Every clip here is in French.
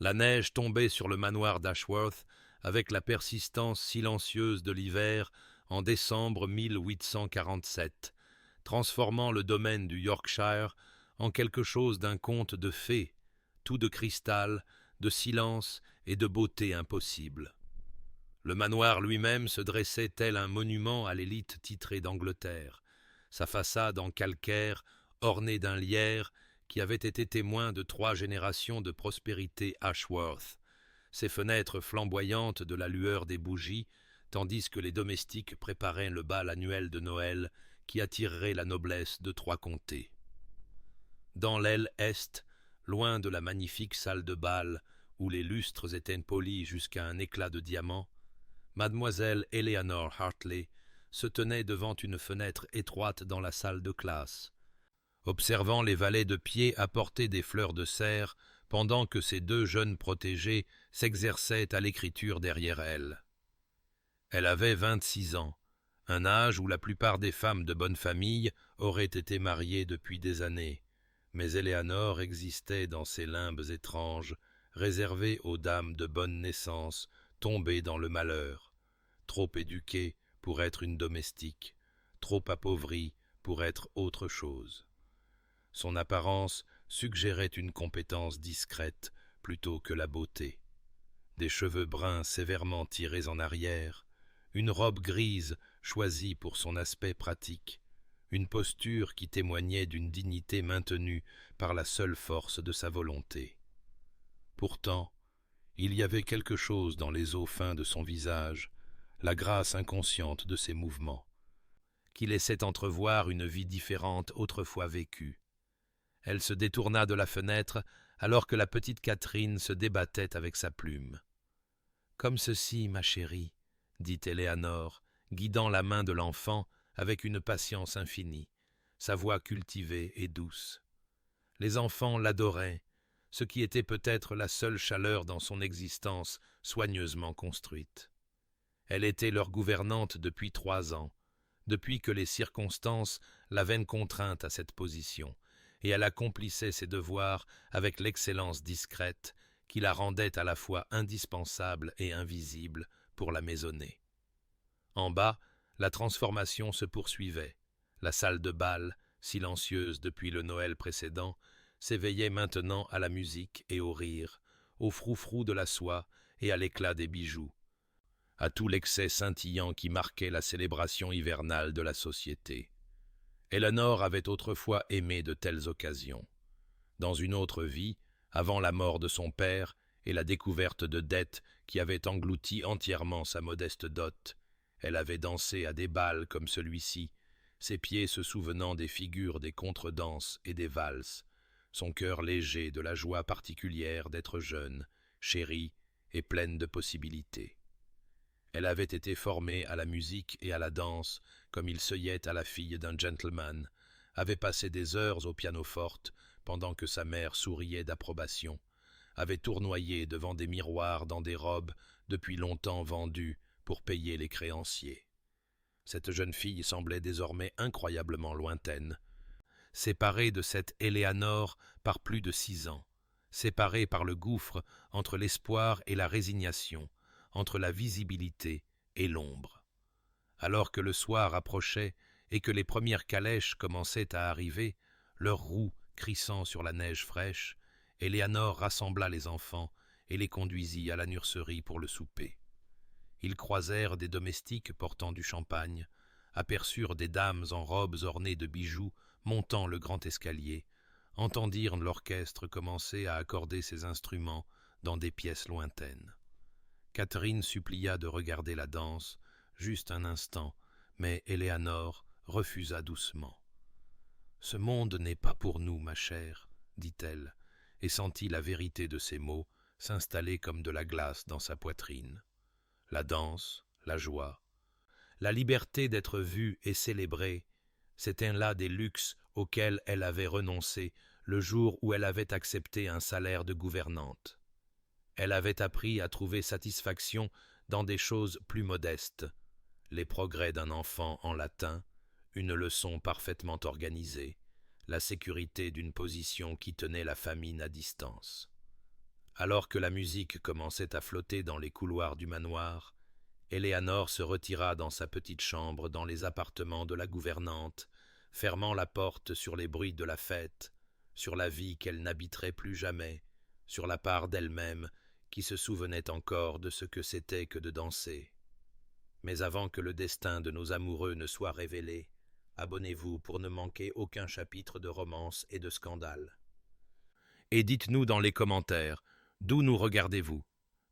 La neige tombait sur le manoir d'Ashworth avec la persistance silencieuse de l'hiver en décembre 1847, transformant le domaine du Yorkshire en quelque chose d'un conte de fées, tout de cristal, de silence et de beauté impossible. Le manoir lui-même se dressait tel un monument à l'élite titrée d'Angleterre, sa façade en calcaire ornée d'un lierre qui avait été témoin de 3 générations de prospérité Ashworth, ses fenêtres flamboyantes de la lueur des bougies, tandis que les domestiques préparaient le bal annuel de Noël qui attirerait la noblesse de 3 comtés. Dans l'aile est, loin de la magnifique salle de bal où les lustres étaient polis jusqu'à un éclat de diamant, mademoiselle Eleanor Hartley se tenait devant une fenêtre étroite dans la salle de classe, observant les valets de pied apporter des fleurs de serre pendant que ses 2 jeunes protégés s'exerçaient à l'écriture derrière elle. Elle avait 26 ans, un âge où la plupart des femmes de bonne famille auraient été mariées depuis des années, mais Éléanore existait dans ces limbes étranges, réservées aux dames de bonne naissance, tombées dans le malheur, trop éduquées pour être une domestique, trop appauvrie pour être autre chose. Son apparence suggérait une compétence discrète plutôt que la beauté. Des cheveux bruns sévèrement tirés en arrière, une robe grise choisie pour son aspect pratique, une posture qui témoignait d'une dignité maintenue par la seule force de sa volonté. Pourtant, il y avait quelque chose dans les os fins de son visage, la grâce inconsciente de ses mouvements, qui laissait entrevoir une vie différente autrefois vécue. Elle se détourna de la fenêtre alors que la petite Catherine se débattait avec sa plume. « Comme ceci, ma chérie, » dit Éléanore, guidant la main de l'enfant avec une patience infinie, sa voix cultivée et douce. Les enfants l'adoraient, ce qui était peut-être la seule chaleur dans son existence soigneusement construite. Elle était leur gouvernante depuis 3 ans, depuis que les circonstances l'avaient contrainte à cette position, et elle accomplissait ses devoirs avec l'excellence discrète qui la rendait à la fois indispensable et invisible pour la maisonnée. En bas, la transformation se poursuivait. La salle de bal, silencieuse depuis le Noël précédent, s'éveillait maintenant à la musique et au rire, au froufrou de la soie et à l'éclat des bijoux, à tout l'excès scintillant qui marquait la célébration hivernale de la société. Eleanor avait autrefois aimé de telles occasions. Dans une autre vie, avant la mort de son père et la découverte de dettes qui avaient englouti entièrement sa modeste dot, elle avait dansé à des bals comme celui-ci, ses pieds se souvenant des figures des contredanses et des valses, son cœur léger de la joie particulière d'être jeune, chérie et pleine de possibilités. Elle avait été formée à la musique et à la danse comme il se yait à la fille d'un gentleman, avait passé des heures au pianoforte pendant que sa mère souriait d'approbation, avait tournoyé devant des miroirs dans des robes depuis longtemps vendues pour payer les créanciers. Cette jeune fille semblait désormais incroyablement lointaine, séparée de cette Éléanore par plus de 6 ans, séparée par le gouffre entre l'espoir et la résignation, entre la visibilité et l'ombre. Alors que le soir approchait et que les premières calèches commençaient à arriver, leurs roues crissant sur la neige fraîche, Éléanore rassembla les enfants et les conduisit à la nurserie pour le souper. Ils croisèrent des domestiques portant du champagne, aperçurent des dames en robes ornées de bijoux montant le grand escalier, entendirent l'orchestre commencer à accorder ses instruments dans des pièces lointaines. Catherine supplia de regarder la danse, juste un instant, mais Éléanore refusa doucement. « Ce monde n'est pas pour nous, ma chère, » dit-elle, et sentit la vérité de ses mots s'installer comme de la glace dans sa poitrine. La danse, la joie, la liberté d'être vue et célébrée, c'étaient là des luxes auxquels elle avait renoncé le jour où elle avait accepté un salaire de gouvernante. Elle avait appris à trouver satisfaction dans des choses plus modestes, les progrès d'un enfant en latin, une leçon parfaitement organisée, la sécurité d'une position qui tenait la famine à distance. Alors que la musique commençait à flotter dans les couloirs du manoir, Eleanor se retira dans sa petite chambre dans les appartements de la gouvernante, fermant la porte sur les bruits de la fête, sur la vie qu'elle n'habiterait plus jamais, sur la part d'elle-même qui se souvenait encore de ce que c'était que de danser. Mais avant que le destin de nos amoureux ne soit révélé, abonnez-vous pour ne manquer aucun chapitre de romance et de scandale. Et dites-nous dans les commentaires, d'où nous regardez-vous?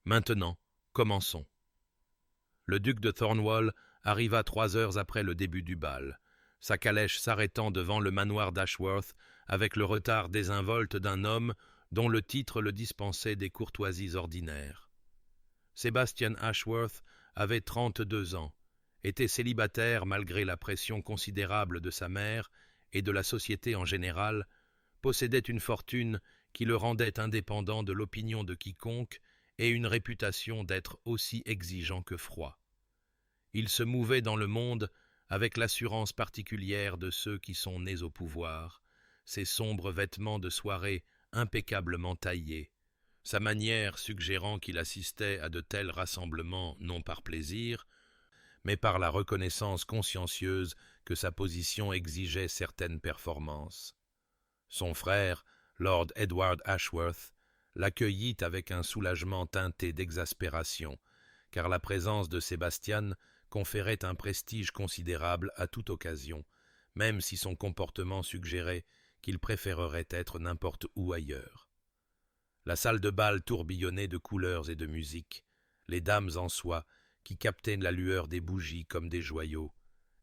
Maintenant, commençons. Le duc de Thornwall arriva 3 heures après le début du bal, sa calèche s'arrêtant devant le manoir d'Ashworth avec le retard désinvolte d'un homme dont le titre le dispensait des courtoisies ordinaires. Sebastian Ashworth avait 32 ans, était célibataire malgré la pression considérable de sa mère et de la société en général, possédait une fortune qui le rendait indépendant de l'opinion de quiconque et une réputation d'être aussi exigeant que froid. Il se mouvait dans le monde avec l'assurance particulière de ceux qui sont nés au pouvoir, ses sombres vêtements de soirée impeccablement taillés, sa manière suggérant qu'il assistait à de tels rassemblements non par plaisir, mais par la reconnaissance consciencieuse que sa position exigeait certaines performances. Son frère, Lord Edward Ashworth, l'accueillit avec un soulagement teinté d'exaspération, car la présence de Sébastien conférait un prestige considérable à toute occasion, même si son comportement suggérait qu'il préférerait être n'importe où ailleurs. La salle de bal tourbillonnait de couleurs et de musique, les dames en soie qui captaient la lueur des bougies comme des joyaux,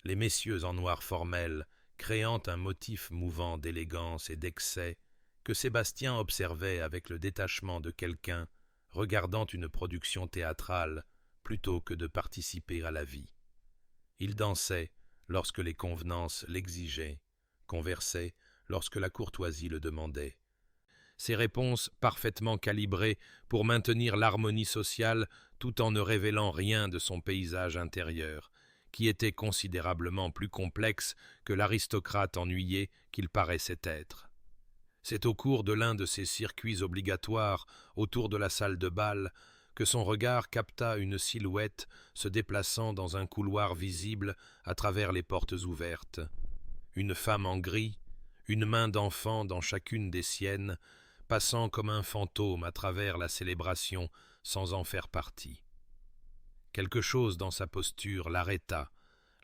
les messieurs en noir formel créant un motif mouvant d'élégance et d'excès que Sébastien observait avec le détachement de quelqu'un regardant une production théâtrale plutôt que de participer à la vie. Il dansait lorsque les convenances l'exigeaient, conversait lorsque la courtoisie le demandait. Ses réponses parfaitement calibrées pour maintenir l'harmonie sociale tout en ne révélant rien de son paysage intérieur, qui était considérablement plus complexe que l'aristocrate ennuyé qu'il paraissait être. C'est au cours de l'un de ces circuits obligatoires autour de la salle de bal que son regard capta une silhouette se déplaçant dans un couloir visible à travers les portes ouvertes. Une femme en gris, une main d'enfant dans chacune des siennes, passant comme un fantôme à travers la célébration sans en faire partie. Quelque chose dans sa posture l'arrêta,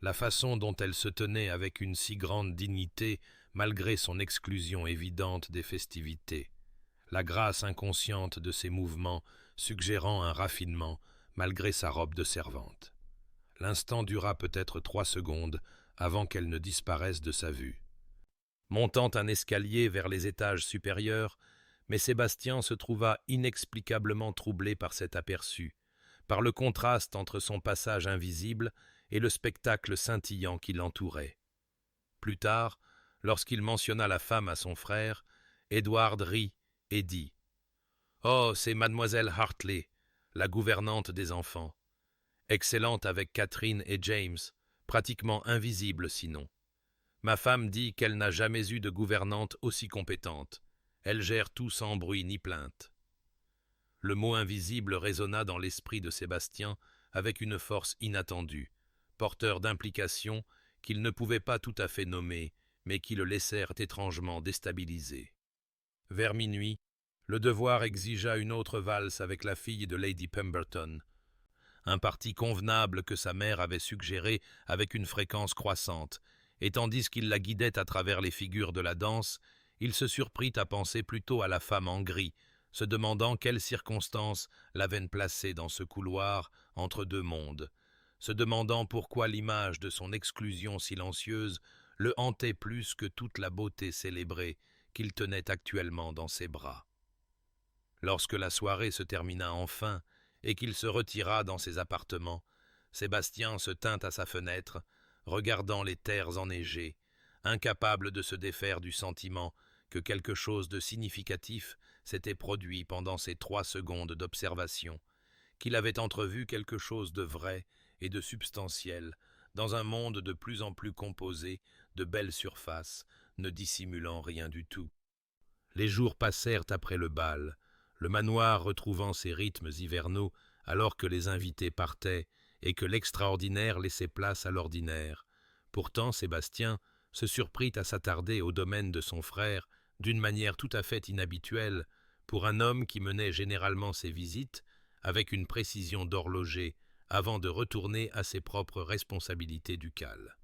la façon dont elle se tenait avec une si grande dignité malgré son exclusion évidente des festivités, la grâce inconsciente de ses mouvements suggérant un raffinement malgré sa robe de servante. L'instant dura peut-être 3 secondes avant qu'elle ne disparaisse de sa vue. Montant un escalier vers les étages supérieurs, mais Sébastien se trouva inexplicablement troublé par cet aperçu, par le contraste entre son passage invisible et le spectacle scintillant qui l'entourait. Plus tard, lorsqu'il mentionna la femme à son frère, Edward rit et dit « Oh, c'est mademoiselle Hartley, la gouvernante des enfants. Excellente avec Catherine et James, pratiquement invisible sinon. Ma femme dit qu'elle n'a jamais eu de gouvernante aussi compétente. Elle gère tout sans bruit ni plainte. » Le mot invisible résonna dans l'esprit de Sébastien avec une force inattendue, porteur d'implications qu'il ne pouvait pas tout à fait nommer, mais qui le laissèrent étrangement déstabilisé. Vers minuit, le devoir exigea une autre valse avec la fille de Lady Pemberton, un parti convenable que sa mère avait suggéré avec une fréquence croissante, et tandis qu'il la guidait à travers les figures de la danse, il se surprit à penser plutôt à la femme en gris, se demandant quelles circonstances l'avaient placé dans ce couloir entre deux mondes, se demandant pourquoi l'image de son exclusion silencieuse le hantait plus que toute la beauté célébrée qu'il tenait actuellement dans ses bras. Lorsque la soirée se termina enfin et qu'il se retira dans ses appartements, Sébastien se tint à sa fenêtre, regardant les terres enneigées, incapable de se défaire du sentiment que quelque chose de significatif s'était produit pendant ces 3 secondes d'observation, qu'il avait entrevu quelque chose de vrai et de substantiel dans un monde de plus en plus composé de belles surfaces, ne dissimulant rien du tout. Les jours passèrent après le bal, le manoir retrouvant ses rythmes hivernaux alors que les invités partaient et que l'extraordinaire laissait place à l'ordinaire. Pourtant, Sébastien se surprit à s'attarder au domaine de son frère d'une manière tout à fait inhabituelle pour un homme qui menait généralement ses visites avec une précision d'horloger avant de retourner à ses propres responsabilités ducales.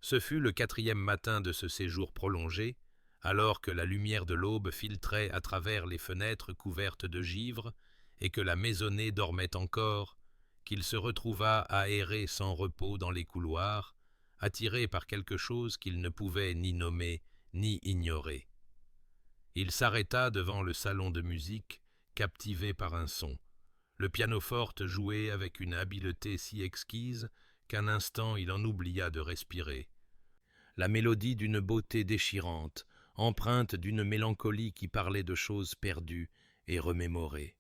Ce fut le 4e matin de ce séjour prolongé, alors que la lumière de l'aube filtrait à travers les fenêtres couvertes de givre et que la maisonnée dormait encore, qu'il se retrouva à errer sans repos dans les couloirs, attiré par quelque chose qu'il ne pouvait ni nommer ni ignorer. Il s'arrêta devant le salon de musique, captivé par un son. Le pianoforte jouait avec une habileté si exquise qu'un instant il en oublia de respirer. La mélodie d'une beauté déchirante, empreinte d'une mélancolie qui parlait de choses perdues et remémorées.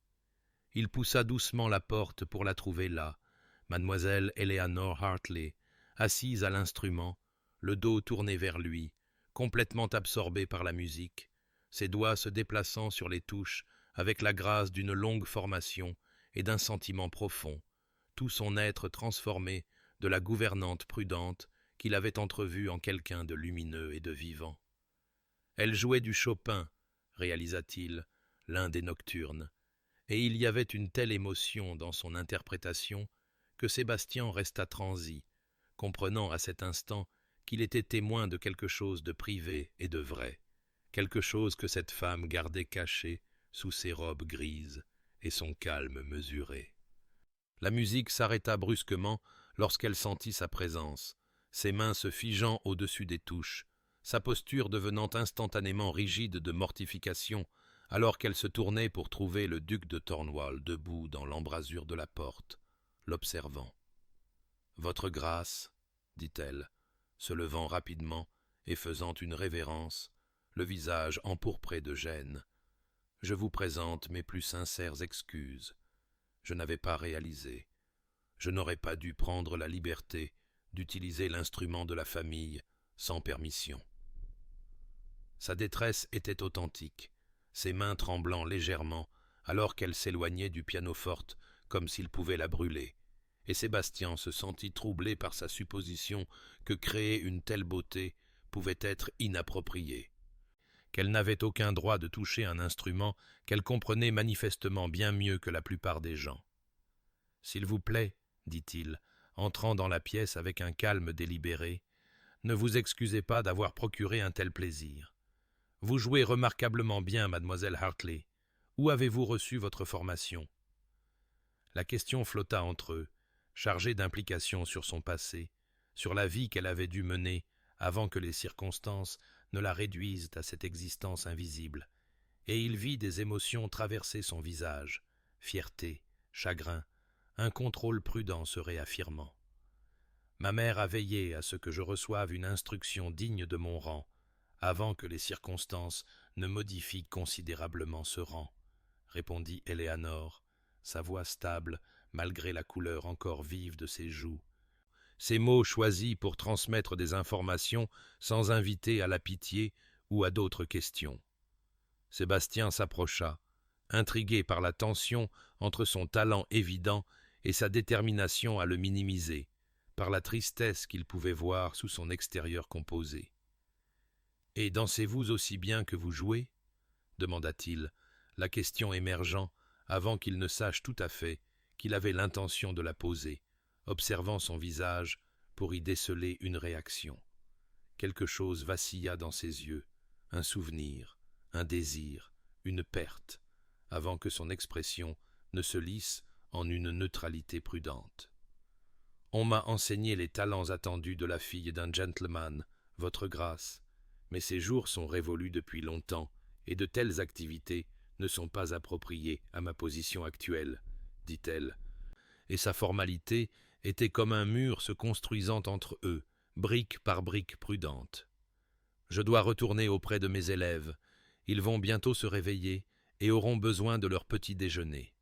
Il poussa doucement la porte pour la trouver là, mademoiselle Eleanor Hartley, assise à l'instrument, le dos tourné vers lui, complètement absorbée par la musique, ses doigts se déplaçant sur les touches avec la grâce d'une longue formation et d'un sentiment profond, tout son être transformé de la gouvernante prudente qu'il avait entrevue en quelqu'un de lumineux et de vivant. Elle jouait du Chopin, réalisa-t-il, l'un des nocturnes, et il y avait une telle émotion dans son interprétation que Sébastien resta transi, comprenant à cet instant qu'il était témoin de quelque chose de privé et de vrai, quelque chose que cette femme gardait caché sous ses robes grises et son calme mesuré. La musique s'arrêta brusquement lorsqu'elle sentit sa présence, ses mains se figeant au-dessus des touches, sa posture devenant instantanément rigide de mortification, alors qu'elle se tournait pour trouver le duc de Cornwall debout dans l'embrasure de la porte, l'observant. « Votre grâce, dit-elle, se levant rapidement et faisant une révérence, le visage empourpré de gêne. Je vous présente mes plus sincères excuses. Je n'avais pas réalisé. Je n'aurais pas dû prendre la liberté d'utiliser l'instrument de la famille sans permission. » Sa détresse était authentique, ses mains tremblant légèrement alors qu'elle s'éloignait du pianoforte comme s'il pouvait la brûler, et Sébastien se sentit troublé par sa supposition que créer une telle beauté pouvait être inapproprié, qu'elle n'avait aucun droit de toucher un instrument qu'elle comprenait manifestement bien mieux que la plupart des gens. « S'il vous plaît, dit-il, entrant dans la pièce avec un calme délibéré, ne vous excusez pas d'avoir procuré un tel plaisir. Vous jouez remarquablement bien, mademoiselle Hartley. Où avez-vous reçu votre formation ?» La question flotta entre eux, chargée d'implications sur son passé, sur la vie qu'elle avait dû mener avant que les circonstances ne la réduisent à cette existence invisible, et il vit des émotions traverser son visage, fierté, chagrin, un contrôle prudent se réaffirmant. « Ma mère a veillé à ce que je reçoive une instruction digne de mon rang, avant que les circonstances ne modifient considérablement ce rang, » répondit Eleanor, sa voix stable malgré la couleur encore vive de ses joues. Ces mots choisis pour transmettre des informations sans inviter à la pitié ou à d'autres questions. Sébastien s'approcha, intrigué par la tension entre son talent évident et sa détermination à le minimiser, par la tristesse qu'il pouvait voir sous son extérieur composé. « Et dansez-vous aussi bien que vous jouez ?» demanda-t-il, la question émergeant avant qu'il ne sache tout à fait qu'il avait l'intention de la poser, observant son visage pour y déceler une réaction. Quelque chose vacilla dans ses yeux, un souvenir, un désir, une perte, avant que son expression ne se lisse en une neutralité prudente. « On m'a enseigné les talents attendus de la fille d'un gentleman, votre grâce, mais ces jours sont révolus depuis longtemps, et de telles activités ne sont pas appropriées à ma position actuelle, dit-elle, et sa formalité était comme un mur se construisant entre eux, brique par brique prudente. Je dois retourner auprès de mes élèves, ils vont bientôt se réveiller et auront besoin de leur petit déjeuner. »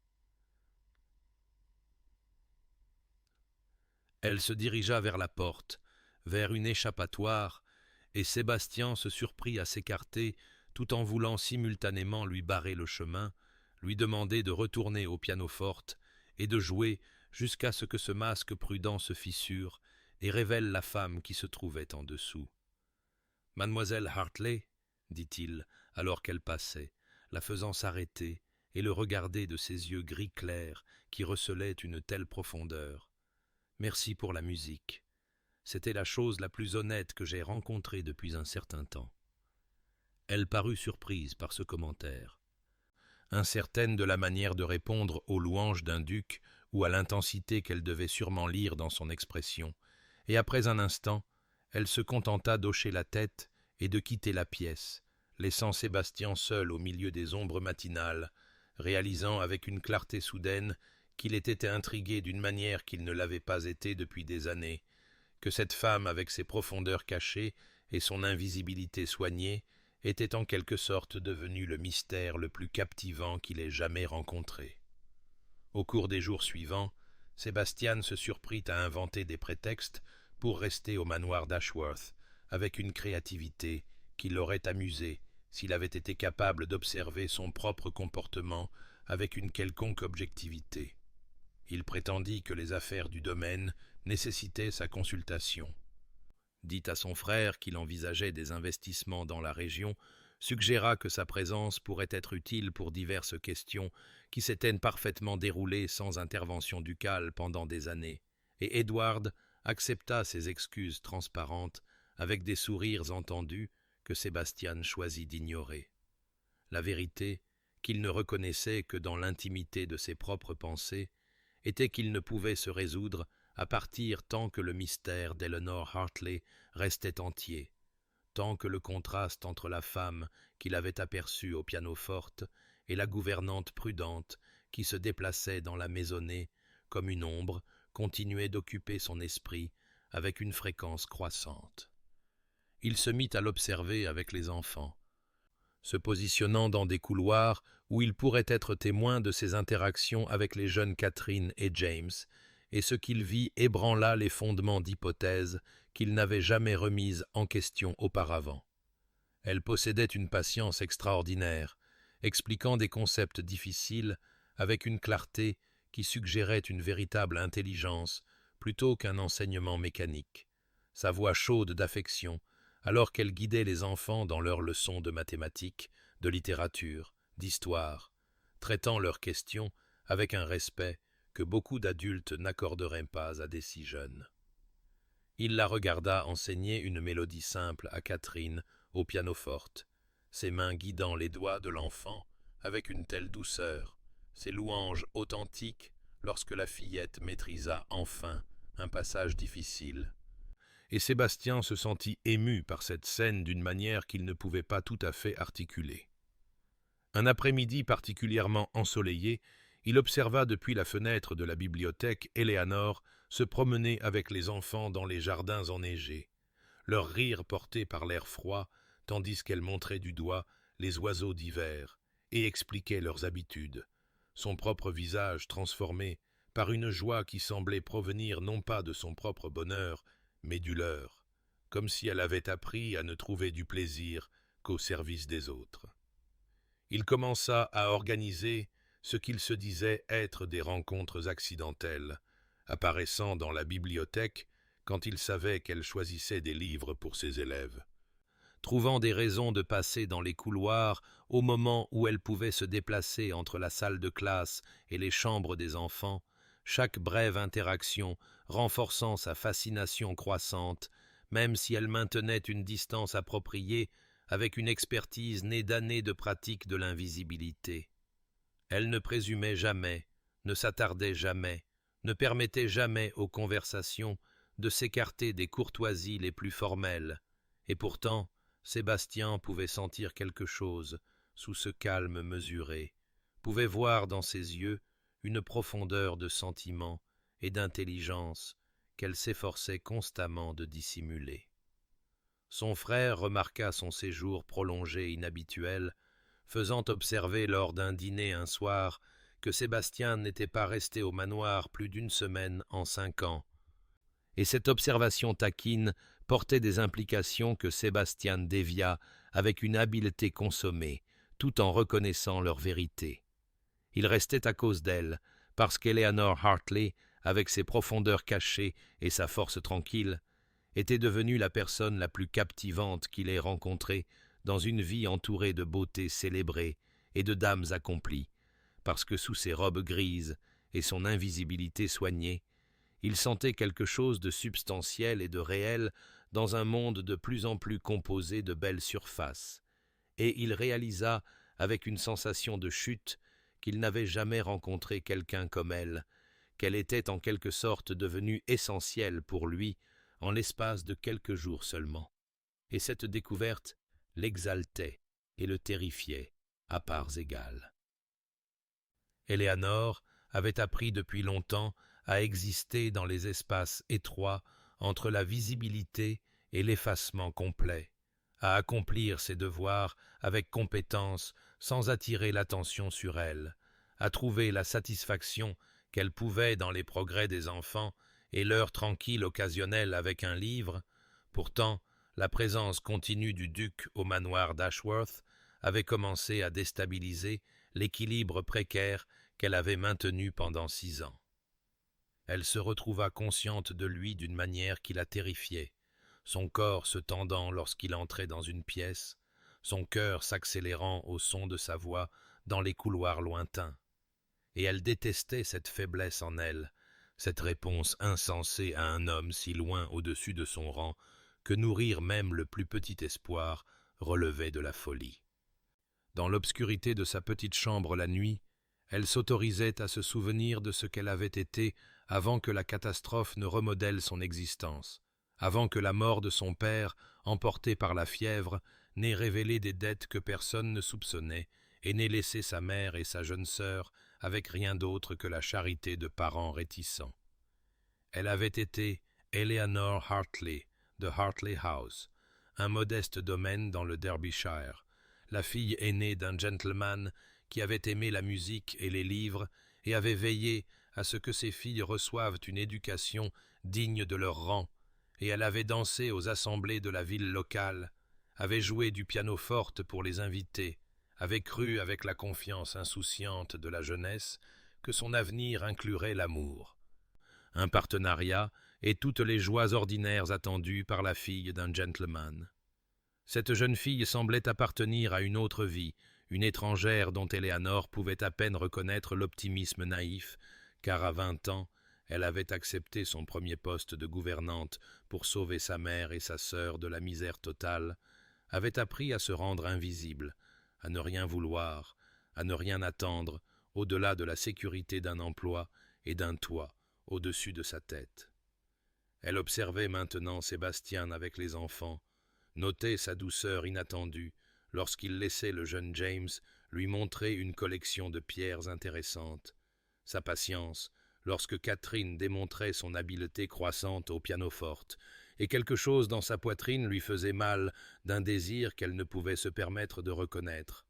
Elle se dirigea vers la porte, vers une échappatoire, et Sébastien se surprit à s'écarter tout en voulant simultanément lui barrer le chemin, lui demander de retourner au pianoforte et de jouer jusqu'à ce que ce masque prudent se fissure et révèle la femme qui se trouvait en dessous. « Mademoiselle Hartley, dit-il, alors qu'elle passait, la faisant s'arrêter et le regarder de ses yeux gris clairs qui recelaient une telle profondeur. Merci pour la musique. C'était la chose la plus honnête que j'ai rencontrée depuis un certain temps. » Elle parut surprise par ce commentaire. Incertaine de la manière de répondre aux louanges d'un duc ou à l'intensité qu'elle devait sûrement lire dans son expression, et après un instant, elle se contenta d'hocher la tête et de quitter la pièce, laissant Sébastien seul au milieu des ombres matinales, réalisant avec une clarté soudaine qu'il était intrigué d'une manière qu'il ne l'avait pas été depuis des années, que cette femme avec ses profondeurs cachées et son invisibilité soignée était en quelque sorte devenue le mystère le plus captivant qu'il ait jamais rencontré. Au cours des jours suivants, Sébastien se surprit à inventer des prétextes pour rester au manoir d'Ashworth, avec une créativité qui l'aurait amusé s'il avait été capable d'observer son propre comportement avec une quelconque objectivité. Il prétendit que les affaires du domaine nécessitaient sa consultation. Dit à son frère qu'il envisageait des investissements dans la région, suggéra que sa présence pourrait être utile pour diverses questions qui s'étaient parfaitement déroulées sans intervention ducale pendant des années, et Edward accepta ces excuses transparentes avec des sourires entendus que Sébastien choisit d'ignorer. La vérité, qu'il ne reconnaissait que dans l'intimité de ses propres pensées, était qu'il ne pouvait se résoudre à partir tant que le mystère d'Eleanor Hartley restait entier, tant que le contraste entre la femme qu'il avait aperçue au pianoforte et la gouvernante prudente qui se déplaçait dans la maisonnée comme une ombre continuait d'occuper son esprit avec une fréquence croissante. Il se mit à l'observer avec les enfants, se positionnant dans des couloirs où il pourrait être témoin de ses interactions avec les jeunes Catherine et James, et ce qu'il vit ébranla les fondements d'hypothèses qu'il n'avait jamais remises en question auparavant. Elle possédait une patience extraordinaire, expliquant des concepts difficiles avec une clarté qui suggérait une véritable intelligence plutôt qu'un enseignement mécanique. Sa voix chaude d'affection, alors qu'elle guidait les enfants dans leurs leçons de mathématiques, de littérature, d'histoire, traitant leurs questions avec un respect que beaucoup d'adultes n'accorderaient pas à des si jeunes. Il la regarda enseigner une mélodie simple à Catherine au pianoforte, ses mains guidant les doigts de l'enfant avec une telle douceur, ses louanges authentiques lorsque la fillette maîtrisa enfin un passage difficile. Et Sébastien se sentit ému par cette scène d'une manière qu'il ne pouvait pas tout à fait articuler. Un après-midi particulièrement ensoleillé, il observa depuis la fenêtre de la bibliothèque Eleanor se promener avec les enfants dans les jardins enneigés, leur rire porté par l'air froid, tandis qu'elle montrait du doigt les oiseaux d'hiver et expliquait leurs habitudes, son propre visage transformé par une joie qui semblait provenir non pas de son propre bonheur, mais du leur, comme si elle avait appris à ne trouver du plaisir qu'au service des autres. Il commença à organiser ce qu'il se disait être des rencontres accidentelles, apparaissant dans la bibliothèque quand il savait qu'elle choisissait des livres pour ses élèves, trouvant des raisons de passer dans les couloirs au moment où elle pouvait se déplacer entre la salle de classe et les chambres des enfants, chaque brève interaction renforçant sa fascination croissante, même si elle maintenait une distance appropriée avec une expertise née d'années de pratique de l'invisibilité. Elle ne présumait jamais, ne s'attardait jamais, ne permettait jamais aux conversations de s'écarter des courtoisies les plus formelles, et pourtant Sébastien pouvait sentir quelque chose sous ce calme mesuré, pouvait voir dans ses yeux une profondeur de sentiment et d'intelligence qu'elle s'efforçait constamment de dissimuler. Son frère remarqua son séjour prolongé inhabituel, faisant observer lors d'un dîner un soir que Sébastien n'était pas resté au manoir plus d'une semaine en 5 ans. Et cette observation taquine portait des implications que Sébastien dévia avec une habileté consommée, tout en reconnaissant leur vérité. Il restait à cause d'elle, parce qu'Eleanor Hartley, avec ses profondeurs cachées et sa force tranquille, était devenue la personne la plus captivante qu'il ait rencontrée dans une vie entourée de beauté célébrée et de dames accomplies, parce que sous ses robes grises et son invisibilité soignée, il sentait quelque chose de substantiel et de réel dans un monde de plus en plus composé de belles surfaces, et il réalisa avec une sensation de chute qu'il n'avait jamais rencontré quelqu'un comme elle, qu'elle était en quelque sorte devenue essentielle pour lui en l'espace de quelques jours seulement. Et cette découverte l'exaltait et le terrifiait à parts égales. Eleanor avait appris depuis longtemps à exister dans les espaces étroits entre la visibilité et l'effacement complet, à accomplir ses devoirs avec compétence sans attirer l'attention sur elle, à trouver la satisfaction qu'elle pouvait dans les progrès des enfants et l'heure tranquille occasionnelle avec un livre. Pourtant, la présence continue du duc au manoir d'Ashworth avait commencé à déstabiliser l'équilibre précaire qu'elle avait maintenu pendant 6 ans. Elle se retrouva consciente de lui d'une manière qui la terrifiait, son corps se tendant lorsqu'il entrait dans une pièce, son cœur s'accélérant au son de sa voix dans les couloirs lointains. Et elle détestait cette faiblesse en elle, cette réponse insensée à un homme si loin au-dessus de son rang que nourrir même le plus petit espoir relevait de la folie. Dans l'obscurité de sa petite chambre la nuit, elle s'autorisait à se souvenir de ce qu'elle avait été avant que la catastrophe ne remodèle son existence, avant que la mort de son père, emportée par la fièvre, n'ait révélé des dettes que personne ne soupçonnait et n'ait laissé sa mère et sa jeune sœur avec rien d'autre que la charité de parents réticents. Elle avait été Eleanor Hartley, de Hartley House, un modeste domaine dans le Derbyshire, la fille aînée d'un gentleman qui avait aimé la musique et les livres et avait veillé à ce que ses filles reçoivent une éducation digne de leur rang, et elle avait dansé aux assemblées de la ville locale, avait joué du pianoforte pour les invités, avait cru avec la confiance insouciante de la jeunesse que son avenir inclurait l'amour, un partenariat et toutes les joies ordinaires attendues par la fille d'un gentleman. Cette jeune fille semblait appartenir à une autre vie, une étrangère dont Eleanor pouvait à peine reconnaître l'optimisme naïf, car à 20 ans, elle avait accepté son premier poste de gouvernante pour sauver sa mère et sa sœur de la misère totale, avait appris à se rendre invisible, à ne rien vouloir, à ne rien attendre, au-delà de la sécurité d'un emploi et d'un toit au-dessus de sa tête. Elle observait maintenant Sébastien avec les enfants, notait sa douceur inattendue lorsqu'il laissait le jeune James lui montrer une collection de pierres intéressantes, sa patience lorsque Catherine démontrait son habileté croissante au pianoforte, et quelque chose dans sa poitrine lui faisait mal d'un désir qu'elle ne pouvait se permettre de reconnaître.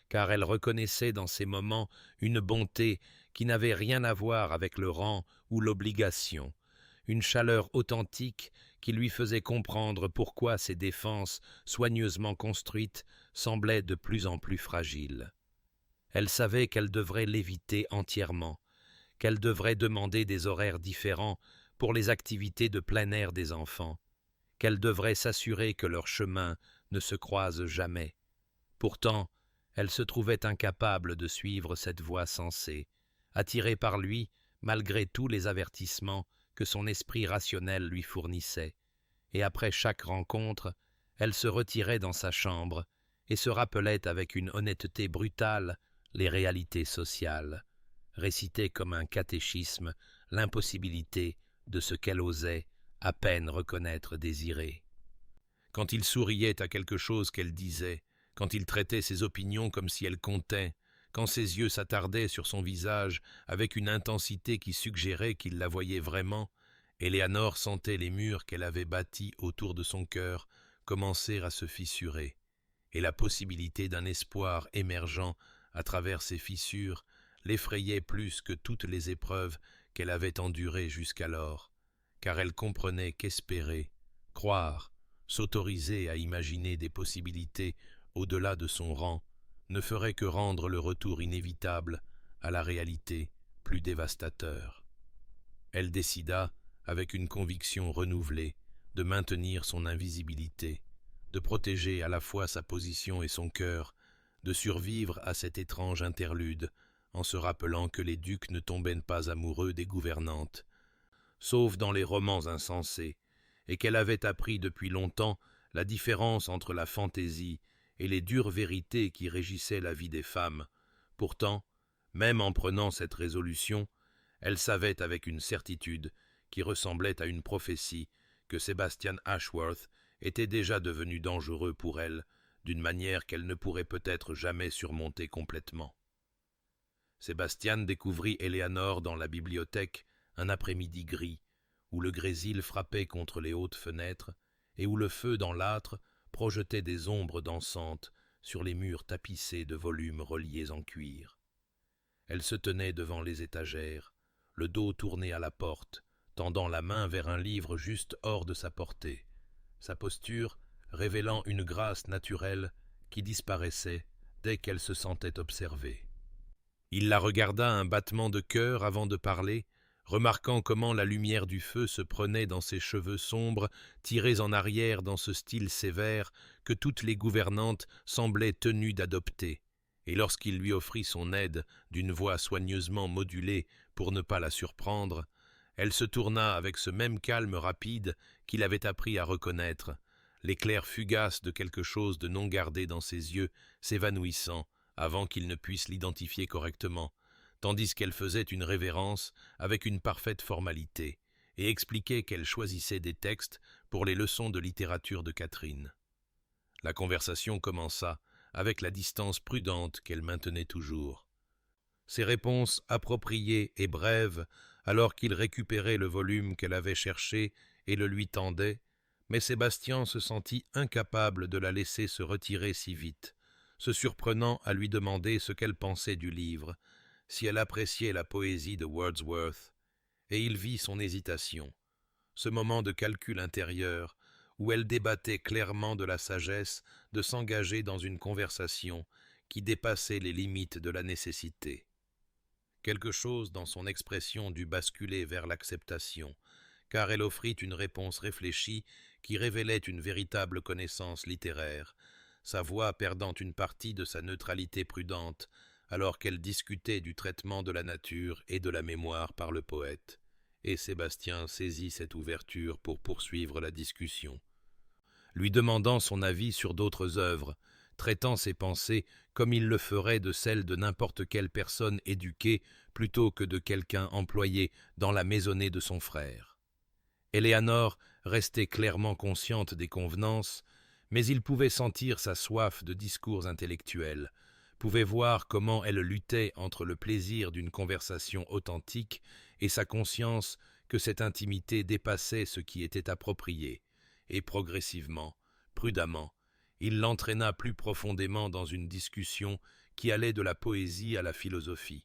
Car elle reconnaissait dans ces moments une bonté qui n'avait rien à voir avec le rang ou l'obligation, une chaleur authentique qui lui faisait comprendre pourquoi ses défenses, soigneusement construites, semblaient de plus en plus fragiles. Elle savait qu'elle devrait l'éviter entièrement, qu'elle devrait demander des horaires différents pour les activités de plein air des enfants, qu'elle devrait s'assurer que leurs chemins ne se croisent jamais. Pourtant, elle se trouvait incapable de suivre cette voie sensée, attirée par lui malgré tous les avertissements que son esprit rationnel lui fournissait, et après chaque rencontre, elle se retirait dans sa chambre et se rappelait avec une honnêteté brutale les réalités sociales, récitait comme un catéchisme l'impossibilité de ce qu'elle osait à peine reconnaître désirer. Quand il souriait à quelque chose qu'elle disait, quand il traitait ses opinions comme si elles comptaient, quand ses yeux s'attardaient sur son visage avec une intensité qui suggérait qu'il la voyait vraiment, Eleanor sentait les murs qu'elle avait bâtis autour de son cœur commencer à se fissurer, et la possibilité d'un espoir émergeant à travers ces fissures l'effrayait plus que toutes les épreuves qu'elle avait endurées jusqu'alors, car elle comprenait qu'espérer, croire, s'autoriser à imaginer des possibilités au-delà de son rang, ne ferait que rendre le retour inévitable à la réalité plus dévastateur. Elle décida, avec une conviction renouvelée, de maintenir son invisibilité, de protéger à la fois sa position et son cœur, de survivre à cet étrange interlude, en se rappelant que les ducs ne tombaient pas amoureux des gouvernantes, sauf dans les romans insensés, et qu'elle avait appris depuis longtemps la différence entre la fantaisie et les dures vérités qui régissaient la vie des femmes. Pourtant, même en prenant cette résolution, elle savait avec une certitude qui ressemblait à une prophétie que Sebastian Ashworth était déjà devenu dangereux pour elle, d'une manière qu'elle ne pourrait peut-être jamais surmonter complètement. Sébastien découvrit Éléanore dans la bibliothèque un après-midi gris, où le grésil frappait contre les hautes fenêtres et où le feu dans l'âtre projetait des ombres dansantes sur les murs tapissés de volumes reliés en cuir. Elle se tenait devant les étagères, le dos tourné à la porte, tendant la main vers un livre juste hors de sa portée, sa posture révélant une grâce naturelle qui disparaissait dès qu'elle se sentait observée. Il la regarda un battement de cœur avant de parler, remarquant comment la lumière du feu se prenait dans ses cheveux sombres, tirés en arrière dans ce style sévère que toutes les gouvernantes semblaient tenues d'adopter, et lorsqu'il lui offrit son aide d'une voix soigneusement modulée pour ne pas la surprendre, elle se tourna avec ce même calme rapide qu'il avait appris à reconnaître, l'éclair fugace de quelque chose de non gardé dans ses yeux s'évanouissant avant qu'il ne puisse l'identifier correctement, tandis qu'elle faisait une révérence avec une parfaite formalité et expliquait qu'elle choisissait des textes pour les leçons de littérature de Catherine. La conversation commença avec la distance prudente qu'elle maintenait toujours. Ses réponses appropriées et brèves alors qu'il récupérait le volume qu'elle avait cherché et le lui tendait, mais Sébastien se sentit incapable de la laisser se retirer si vite, se surprenant à lui demander ce qu'elle pensait du livre, si elle appréciait la poésie de Wordsworth, et il vit son hésitation, ce moment de calcul intérieur où elle débattait clairement de la sagesse de s'engager dans une conversation qui dépassait les limites de la nécessité. Quelque chose dans son expression dut basculer vers l'acceptation, car elle offrit une réponse réfléchie qui révélait une véritable connaissance littéraire, sa voix perdant une partie de sa neutralité prudente, alors qu'elle discutait du traitement de la nature et de la mémoire par le poète, et Sébastien saisit cette ouverture pour poursuivre la discussion, lui demandant son avis sur d'autres œuvres, traitant ses pensées comme il le ferait de celles de n'importe quelle personne éduquée plutôt que de quelqu'un employé dans la maisonnée de son frère. Éléanore restait clairement consciente des convenances, mais il pouvait sentir sa soif de discours intellectuels, pouvait voir comment elle luttait entre le plaisir d'une conversation authentique et sa conscience que cette intimité dépassait ce qui était approprié, et progressivement, prudemment, il l'entraîna plus profondément dans une discussion qui allait de la poésie à la philosophie,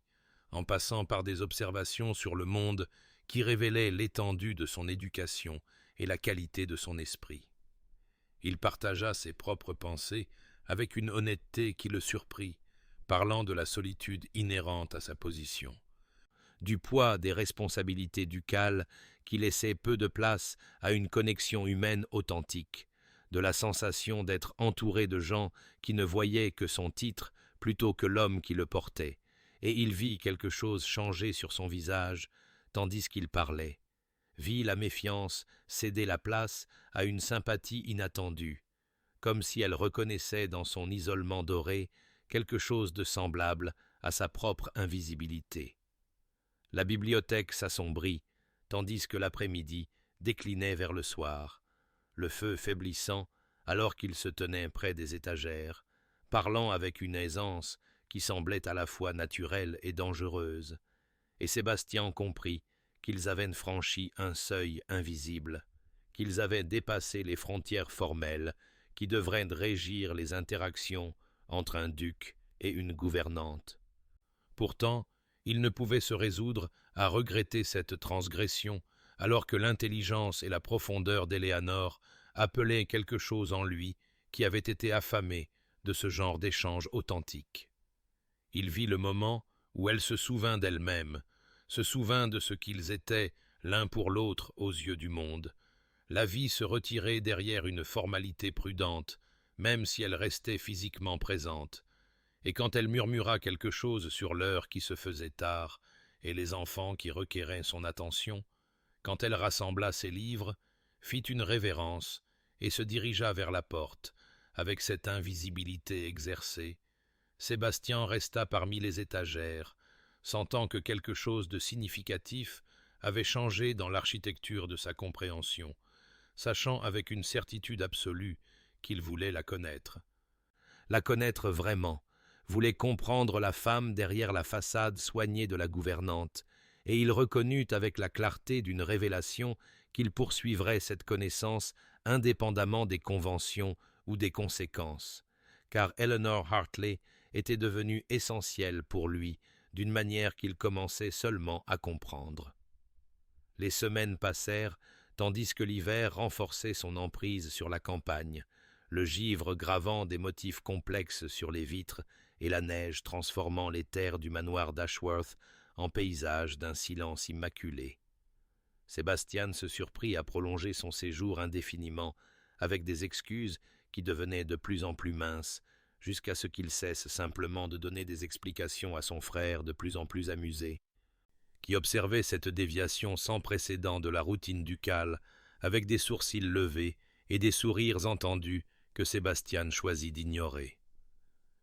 en passant par des observations sur le monde qui révélaient l'étendue de son éducation et la qualité de son esprit. Il partagea ses propres pensées avec une honnêteté qui le surprit, parlant de la solitude inhérente à sa position, du poids des responsabilités ducales qui laissaient peu de place à une connexion humaine authentique, de la sensation d'être entouré de gens qui ne voyaient que son titre plutôt que l'homme qui le portait, et il vit quelque chose changer sur son visage tandis qu'il parlait, vit la méfiance céder la place à une sympathie inattendue, comme si elle reconnaissait dans son isolement doré quelque chose de semblable à sa propre invisibilité. La bibliothèque s'assombrit, tandis que l'après-midi déclinait vers le soir, le feu faiblissant alors qu'il se tenait près des étagères, parlant avec une aisance qui semblait à la fois naturelle et dangereuse, et Sébastien comprit qu'ils avaient franchi un seuil invisible, qu'ils avaient dépassé les frontières formelles qui devraient régir les interactions entre un duc et une gouvernante. Pourtant, il ne pouvait se résoudre à regretter cette transgression, alors que l'intelligence et la profondeur d'Éléanore appelaient quelque chose en lui qui avait été affamé de ce genre d'échange authentique. Il vit le moment où elle se souvint d'elle-même, se souvint de ce qu'ils étaient l'un pour l'autre aux yeux du monde. La vie se retirait derrière une formalité prudente, même si elle restait physiquement présente. Et quand elle murmura quelque chose sur l'heure qui se faisait tard, et les enfants qui requéraient son attention, quand elle rassembla ses livres, fit une révérence, et se dirigea vers la porte, avec cette invisibilité exercée, Sébastien resta parmi les étagères, sentant que quelque chose de significatif avait changé dans l'architecture de sa compréhension, sachant avec une certitude absolue qu'il voulait la connaître. La connaître vraiment, voulait comprendre la femme derrière la façade soignée de la gouvernante, et il reconnut avec la clarté d'une révélation qu'il poursuivrait cette connaissance indépendamment des conventions ou des conséquences, car Eleanor Hartley était devenue essentielle pour lui d'une manière qu'il commençait seulement à comprendre. Les semaines passèrent, tandis que l'hiver renforçait son emprise sur la campagne, le givre gravant des motifs complexes sur les vitres et la neige transformant les terres du manoir d'Ashworth en paysage d'un silence immaculé. Sébastien se surprit à prolonger son séjour indéfiniment, avec des excuses qui devenaient de plus en plus minces, jusqu'à ce qu'il cesse simplement de donner des explications à son frère de plus en plus amusé, qui observait cette déviation sans précédent de la routine ducale, avec des sourcils levés et des sourires entendus que Sébastien choisit d'ignorer.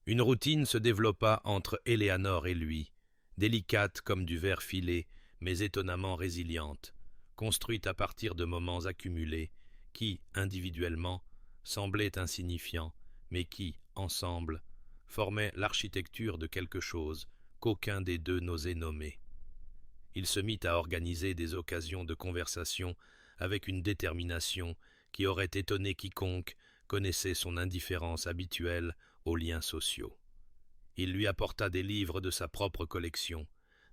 Une routine se développa entre Éléanore et lui, délicate comme du verre filé, mais étonnamment résiliente, construite à partir de moments accumulés, qui, individuellement, semblaient insignifiants, mais qui, ensemble, formaient l'architecture de quelque chose qu'aucun des deux n'osait nommer. Il se mit à organiser des occasions de conversation avec une détermination qui aurait étonné quiconque connaissait son indifférence habituelle aux liens sociaux. Il lui apporta des livres de sa propre collection,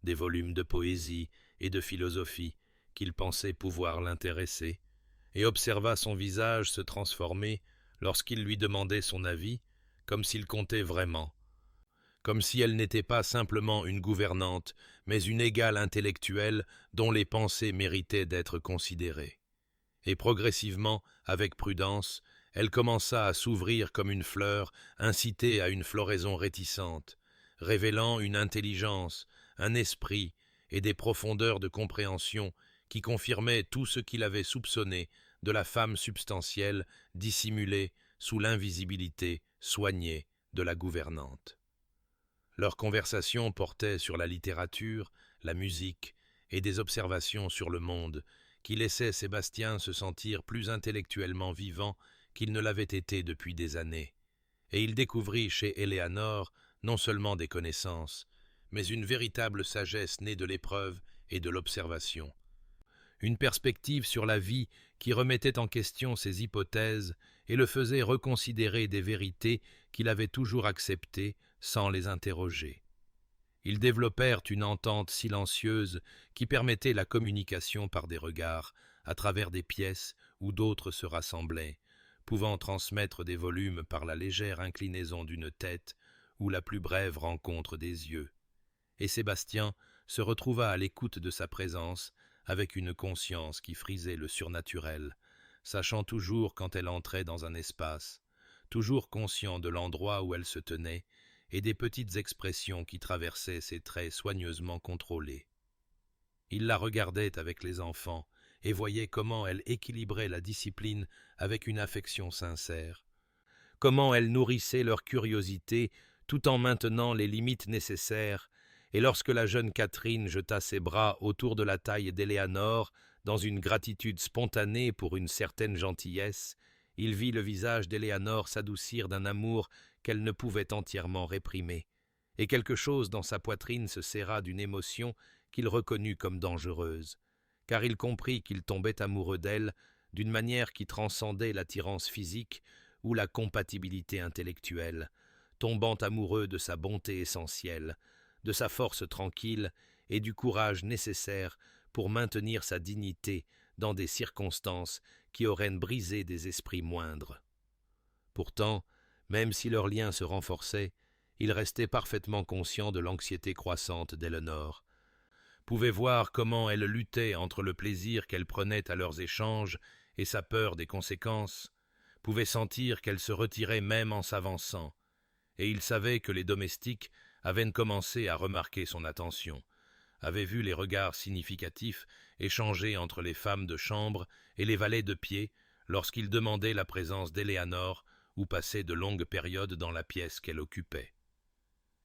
des volumes de poésie et de philosophie qu'il pensait pouvoir l'intéresser, et observa son visage se transformer lorsqu'il lui demandait son avis, comme s'il comptait vraiment, comme si elle n'était pas simplement une gouvernante, mais une égale intellectuelle dont les pensées méritaient d'être considérées. Et progressivement, avec prudence, elle commença à s'ouvrir comme une fleur incitée à une floraison réticente, révélant une intelligence, un esprit et des profondeurs de compréhension qui confirmaient tout ce qu'il avait soupçonné de la femme substantielle dissimulée sous l'invisibilité soignée de la gouvernante. Leur conversation portait sur la littérature, la musique et des observations sur le monde qui laissaient Sébastien se sentir plus intellectuellement vivant qu'il ne l'avait été depuis des années, et il découvrit chez Éléanore non seulement des connaissances, mais une véritable sagesse née de l'épreuve et de l'observation. Une perspective sur la vie qui remettait en question ses hypothèses et le faisait reconsidérer des vérités qu'il avait toujours acceptées sans les interroger. Ils développèrent une entente silencieuse qui permettait la communication par des regards, à travers des pièces où d'autres se rassemblaient, pouvant transmettre des volumes par la légère inclinaison d'une tête ou la plus brève rencontre des yeux. Et Sébastien se retrouva à l'écoute de sa présence avec une conscience qui frisait le surnaturel, sachant toujours quand elle entrait dans un espace, toujours conscient de l'endroit où elle se tenait et des petites expressions qui traversaient ses traits soigneusement contrôlés. Il la regardait avec les enfants et voyait comment elle équilibrait la discipline avec une affection sincère, comment elle nourrissait leur curiosité tout en maintenant les limites nécessaires, et lorsque la jeune Catherine jeta ses bras autour de la taille d'Éléanore dans une gratitude spontanée pour une certaine gentillesse, il vit le visage d'Éléanore s'adoucir d'un amour qu'elle ne pouvait entièrement réprimer, et quelque chose dans sa poitrine se serra d'une émotion qu'il reconnut comme dangereuse, car il comprit qu'il tombait amoureux d'elle d'une manière qui transcendait l'attirance physique ou la compatibilité intellectuelle, tombant amoureux de sa bonté essentielle, de sa force tranquille et du courage nécessaire pour maintenir sa dignité dans des circonstances qui auraient brisé des esprits moindres. Pourtant, même si leur lien se renforçait, il restait parfaitement conscient de l'anxiété croissante d'Eleanor, pouvait voir comment elle luttait entre le plaisir qu'elle prenait à leurs échanges et sa peur des conséquences, pouvait sentir qu'elle se retirait même en s'avançant, et il savait que les domestiques avaient commencé à remarquer son attention, avaient vu les regards significatifs échangés entre les femmes de chambre et les valets de pied lorsqu'ils demandaient la présence d'Eleanor ou passaient de longues périodes dans la pièce qu'elle occupait.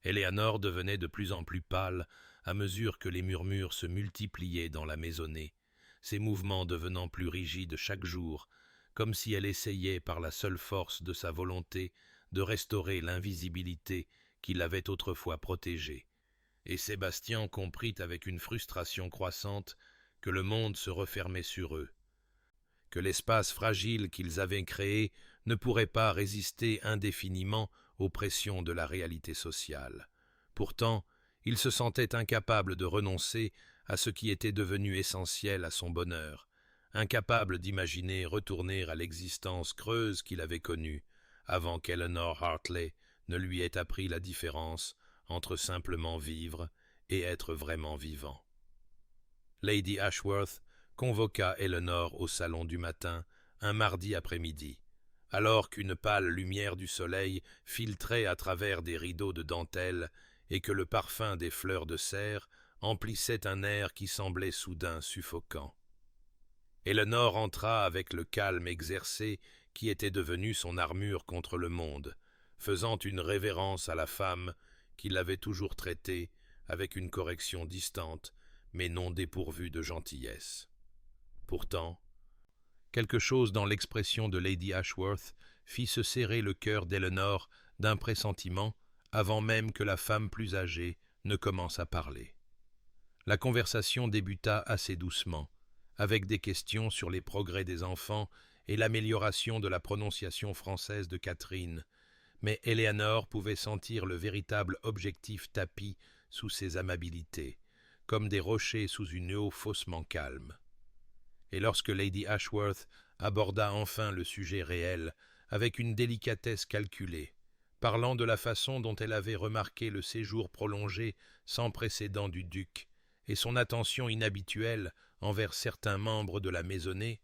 Eleanor devenait de plus en plus pâle à mesure que les murmures se multipliaient dans la maisonnée, ses mouvements devenant plus rigides chaque jour, comme si elle essayait par la seule force de sa volonté de restaurer l'invisibilité qui l'avait autrefois protégée. Et Sébastien comprit avec une frustration croissante que le monde se refermait sur eux, que l'espace fragile qu'ils avaient créé ne pourrait pas résister indéfiniment aux pressions de la réalité sociale. Pourtant, il se sentait incapable de renoncer à ce qui était devenu essentiel à son bonheur, incapable d'imaginer retourner à l'existence creuse qu'il avait connue, avant qu'Eleanor Hartley ne lui ait appris la différence entre simplement vivre et être vraiment vivant. Lady Ashworth convoqua Eleanor au salon du matin, un mardi après-midi, alors qu'une pâle lumière du soleil filtrait à travers des rideaux de dentelle et que le parfum des fleurs de serre emplissait un air qui semblait soudain suffocant. Eleanor entra avec le calme exercé qui était devenu son armure contre le monde, faisant une révérence à la femme qui l'avait toujours traitée avec une correction distante, mais non dépourvue de gentillesse. Pourtant, quelque chose dans l'expression de Lady Ashworth fit se serrer le cœur d'Eleanor d'un pressentiment avant même que la femme plus âgée ne commence à parler. La conversation débuta assez doucement, avec des questions sur les progrès des enfants et l'amélioration de la prononciation française de Catherine, mais Eleanor pouvait sentir le véritable objectif tapi sous ses amabilités, comme des rochers sous une eau faussement calme. Et lorsque Lady Ashworth aborda enfin le sujet réel, avec une délicatesse calculée, parlant de la façon dont elle avait remarqué le séjour prolongé sans précédent du duc et son attention inhabituelle envers certains membres de la maisonnée,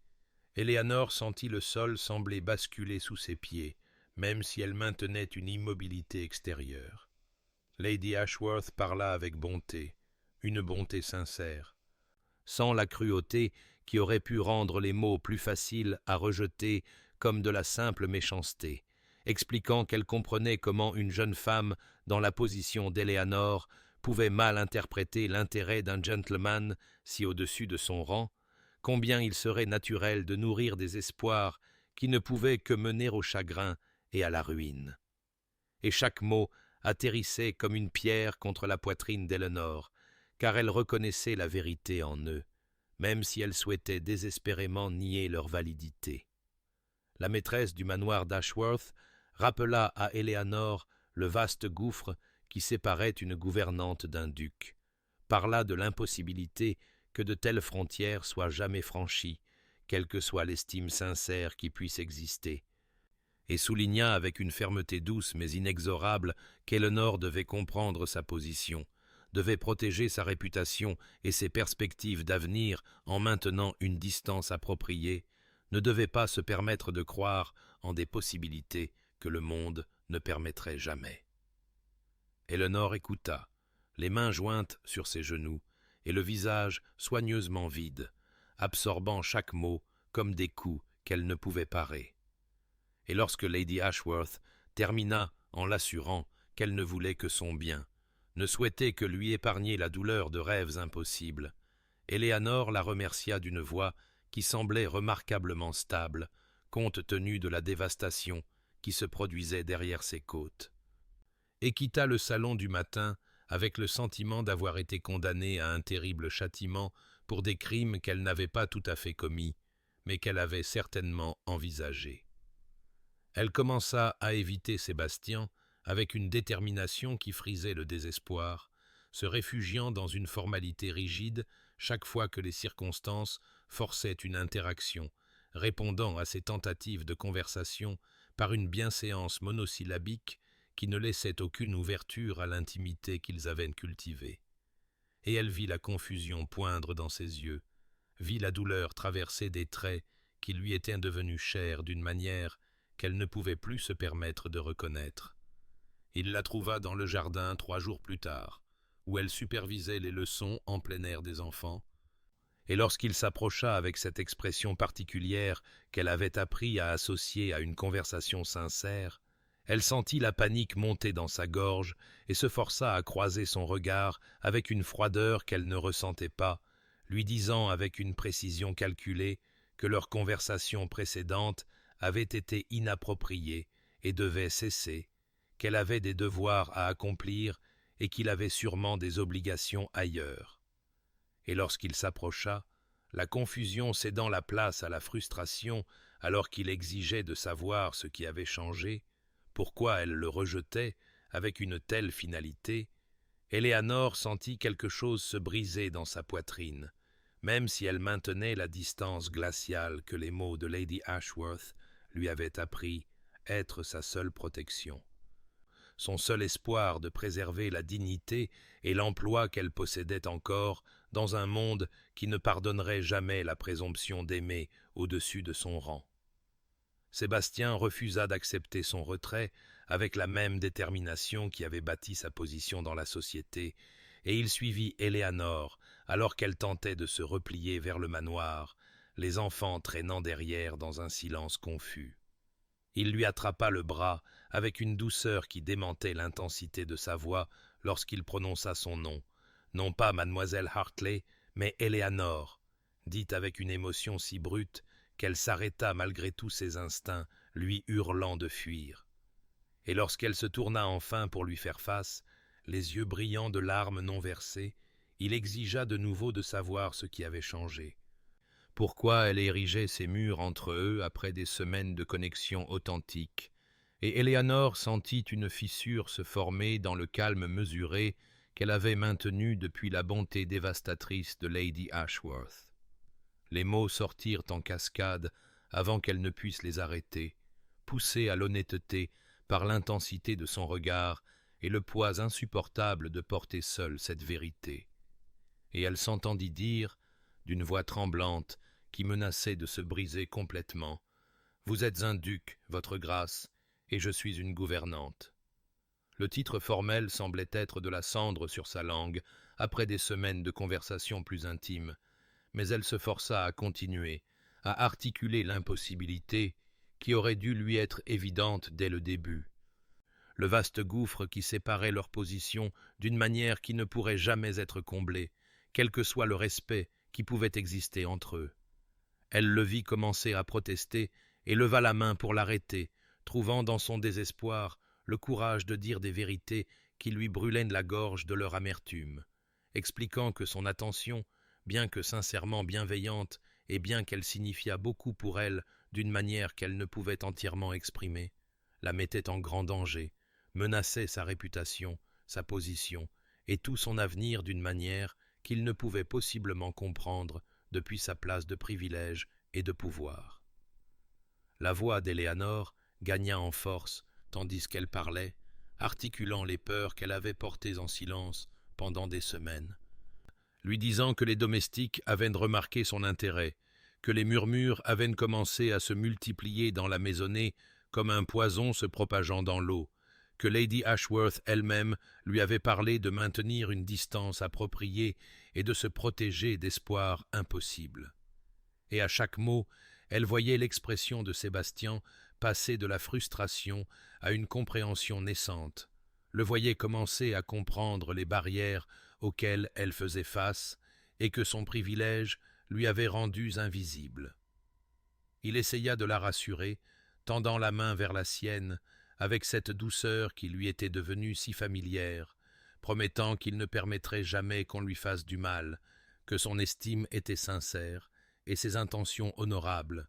Eleanor sentit le sol sembler basculer sous ses pieds, même si elle maintenait une immobilité extérieure. Lady Ashworth parla avec bonté, une bonté sincère, sans la cruauté qui aurait pu rendre les mots plus faciles à rejeter comme de la simple méchanceté, expliquant qu'elle comprenait comment une jeune femme dans la position d'Eleanor pouvait mal interpréter l'intérêt d'un gentleman si au-dessus de son rang, combien il serait naturel de nourrir des espoirs qui ne pouvaient que mener au chagrin et à la ruine. Et chaque mot atterrissait comme une pierre contre la poitrine d'Eleanor, car elle reconnaissait la vérité en eux, même si elle souhaitait désespérément nier leur validité. La maîtresse du manoir d'Ashworth rappela à Eleanor le vaste gouffre qui séparait une gouvernante d'un duc, parla de l'impossibilité que de telles frontières soient jamais franchies, quelle que soit l'estime sincère qui puisse exister, et souligna avec une fermeté douce mais inexorable qu'Eleanor devait comprendre sa position, devait protéger sa réputation et ses perspectives d'avenir en maintenant une distance appropriée, ne devait pas se permettre de croire en des possibilités que le monde ne permettrait jamais. Eleanor écouta, les mains jointes sur ses genoux et le visage soigneusement vide, absorbant chaque mot comme des coups qu'elle ne pouvait parer. Et lorsque Lady Ashworth termina en l'assurant qu'elle ne voulait que son bien, ne souhaitait que lui épargner la douleur de rêves impossibles, Eleanor la remercia d'une voix qui semblait remarquablement stable, compte tenu de la dévastation qui se produisait derrière ses côtes, et quitta le salon du matin avec le sentiment d'avoir été condamnée à un terrible châtiment pour des crimes qu'elle n'avait pas tout à fait commis, mais qu'elle avait certainement envisagés. Elle commença à éviter Sébastien avec une détermination qui frisait le désespoir, se réfugiant dans une formalité rigide chaque fois que les circonstances forçaient une interaction, répondant à ses tentatives de conversation par une bienséance monosyllabique qui ne laissait aucune ouverture à l'intimité qu'ils avaient cultivée. Et elle vit la confusion poindre dans ses yeux, vit la douleur traverser des traits qui lui étaient devenus chers d'une manière qu'elle ne pouvait plus se permettre de reconnaître. Il la trouva dans le jardin 3 jours plus tard, où elle supervisait les leçons en plein air des enfants, et lorsqu'il s'approcha avec cette expression particulière qu'elle avait appris à associer à une conversation sincère, elle sentit la panique monter dans sa gorge et se força à croiser son regard avec une froideur qu'elle ne ressentait pas, lui disant avec une précision calculée que leur conversation précédente avait été inappropriée et devait cesser, qu'elle avait des devoirs à accomplir et qu'il avait sûrement des obligations ailleurs. Et lorsqu'il s'approcha, la confusion cédant la place à la frustration alors qu'il exigeait de savoir ce qui avait changé, pourquoi elle le rejetait avec une telle finalité, Éléanore sentit quelque chose se briser dans sa poitrine, même si elle maintenait la distance glaciale que les mots de Lady Ashworth lui avaient appris être sa seule protection. Son seul espoir de préserver la dignité et l'emploi qu'elle possédait encore dans un monde qui ne pardonnerait jamais la présomption d'aimer au-dessus de son rang. Sébastien refusa d'accepter son retrait avec la même détermination qui avait bâti sa position dans la société, et il suivit Éléanore alors qu'elle tentait de se replier vers le manoir, les enfants traînant derrière dans un silence confus. Il lui attrapa le bras avec une douceur qui démentait l'intensité de sa voix lorsqu'il prononça son nom, non pas Mademoiselle Hartley, mais Éléanore, dit avec une émotion si brute qu'elle s'arrêta malgré tous ses instincts, lui hurlant de fuir. Et lorsqu'elle se tourna enfin pour lui faire face, les yeux brillants de larmes non versées, il exigea de nouveau de savoir ce qui avait changé. Pourquoi elle érigeait ces murs entre eux après des semaines de connexion authentique, et Éléanore sentit une fissure se former dans le calme mesuré qu'elle avait maintenu depuis la bonté dévastatrice de Lady Ashworth. Les mots sortirent en cascade avant qu'elle ne puisse les arrêter, poussée à l'honnêteté par l'intensité de son regard et le poids insupportable de porter seule cette vérité. Et elle s'entendit dire, d'une voix tremblante qui menaçait de se briser complètement, « Vous êtes un duc, votre grâce, et je suis une gouvernante. » Le titre formel semblait être de la cendre sur sa langue après des semaines de conversation plus intime, mais elle se força à continuer, à articuler l'impossibilité qui aurait dû lui être évidente dès le début. Le vaste gouffre qui séparait leurs positions d'une manière qui ne pourrait jamais être comblée, quel que soit le respect qui pouvait exister entre eux. Elle le vit commencer à protester et leva la main pour l'arrêter, trouvant dans son désespoir le courage de dire des vérités qui lui brûlaient la gorge de leur amertume, expliquant que son attention, bien que sincèrement bienveillante et bien qu'elle signifiât beaucoup pour elle d'une manière qu'elle ne pouvait entièrement exprimer, la mettait en grand danger, menaçait sa réputation, sa position et tout son avenir d'une manière qu'il ne pouvait possiblement comprendre depuis sa place de privilège et de pouvoir. La voix d'Éléanore gagna en force tandis qu'elle parlait, articulant les peurs qu'elle avait portées en silence pendant des semaines, lui disant que les domestiques avaient remarqué son intérêt, que les murmures avaient commencé à se multiplier dans la maisonnée comme un poison se propageant dans l'eau, que Lady Ashworth elle-même lui avait parlé de maintenir une distance appropriée et de se protéger d'espoirs impossibles. Et à chaque mot, elle voyait l'expression de Sébastien passer de la frustration à une compréhension naissante, le voyait commencer à comprendre les barrières auxquelles elle faisait face et que son privilège lui avait rendues invisibles. Il essaya de la rassurer, tendant la main vers la sienne, avec cette douceur qui lui était devenue si familière, promettant qu'il ne permettrait jamais qu'on lui fasse du mal, que son estime était sincère et ses intentions honorables,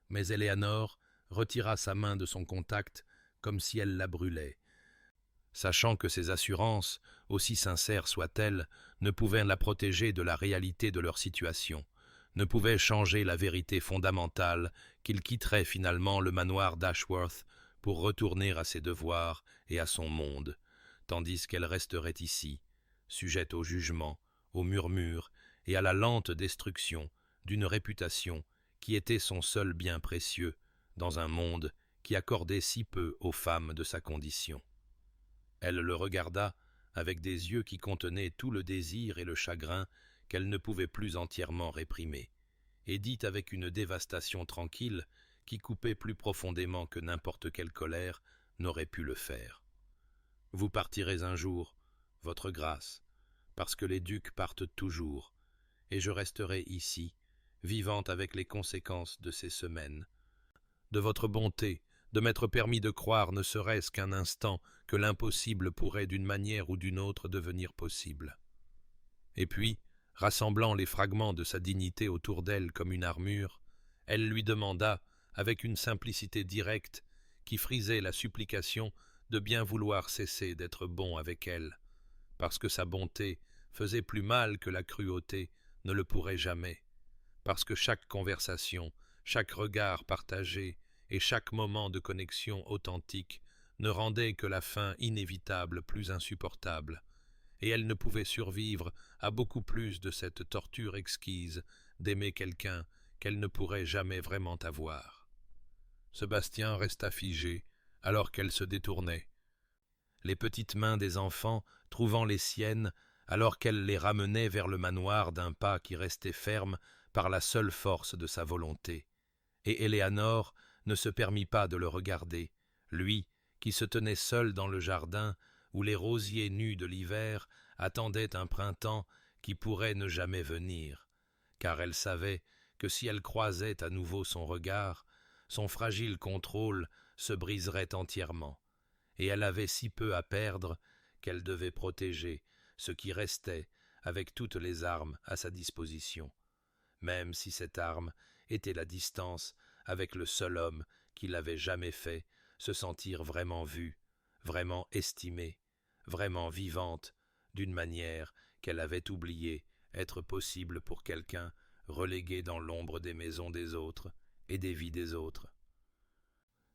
mais Éléanore retira sa main de son contact comme si elle la brûlait, sachant que ces assurances, aussi sincères soient-elles, ne pouvaient la protéger de la réalité de leur situation, ne pouvaient changer la vérité fondamentale qu'il quitterait finalement le manoir d'Ashworth pour retourner à ses devoirs et à son monde, tandis qu'elle resterait ici, sujette au jugement, aux murmures et à la lente destruction d'une réputation qui était son seul bien précieux dans un monde qui accordait si peu aux femmes de sa condition. Elle le regarda avec des yeux qui contenaient tout le désir et le chagrin qu'elle ne pouvait plus entièrement réprimer, et dit avec une dévastation tranquille qui coupait plus profondément que n'importe quelle colère n'aurait pu le faire. « Vous partirez un jour, votre grâce, parce que les ducs partent toujours, et je resterai ici, vivante avec les conséquences de ces semaines. De votre bonté, de m'être permis de croire ne serait-ce qu'un instant que l'impossible pourrait d'une manière ou d'une autre devenir possible. » Et puis, rassemblant les fragments de sa dignité autour d'elle comme une armure, elle lui demanda, avec une simplicité directe qui frisait la supplication, de bien vouloir cesser d'être bon avec elle, parce que sa bonté faisait plus mal que la cruauté ne le pourrait jamais, parce que chaque conversation, chaque regard partagé et chaque moment de connexion authentique ne rendait que la fin inévitable plus insupportable, et elle ne pouvait survivre à beaucoup plus de cette torture exquise d'aimer quelqu'un qu'elle ne pourrait jamais vraiment avoir. Sébastien resta figé alors qu'elle se détournait. Les petites mains des enfants, trouvant les siennes, alors qu'elle les ramenait vers le manoir d'un pas qui restait ferme par la seule force de sa volonté. Et Éléanore ne se permit pas de le regarder, lui qui se tenait seul dans le jardin où les rosiers nus de l'hiver attendaient un printemps qui pourrait ne jamais venir, car elle savait que si elle croisait à nouveau son regard, son fragile contrôle se briserait entièrement, et elle avait si peu à perdre qu'elle devait protéger ce qui restait avec toutes les armes à sa disposition, même si cette arme était la distance avec le seul homme qui l'avait jamais fait se sentir vraiment vue, vraiment estimée, vraiment vivante, d'une manière qu'elle avait oublié être possible pour quelqu'un relégué dans l'ombre des maisons des autres et des vies des autres.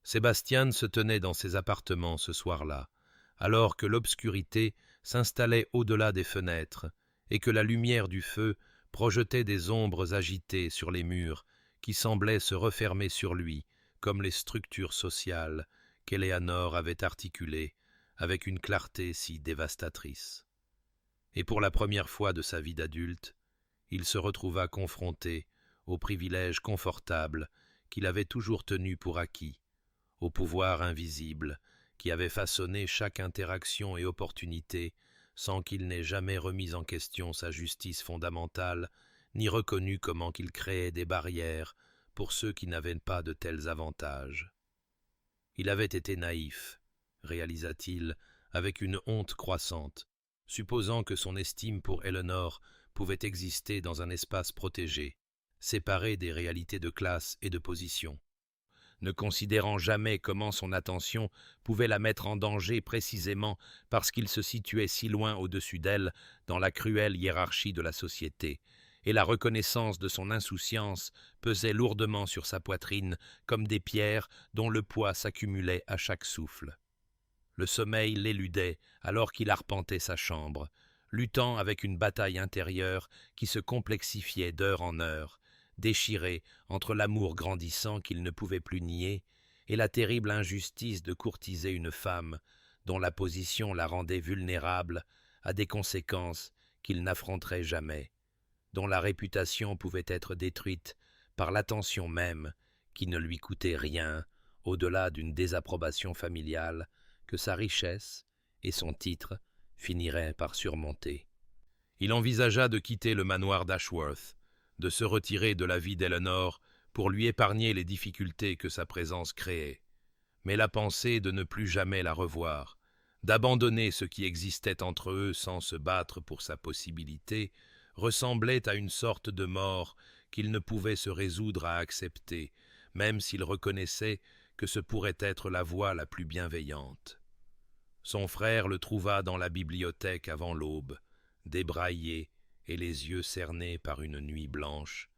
Sébastien se tenait dans ses appartements ce soir-là, alors que l'obscurité s'installait au-delà des fenêtres et que la lumière du feu projetait des ombres agitées sur les murs qui semblaient se refermer sur lui comme les structures sociales qu'Éléanore avait articulées avec une clarté si dévastatrice. Et pour la première fois de sa vie d'adulte, il se retrouva confronté aux privilèges confortables qu'il avait toujours tenus pour acquis, au pouvoir invisible qui avait façonné chaque interaction et opportunité sans qu'il n'ait jamais remis en question sa justice fondamentale, ni reconnu comment il créait des barrières pour ceux qui n'avaient pas de tels avantages. Il avait été naïf, réalisa-t-il, avec une honte croissante, supposant que son estime pour Éléanore pouvait exister dans un espace protégé, séparé des réalités de classe et de position, ne considérant jamais comment son attention pouvait la mettre en danger précisément parce qu'il se situait si loin au-dessus d'elle dans la cruelle hiérarchie de la société, et la reconnaissance de son insouciance pesait lourdement sur sa poitrine comme des pierres dont le poids s'accumulait à chaque souffle. Le sommeil l'éludait alors qu'il arpentait sa chambre, luttant avec une bataille intérieure qui se complexifiait d'heure en heure, déchiré entre l'amour grandissant qu'il ne pouvait plus nier et la terrible injustice de courtiser une femme dont la position la rendait vulnérable à des conséquences qu'il n'affronterait jamais, dont la réputation pouvait être détruite par l'attention même qui ne lui coûtait rien au-delà d'une désapprobation familiale que sa richesse et son titre finiraient par surmonter. Il envisagea de quitter le manoir d'Ashworth, de se retirer de la vie d'Éléanore pour lui épargner les difficultés que sa présence créait. Mais la pensée de ne plus jamais la revoir, d'abandonner ce qui existait entre eux sans se battre pour sa possibilité, ressemblait à une sorte de mort qu'il ne pouvait se résoudre à accepter, même s'il reconnaissait que ce pourrait être la voie la plus bienveillante. Son frère le trouva dans la bibliothèque avant l'aube, débraillé et les yeux cernés par une nuit blanche,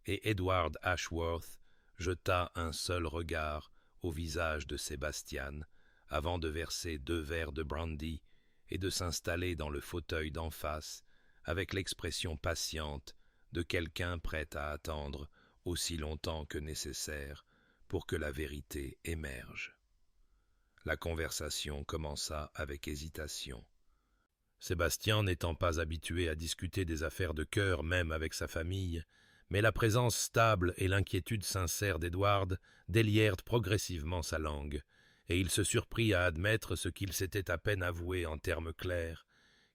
et Edward Ashworth jeta un seul regard au visage de Sébastien avant de verser 2 verres de brandy et de s'installer dans le fauteuil d'en face avec l'expression patiente de quelqu'un prêt à attendre aussi longtemps que nécessaire pour que la vérité émerge. La conversation commença avec hésitation. Sébastien n'étant pas habitué à discuter des affaires de cœur même avec sa famille, mais la présence stable et l'inquiétude sincère d'Edward délièrent progressivement sa langue, et il se surprit à admettre ce qu'il s'était à peine avoué en termes clairs,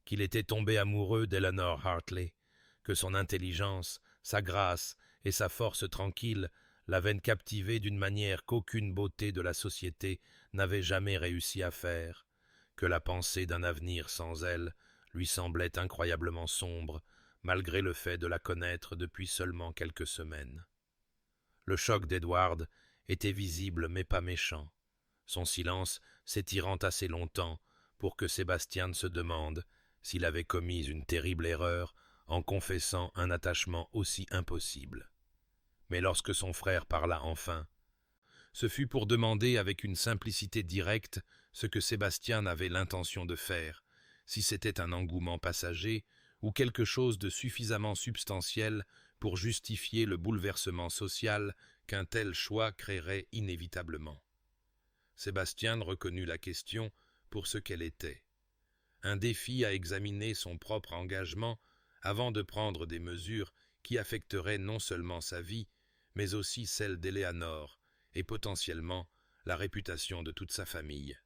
qu'il était tombé amoureux d'Eleanor Hartley, que son intelligence, sa grâce et sa force tranquille l'avaient captivé d'une manière qu'aucune beauté de la société n'avait jamais réussi à faire, que la pensée d'un avenir sans elle lui semblait incroyablement sombre, malgré le fait de la connaître depuis seulement quelques semaines. Le choc d'Edward était visible mais pas méchant, son silence s'étirant assez longtemps pour que Sébastien se demande s'il avait commis une terrible erreur en confessant un attachement aussi impossible. Mais lorsque son frère parla enfin, ce fut pour demander avec une simplicité directe ce que Sébastien avait l'intention de faire, si c'était un engouement passager ou quelque chose de suffisamment substantiel pour justifier le bouleversement social qu'un tel choix créerait inévitablement. Sébastien reconnut la question pour ce qu'elle était. Un défi à examiner son propre engagement avant de prendre des mesures qui affecteraient non seulement sa vie, mais aussi celle d'Eleanor et potentiellement la réputation de toute sa famille.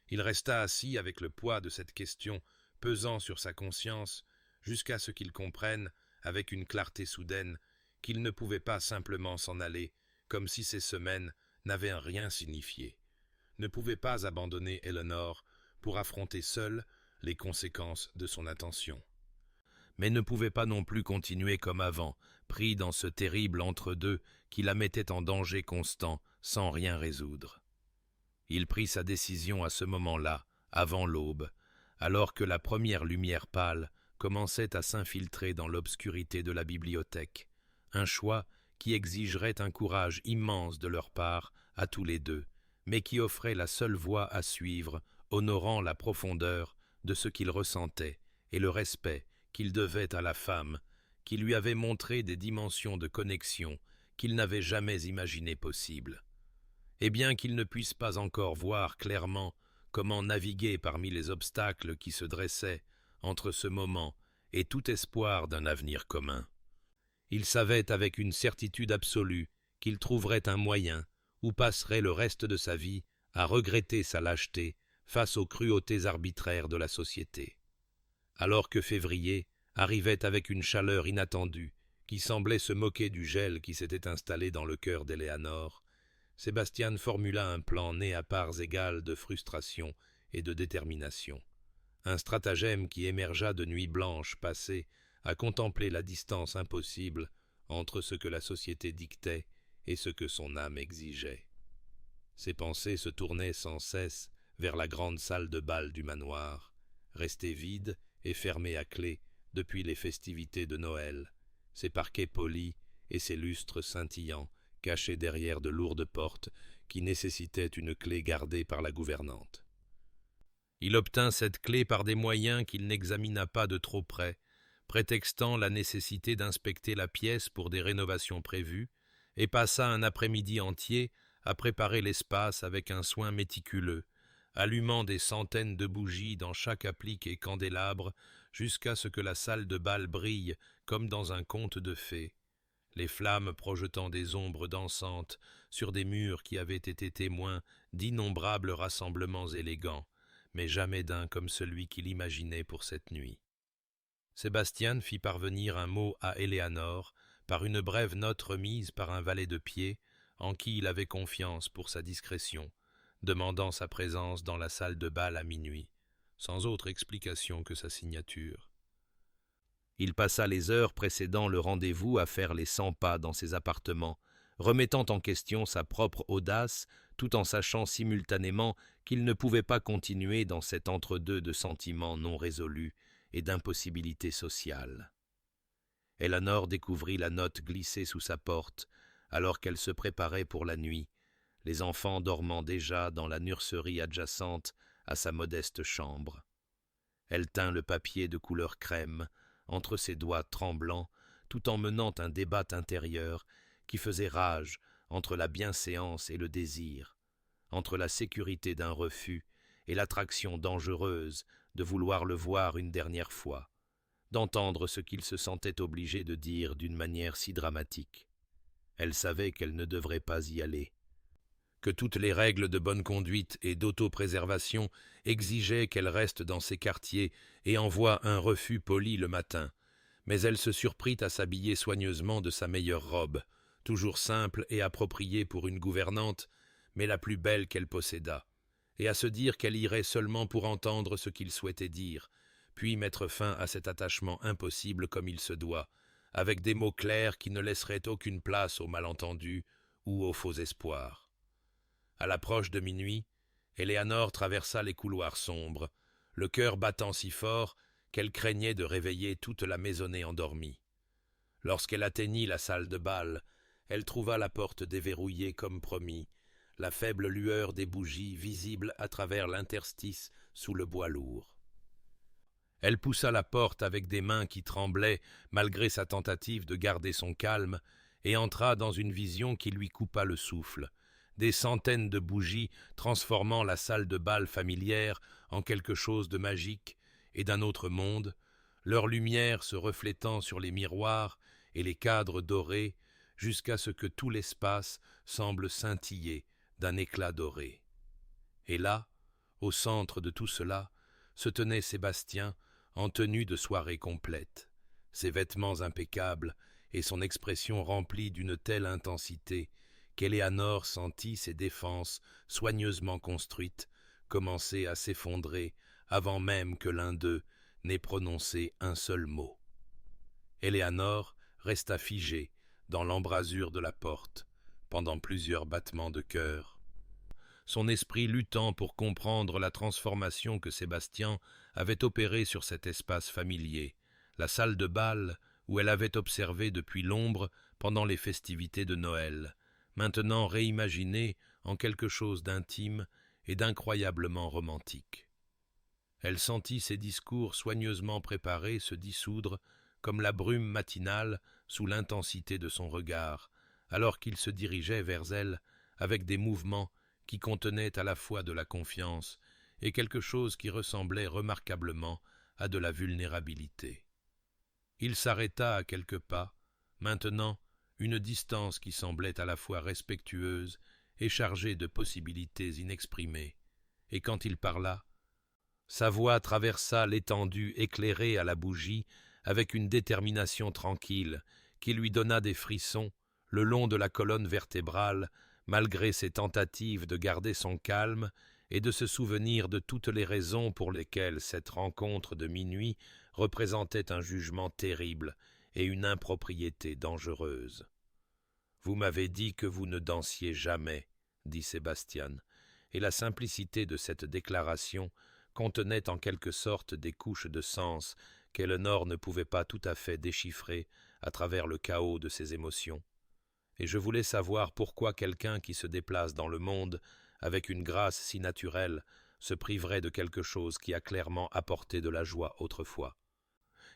Il resta assis avec le poids de cette question pesant sur sa conscience jusqu'à ce qu'il comprenne, avec une clarté soudaine, qu'il ne pouvait pas simplement s'en aller comme si ces semaines n'avaient rien signifié, ne pouvait pas abandonner Eleanor pour affronter seul les conséquences de son intention. Mais ne pouvait pas non plus continuer comme avant, pris dans ce terrible entre-deux qui la mettait en danger constant sans rien résoudre. Il prit sa décision à ce moment-là, avant l'aube, alors que la première lumière pâle commençait à s'infiltrer dans l'obscurité de la bibliothèque, un choix qui exigerait un courage immense de leur part à tous les deux, mais qui offrait la seule voie à suivre, honorant la profondeur de ce qu'il ressentait et le respect qu'il devait à la femme, qui lui avait montré des dimensions de connexion qu'il n'avait jamais imaginées possibles. Et bien qu'il ne puisse pas encore voir clairement comment naviguer parmi les obstacles qui se dressaient entre ce moment et tout espoir d'un avenir commun, il savait avec une certitude absolue qu'il trouverait un moyen ou passerait le reste de sa vie à regretter sa lâcheté face aux cruautés arbitraires de la société. Alors que février arrivait avec une chaleur inattendue qui semblait se moquer du gel qui s'était installé dans le cœur d'Eleanor, Sébastien formula un plan né à parts égales de frustration et de détermination. Un stratagème qui émergea de nuits blanches passées à contempler la distance impossible entre ce que la société dictait et ce que son âme exigeait. Ses pensées se tournaient sans cesse vers la grande salle de bal du manoir, restée vide et fermée à clé depuis les festivités de Noël, ses parquets polis et ses lustres scintillants cachés derrière de lourdes portes qui nécessitaient une clé gardée par la gouvernante. Il obtint cette clé par des moyens qu'il n'examina pas de trop près, prétextant la nécessité d'inspecter la pièce pour des rénovations prévues, et passa un après-midi entier à préparer l'espace avec un soin méticuleux, allumant des centaines de bougies dans chaque applique et candélabre jusqu'à ce que la salle de bal brille comme dans un conte de fées, les flammes projetant des ombres dansantes sur des murs qui avaient été témoins d'innombrables rassemblements élégants, mais jamais d'un comme celui qu'il imaginait pour cette nuit. Sébastien fit parvenir un mot à Eleanor par une brève note remise par un valet de pied en qui il avait confiance pour sa discrétion, demandant sa présence dans la salle de bal à minuit, sans autre explication que sa signature. Il passa les heures précédant le rendez-vous à faire les 100 pas dans ses appartements, remettant en question sa propre audace, tout en sachant simultanément qu'il ne pouvait pas continuer dans cet entre-deux de sentiments non résolus et d'impossibilités sociales. Eleanor découvrit la note glissée sous sa porte, alors qu'elle se préparait pour la nuit, les enfants dormant déjà dans la nurserie adjacente à sa modeste chambre. Elle tint le papier de couleur crème entre ses doigts tremblants, tout en menant un débat intérieur qui faisait rage entre la bienséance et le désir, entre la sécurité d'un refus et l'attraction dangereuse de vouloir le voir une dernière fois, d'entendre ce qu'il se sentait obligé de dire d'une manière si dramatique. Elle savait qu'elle ne devrait pas y aller, que toutes les règles de bonne conduite et d'autopréservation exigeaient qu'elle reste dans ses quartiers et envoie un refus poli le matin, mais elle se surprit à s'habiller soigneusement de sa meilleure robe, toujours simple et appropriée pour une gouvernante, mais la plus belle qu'elle possédât, et à se dire qu'elle irait seulement pour entendre ce qu'il souhaitait dire, puis mettre fin à cet attachement impossible comme il se doit, avec des mots clairs qui ne laisseraient aucune place aux malentendus ou aux faux espoirs. À l'approche de minuit, Éléanore traversa les couloirs sombres, le cœur battant si fort qu'elle craignait de réveiller toute la maisonnée endormie. Lorsqu'elle atteignit la salle de bal, elle trouva la porte déverrouillée comme promis, la faible lueur des bougies visible à travers l'interstice sous le bois lourd. Elle poussa la porte avec des mains qui tremblaient malgré sa tentative de garder son calme et entra dans une vision qui lui coupa le souffle. Des centaines de bougies transformant la salle de bal familière en quelque chose de magique et d'un autre monde, leur lumière se reflétant sur les miroirs et les cadres dorés jusqu'à ce que tout l'espace semble scintiller d'un éclat doré. Et là, au centre de tout cela, se tenait Sébastien en tenue de soirée complète, ses vêtements impeccables et son expression remplie d'une telle intensité qu'Éléanore sentit ses défenses soigneusement construites commencer à s'effondrer avant même que l'un d'eux n'ait prononcé un seul mot. Éléanore resta figée dans l'embrasure de la porte pendant plusieurs battements de cœur, son esprit luttant pour comprendre la transformation que Sébastien avait opérée sur cet espace familier, la salle de bal où elle avait observé depuis l'ombre pendant les festivités de Noël, maintenant réimaginée en quelque chose d'intime et d'incroyablement romantique. Elle sentit ses discours soigneusement préparés se dissoudre comme la brume matinale sous l'intensité de son regard, alors qu'il se dirigeait vers elle avec des mouvements qui contenaient à la fois de la confiance et quelque chose qui ressemblait remarquablement à de la vulnérabilité. Il s'arrêta à quelques pas, maintenant une distance qui semblait à la fois respectueuse et chargée de possibilités inexprimées, et quand il parla, sa voix traversa l'étendue éclairée à la bougie avec une détermination tranquille qui lui donna des frissons le long de la colonne vertébrale, malgré ses tentatives de garder son calme et de se souvenir de toutes les raisons pour lesquelles cette rencontre de minuit représentait un jugement terrible et une impropriété dangereuse. « Vous m'avez dit que vous ne dansiez jamais, » dit Sébastien, et la simplicité de cette déclaration contenait en quelque sorte des couches de sens qu'Éléanore ne pouvait pas tout à fait déchiffrer à travers le chaos de ses émotions. Et je voulais savoir pourquoi quelqu'un qui se déplace dans le monde avec une grâce si naturelle se priverait de quelque chose qui a clairement apporté de la joie autrefois.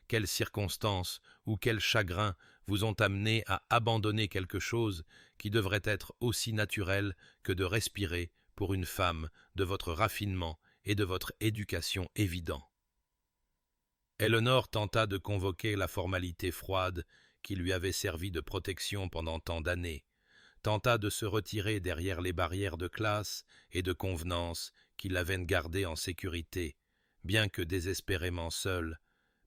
Quelles circonstances ou quels chagrins vous ont amené à abandonner quelque chose qui devrait être aussi naturel que de respirer pour une femme de votre raffinement et de votre éducation évident. Éléanore tenta de convoquer la formalité froide qui lui avait servi de protection pendant tant d'années, tenta de se retirer derrière les barrières de classe et de convenance qui l'avaient gardée en sécurité, bien que désespérément seule,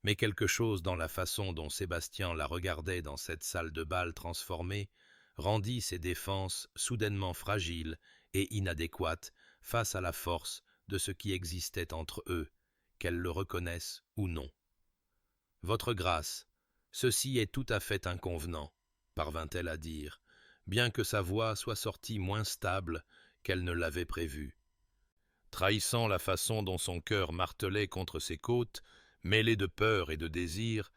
mais quelque chose dans la façon dont Sébastien la regardait dans cette salle de bal transformée rendit ses défenses soudainement fragiles et inadéquates face à la force de ce qui existait entre eux, qu'elle le reconnaisse ou non. « Votre grâce, ceci est tout à fait inconvenant, » parvint-elle à dire, bien que sa voix soit sortie moins stable qu'elle ne l'avait prévu. Trahissant la façon dont son cœur martelait contre ses côtes, mêlé de peur et de désir,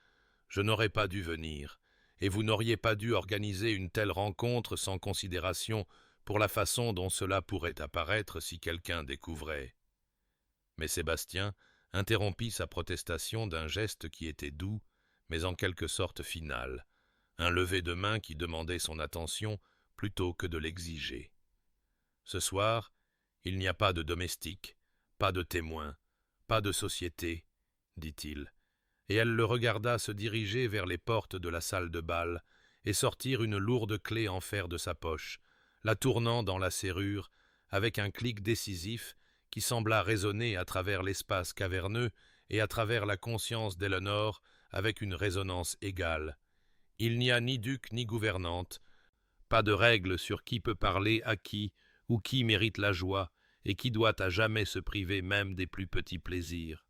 je n'aurais pas dû venir, et vous n'auriez pas dû organiser une telle rencontre sans considération pour la façon dont cela pourrait apparaître si quelqu'un découvrait. Mais Sébastien interrompit sa protestation d'un geste qui était doux, mais en quelque sorte final, un lever de main qui demandait son attention plutôt que de l'exiger. Ce soir, il n'y a pas de domestique, pas de témoin, pas de société, dit-il, et elle le regarda se diriger vers les portes de la salle de bal et sortir une lourde clé en fer de sa poche, la tournant dans la serrure avec un clic décisif qui sembla résonner à travers l'espace caverneux et à travers la conscience d'Eléonore avec une résonance égale. Il n'y a ni duc ni gouvernante, pas de règle sur qui peut parler à qui ou qui mérite la joie et qui doit à jamais se priver même des plus petits plaisirs.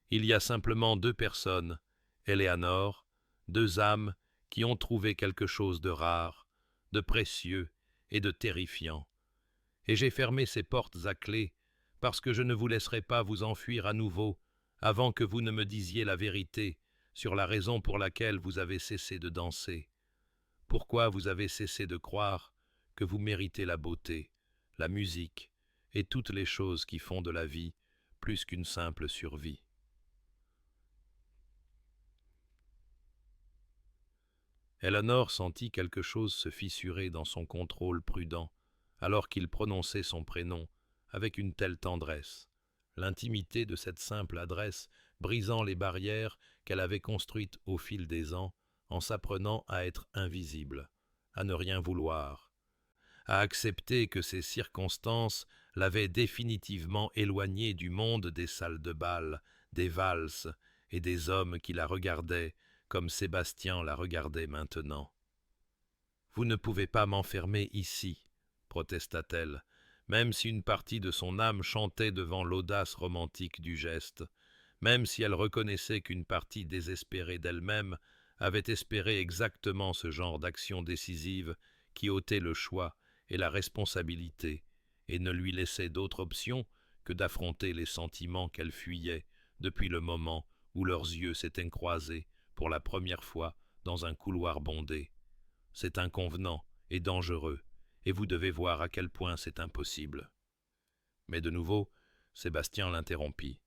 Il y a simplement deux personnes, Éléonore, deux âmes qui ont trouvé quelque chose de rare, de précieux et de terrifiant. Et j'ai fermé ces portes à clé parce que je ne vous laisserai pas vous enfuir à nouveau avant que vous ne me disiez la vérité sur la raison pour laquelle vous avez cessé de danser, pourquoi vous avez cessé de croire que vous méritez la beauté, la musique et toutes les choses qui font de la vie plus qu'une simple survie. Éléonore sentit quelque chose se fissurer dans son contrôle prudent, alors qu'il prononçait son prénom avec une telle tendresse, l'intimité de cette simple adresse brisant les barrières qu'elle avait construites au fil des ans, en s'apprenant à être invisible, à ne rien vouloir, à accepter que ces circonstances l'avaient définitivement éloignée du monde des salles de bal, des valses et des hommes qui la regardaient comme Sébastien la regardait maintenant. « Vous ne pouvez pas m'enfermer ici, » protesta-t-elle, même si une partie de son âme chantait devant l'audace romantique du geste, même si elle reconnaissait qu'une partie désespérée d'elle-même avait espéré exactement ce genre d'action décisive qui ôtait le choix et la responsabilité et ne lui laissait d'autre option que d'affronter les sentiments qu'elle fuyait depuis le moment où leurs yeux s'étaient croisés pour la première fois dans un couloir bondé. C'est inconvenant et dangereux, et vous devez voir à quel point c'est impossible. Mais de nouveau, Sébastien l'interrompit,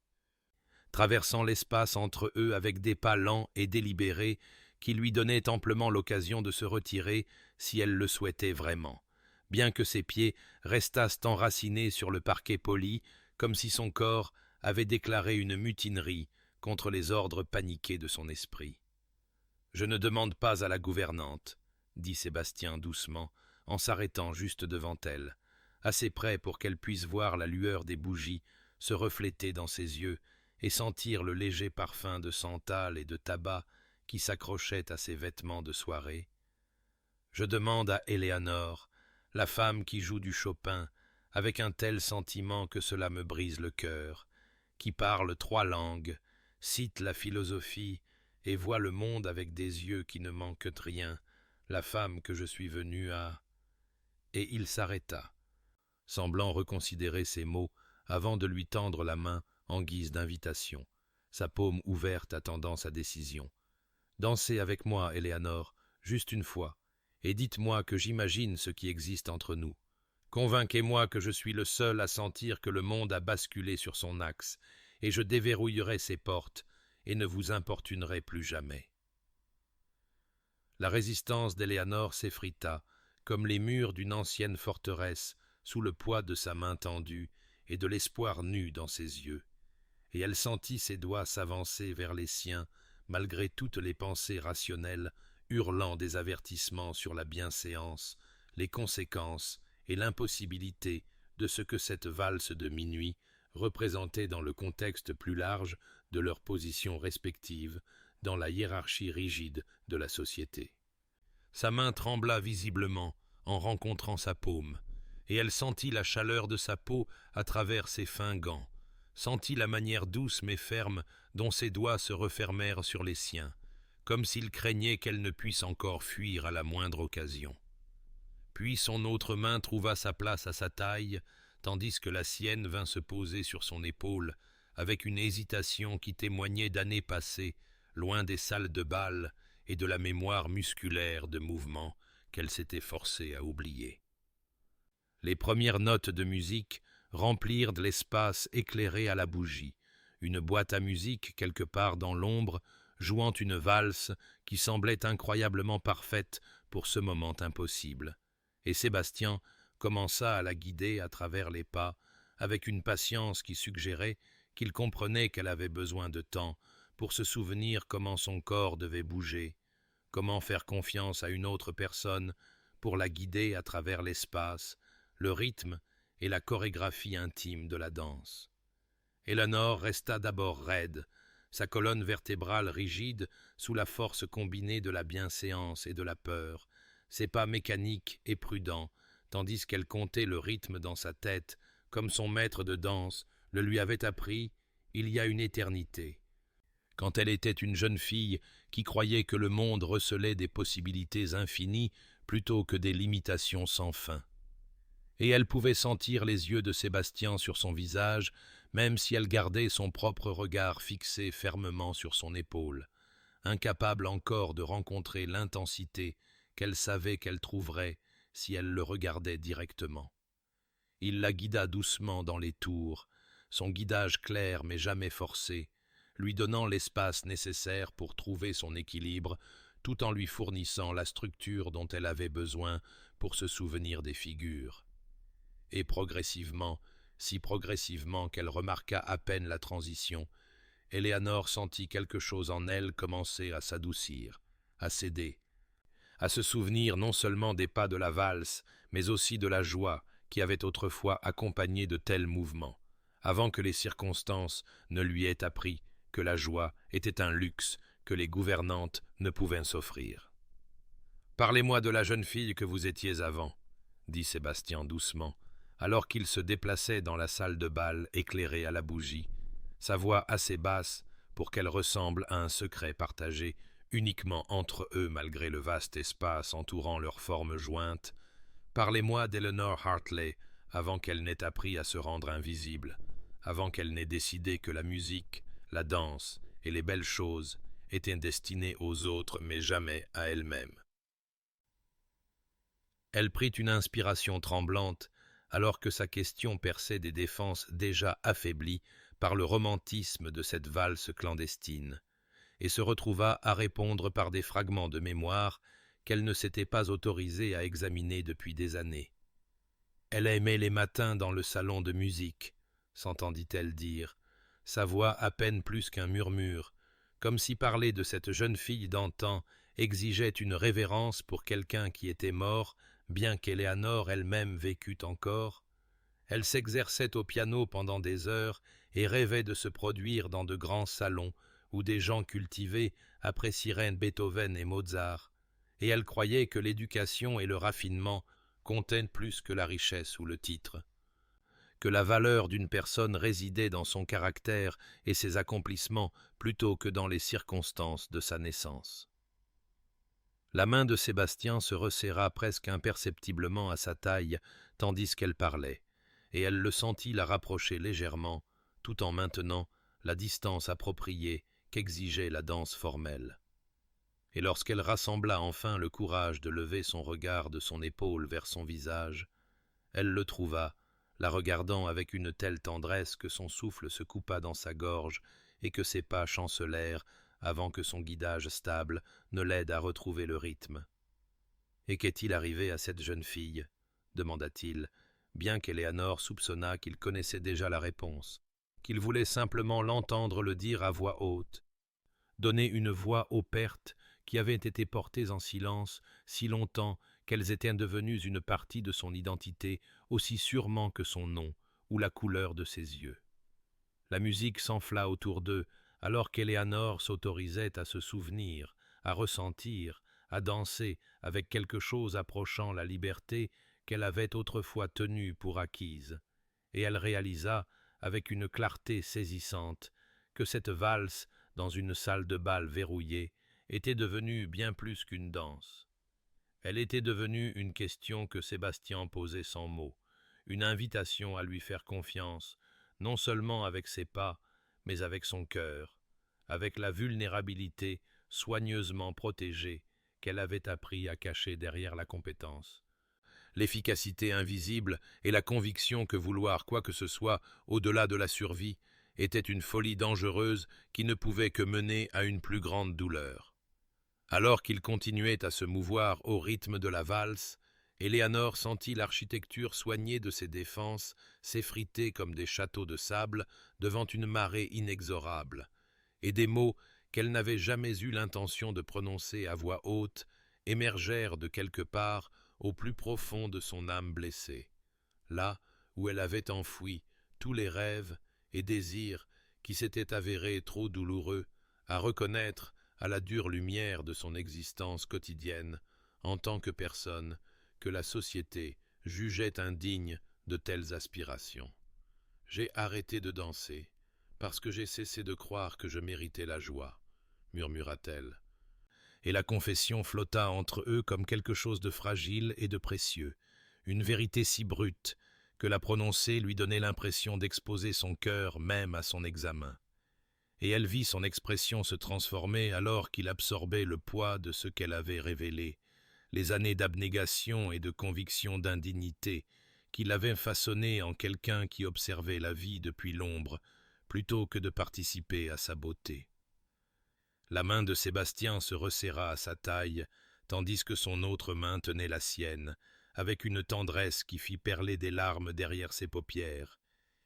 traversant l'espace entre eux avec des pas lents et délibérés qui lui donnaient amplement l'occasion de se retirer si elle le souhaitait vraiment, bien que ses pieds restassent enracinés sur le parquet poli, comme si son corps avait déclaré une mutinerie contre les ordres paniqués de son esprit. « Je ne demande pas à la gouvernante, » dit Sébastien doucement, en s'arrêtant juste devant elle, assez près pour qu'elle puisse voir la lueur des bougies se refléter dans ses yeux et sentir le léger parfum de santal et de tabac qui s'accrochait à ses vêtements de soirée. « Je demande à Éléonore, la femme qui joue du Chopin, avec un tel sentiment que cela me brise le cœur, qui parle 3 langues, cite la philosophie et voit le monde avec des yeux qui ne manquent de rien, la femme que je suis venu à... » Et il s'arrêta, semblant reconsidérer ses mots avant de lui tendre la main en guise d'invitation, sa paume ouverte attendant sa décision. « Dansez avec moi, Éléonore, juste une fois, et dites-moi que j'imagine ce qui existe entre nous. Convainquez-moi que je suis le seul à sentir que le monde a basculé sur son axe, et je déverrouillerai ses portes et ne vous importunerai plus jamais. » La résistance d'Éléonore s'effrita, comme les murs d'une ancienne forteresse, sous le poids de sa main tendue et de l'espoir nu dans ses yeux, et elle sentit ses doigts s'avancer vers les siens, malgré toutes les pensées rationnelles, hurlant des avertissements sur la bienséance, les conséquences et l'impossibilité de ce que cette valse de minuit représentait dans le contexte plus large de leurs positions respectives dans la hiérarchie rigide de la société. Sa main trembla visiblement en rencontrant sa paume, et elle sentit la chaleur de sa peau à travers ses fins gants, sentit la manière douce mais ferme dont ses doigts se refermèrent sur les siens, comme s'il craignait qu'elle ne puisse encore fuir à la moindre occasion. Puis son autre main trouva sa place à sa taille, tandis que la sienne vint se poser sur son épaule, avec une hésitation qui témoignait d'années passées, loin des salles de bal et de la mémoire musculaire de mouvements qu'elle s'était forcée à oublier. Les premières notes de musique remplirent de l'espace éclairé à la bougie, une boîte à musique quelque part dans l'ombre, jouant une valse qui semblait incroyablement parfaite pour ce moment impossible. Et Sébastien commença à la guider à travers les pas, avec une patience qui suggérait qu'il comprenait qu'elle avait besoin de temps pour se souvenir comment son corps devait bouger, comment faire confiance à une autre personne pour la guider à travers l'espace, le rythme et la chorégraphie intime de la danse. Eleanor resta d'abord raide, sa colonne vertébrale rigide sous la force combinée de la bienséance et de la peur, ses pas mécaniques et prudents, tandis qu'elle comptait le rythme dans sa tête, comme son maître de danse le lui avait appris il y a une éternité. Quand elle était une jeune fille qui croyait que le monde recelait des possibilités infinies plutôt que des limitations sans fin. Et elle pouvait sentir les yeux de Sébastien sur son visage, même si elle gardait son propre regard fixé fermement sur son épaule, incapable encore de rencontrer l'intensité qu'elle savait qu'elle trouverait si elle le regardait directement. Il la guida doucement dans les tours, son guidage clair mais jamais forcé, lui donnant l'espace nécessaire pour trouver son équilibre, tout en lui fournissant la structure dont elle avait besoin pour se souvenir des figures. Et progressivement, si progressivement qu'elle remarqua à peine la transition, Eleanor sentit quelque chose en elle commencer à s'adoucir, à céder, à se souvenir non seulement des pas de la valse, mais aussi de la joie qui avait autrefois accompagné de tels mouvements, avant que les circonstances ne lui aient appris que la joie était un luxe que les gouvernantes ne pouvaient s'offrir. « Parlez-moi de la jeune fille que vous étiez avant, » dit Sébastien doucement, alors qu'il se déplaçait dans la salle de bal éclairée à la bougie, sa voix assez basse pour qu'elle ressemble à un secret partagé uniquement entre eux malgré le vaste espace entourant leurs formes jointes. « Parlez-moi d'Eleanor Hartley avant qu'elle n'ait appris à se rendre invisible, avant qu'elle n'ait décidé que la musique, la danse et les belles choses étaient destinées aux autres mais jamais à elle-même. » Elle prit une inspiration tremblante alors que sa question perçait des défenses déjà affaiblies par le romantisme de cette valse clandestine, et se retrouva à répondre par des fragments de mémoire qu'elle ne s'était pas autorisée à examiner depuis des années. Elle aimait les matins dans le salon de musique, s'entendit-elle dire, sa voix à peine plus qu'un murmure, comme si parler de cette jeune fille d'antan exigeait une révérence pour quelqu'un qui était mort, bien qu'Eleanor elle-même vécût encore. Elle s'exerçait au piano pendant des heures et rêvait de se produire dans de grands salons où des gens cultivés apprécieraient Beethoven et Mozart, et elle croyait que l'éducation et le raffinement comptaient plus que la richesse ou le titre, que la valeur d'une personne résidait dans son caractère et ses accomplissements plutôt que dans les circonstances de sa naissance. La main de Sébastien se resserra presque imperceptiblement à sa taille tandis qu'elle parlait, et elle le sentit la rapprocher légèrement, tout en maintenant la distance appropriée qu'exigeait la danse formelle. Et lorsqu'elle rassembla enfin le courage de lever son regard de son épaule vers son visage, elle le trouva, la regardant avec une telle tendresse que son souffle se coupa dans sa gorge et que ses pas chancelèrent avant que son guidage stable ne l'aide à retrouver le rythme. « Et qu'est-il arrivé à cette jeune fille ?» demanda-t-il, bien qu'Eleanor soupçonna qu'il connaissait déjà la réponse, qu'il voulait simplement l'entendre le dire à voix haute, donner une voix aux pertes qui avaient été portées en silence si longtemps qu'elles étaient devenues une partie de son identité aussi sûrement que son nom ou la couleur de ses yeux. La musique s'enfla autour d'eux, alors qu'Eleanor s'autorisait à se souvenir, à ressentir, à danser avec quelque chose approchant la liberté qu'elle avait autrefois tenue pour acquise, et elle réalisa, avec une clarté saisissante, que cette valse, dans une salle de bal verrouillée, était devenue bien plus qu'une danse. Elle était devenue une question que Sébastien posait sans mots, une invitation à lui faire confiance, non seulement avec ses pas, mais avec son cœur, avec la vulnérabilité soigneusement protégée qu'elle avait appris à cacher derrière la compétence. l'efficacité invisible et la conviction que vouloir quoi que ce soit au-delà de la survie était une folie dangereuse qui ne pouvait que mener à une plus grande douleur. Alors qu'il continuait à se mouvoir au rythme de la valse, Éléanore sentit l'architecture soignée de ses défenses s'effriter comme des châteaux de sable devant une marée inexorable, et des mots qu'elle n'avait jamais eu l'intention de prononcer à voix haute émergèrent de quelque part au plus profond de son âme blessée, là où elle avait enfoui tous les rêves et désirs qui s'étaient avérés trop douloureux à reconnaître à la dure lumière de son existence quotidienne en tant que personne que la société jugeait indigne de telles aspirations. J'ai arrêté de danser parce que j'ai cessé de croire que je méritais la joie, murmura-t-elle. Et la confession flotta entre eux comme quelque chose de fragile et de précieux, une vérité si brute que la prononcer lui donnait l'impression d'exposer son cœur même à son examen. Et elle vit son expression se transformer alors qu'il absorbait le poids de ce qu'elle avait révélé, les années d'abnégation et de conviction d'indignité qui l'avaient façonné en quelqu'un qui observait la vie depuis l'ombre, plutôt que de participer à sa beauté. La main de Sébastien se resserra à sa taille, tandis que son autre main tenait la sienne, avec une tendresse qui fit perler des larmes derrière ses paupières,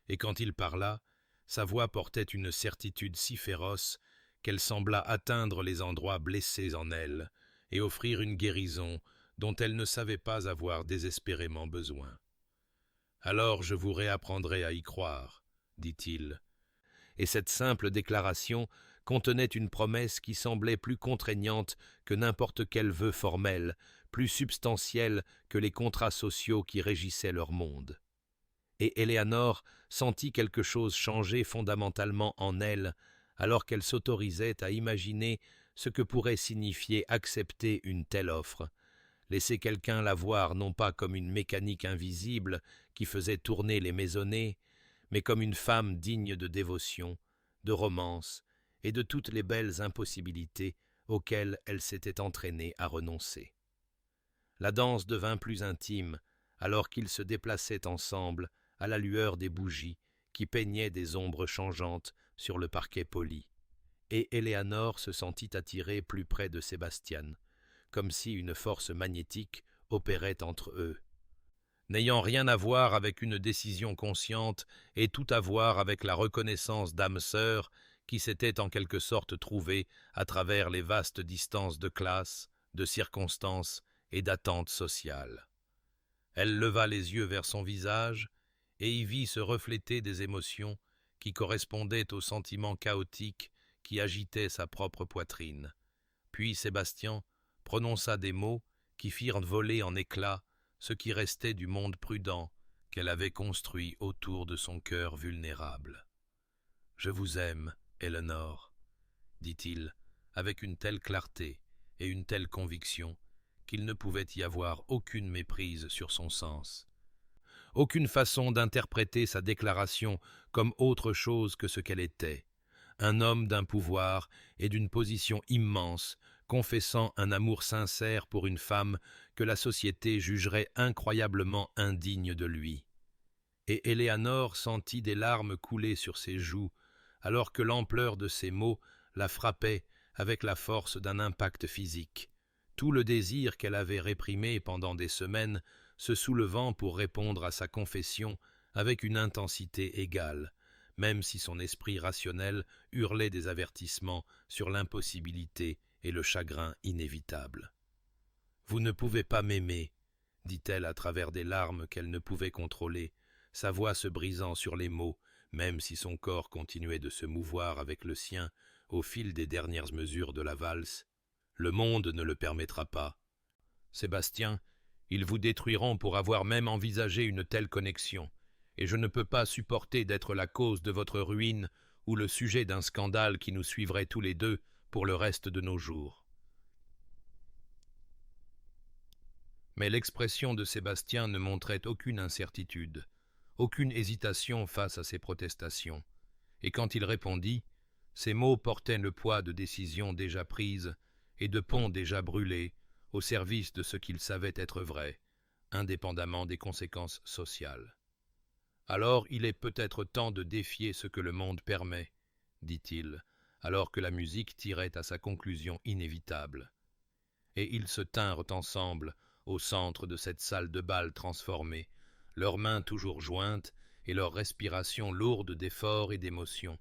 et quand il parla, sa voix portait une certitude si féroce qu'elle sembla atteindre les endroits blessés en elle et offrir une guérison dont elle ne savait pas avoir désespérément besoin. « Alors je vous réapprendrai à y croire, » dit-il. Et cette simple déclaration contenait une promesse qui semblait plus contraignante que n'importe quel vœu formel, plus substantielle que les contrats sociaux qui régissaient leur monde. Et Éléanore sentit quelque chose changer fondamentalement en elle, alors qu'elle s'autorisait à imaginer ce que pourrait signifier accepter une telle offre, laisser quelqu'un la voir non pas comme une mécanique invisible qui faisait tourner les maisonnées, mais comme une femme digne de dévotion, de romance et de toutes les belles impossibilités auxquelles elle s'était entraînée à renoncer. La danse devint plus intime, alors qu'ils se déplaçaient ensemble à la lueur des bougies qui peignaient des ombres changeantes sur le parquet poli. Et Éléanore se sentit attirée plus près de Sébastien, comme si une force magnétique opérait entre eux. N'ayant rien à voir avec une décision consciente et tout à voir avec la reconnaissance d'âmes sœurs qui s'étaient en quelque sorte trouvées à travers les vastes distances de classe, de circonstances et d'attentes sociales. Elle leva les yeux vers son visage et y vit se refléter des émotions qui correspondaient aux sentiments chaotiques qui agitaient sa propre poitrine. Puis Sébastien prononça des mots qui firent voler en éclats ce qui restait du monde prudent qu'elle avait construit autour de son cœur vulnérable. « Je vous aime, Éléanore, » dit-il, avec une telle clarté et une telle conviction qu'il ne pouvait y avoir aucune méprise sur son sens. Aucune façon d'interpréter sa déclaration comme autre chose que ce qu'elle était, un homme d'un pouvoir et d'une position immense, confessant un amour sincère pour une femme que la société jugerait incroyablement indigne de lui. Et Éléanore sentit des larmes couler sur ses joues, alors que l'ampleur de ces mots la frappait avec la force d'un impact physique, tout le désir qu'elle avait réprimé pendant des semaines se soulevant pour répondre à sa confession avec une intensité égale, même si son esprit rationnel hurlait des avertissements sur l'impossibilité et le chagrin inévitable. « Vous ne pouvez pas m'aimer, » dit-elle à travers des larmes qu'elle ne pouvait contrôler, sa voix se brisant sur les mots, même si son corps continuait de se mouvoir avec le sien au fil des dernières mesures de la valse. « Le monde ne le permettra pas. Sébastien, ils vous détruiront pour avoir même envisagé une telle connexion, et je ne peux pas supporter d'être la cause de votre ruine ou le sujet d'un scandale qui nous suivrait tous les deux pour le reste de nos jours. » Mais l'expression de Sébastien ne montrait aucune incertitude, aucune hésitation face à ses protestations, et quand il répondit, ses mots portaient le poids de décisions déjà prises et de ponts déjà brûlés au service de ce qu'il savait être vrai, indépendamment des conséquences sociales. Alors il est peut-être temps de défier ce que le monde permet, dit-il, alors que la musique tirait à sa conclusion inévitable. Et ils se tinrent ensemble au centre de cette salle de bal transformée, leurs mains toujours jointes et leur respiration lourde d'efforts et d'émotions,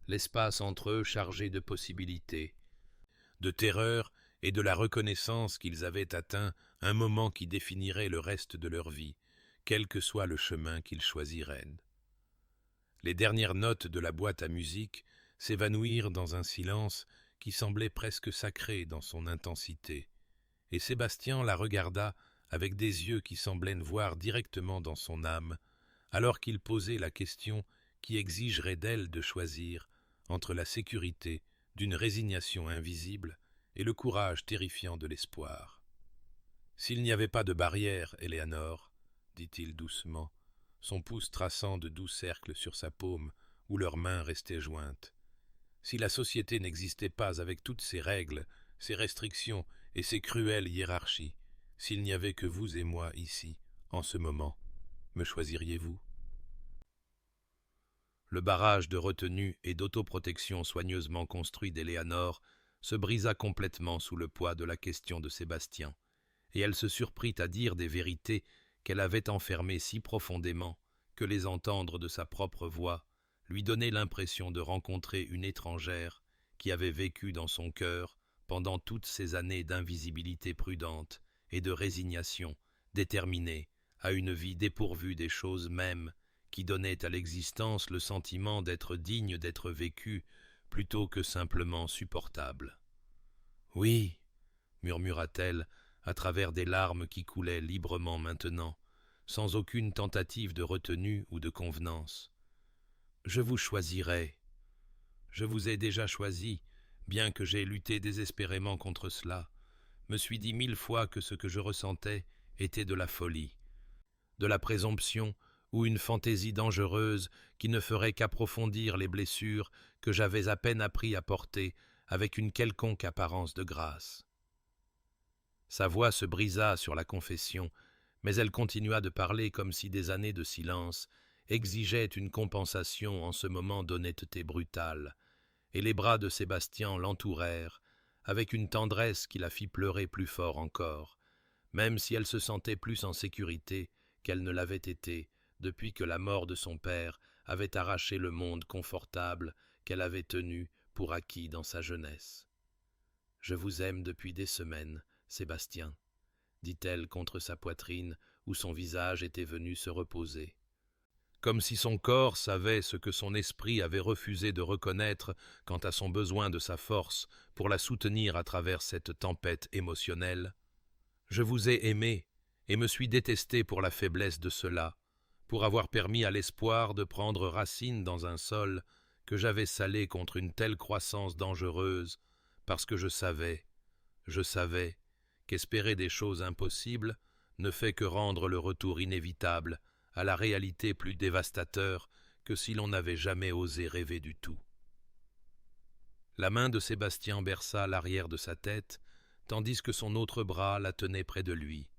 l'espace entre eux chargé de possibilités, de terreur et de la reconnaissance qu'ils avaient atteint un moment qui définirait le reste de leur vie, quel que soit le chemin qu'ils choisiraient. Les dernières notes de la boîte à musique s'évanouirent dans un silence qui semblait presque sacré dans son intensité, et Sébastien la regarda avec des yeux qui semblaient voir directement dans son âme, alors qu'il posait la question qui exigerait d'elle de choisir entre la sécurité d'une résignation invisible et le courage terrifiant de l'espoir. « S'il n'y avait pas de barrière, Éléanore, dit-il doucement, son pouce traçant de doux cercles sur sa paume où leurs mains restaient jointes. Si la société n'existait pas avec toutes ses règles, ses restrictions et ses cruelles hiérarchies, s'il n'y avait que vous et moi ici, en ce moment, me choisiriez-vous ? » Le barrage de retenue et d'autoprotection soigneusement construit d'Éléanore se brisa complètement sous le poids de la question de Sébastien, et elle se surprit à dire des vérités qu'elle avait enfermées si profondément que les entendre de sa propre voix lui donnait l'impression de rencontrer une étrangère qui avait vécu dans son cœur pendant toutes ces années d'invisibilité prudente et de résignation déterminée à une vie dépourvue des choses mêmes qui donnaient à l'existence le sentiment d'être digne d'être vécue plutôt que simplement supportable. « Oui, » murmura-t-elle à travers des larmes qui coulaient librement maintenant, sans aucune tentative de retenue ou de convenance. « Je vous choisirai. Je vous ai déjà choisi, bien que j'aie lutté désespérément contre cela, me suis dit 1000 fois que ce que je ressentais était de la folie, de la présomption ou une fantaisie dangereuse qui ne ferait qu'approfondir les blessures que j'avais à peine appris à porter avec une quelconque apparence de grâce. » Sa voix se brisa sur la confession, mais elle continua de parler comme si des années de silence exigeaient une compensation en ce moment d'honnêteté brutale, et les bras de Sébastien l'entourèrent, avec une tendresse qui la fit pleurer plus fort encore, même si elle se sentait plus en sécurité qu'elle ne l'avait été depuis que la mort de son père avait arraché le monde confortable qu'elle avait tenu pour acquis dans sa jeunesse. « Je vous aime depuis des semaines, Sébastien, » dit-elle contre sa poitrine où son visage était venu se reposer. Comme si son corps savait ce que son esprit avait refusé de reconnaître quant à son besoin de sa force pour la soutenir à travers cette tempête émotionnelle. « Je vous ai aimé et me suis détesté pour la faiblesse de cela, pour avoir permis à l'espoir de prendre racine dans un sol que j'avais salé contre une telle croissance dangereuse, parce que je savais qu'espérer des choses impossibles ne fait que rendre le retour inévitable à la réalité plus dévastateur que si l'on n'avait jamais osé rêver du tout. » La main de Sébastien berça l'arrière de sa tête, tandis que son autre bras la tenait près de lui,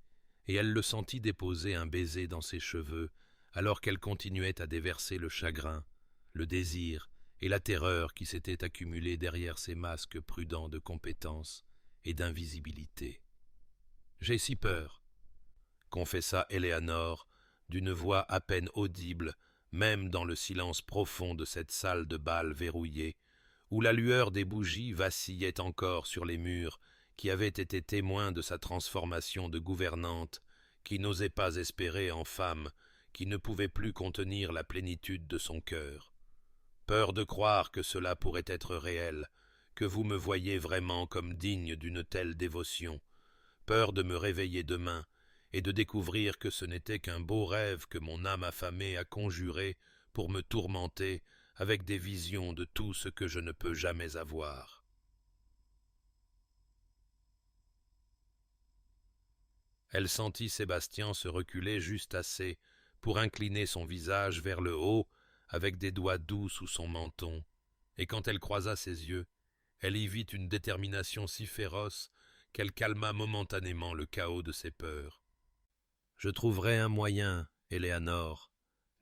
et elle le sentit déposer un baiser dans ses cheveux, alors qu'elle continuait à déverser le chagrin, le désir et la terreur qui s'étaient accumulés derrière ces masques prudents de compétence et d'invisibilité. « J'ai si peur, » confessa Éléanore, d'une voix à peine audible, même dans le silence profond de cette salle de bal verrouillée, où la lueur des bougies vacillait encore sur les murs qui avaient été témoins de sa transformation de gouvernante, qui n'osait pas espérer en femme, qui ne pouvait plus contenir la plénitude de son cœur. Peur de croire que cela pourrait être réel, que vous me voyiez vraiment comme digne d'une telle dévotion, peur de me réveiller demain et de découvrir que ce n'était qu'un beau rêve que mon âme affamée a conjuré pour me tourmenter avec des visions de tout ce que je ne peux jamais avoir. » Elle sentit Sébastien se reculer juste assez pour incliner son visage vers le haut avec des doigts doux sous son menton, et quand elle croisa ses yeux, elle y vit une détermination si féroce qu'elle calma momentanément le chaos de ses peurs. « Je trouverai un moyen, Éléanore,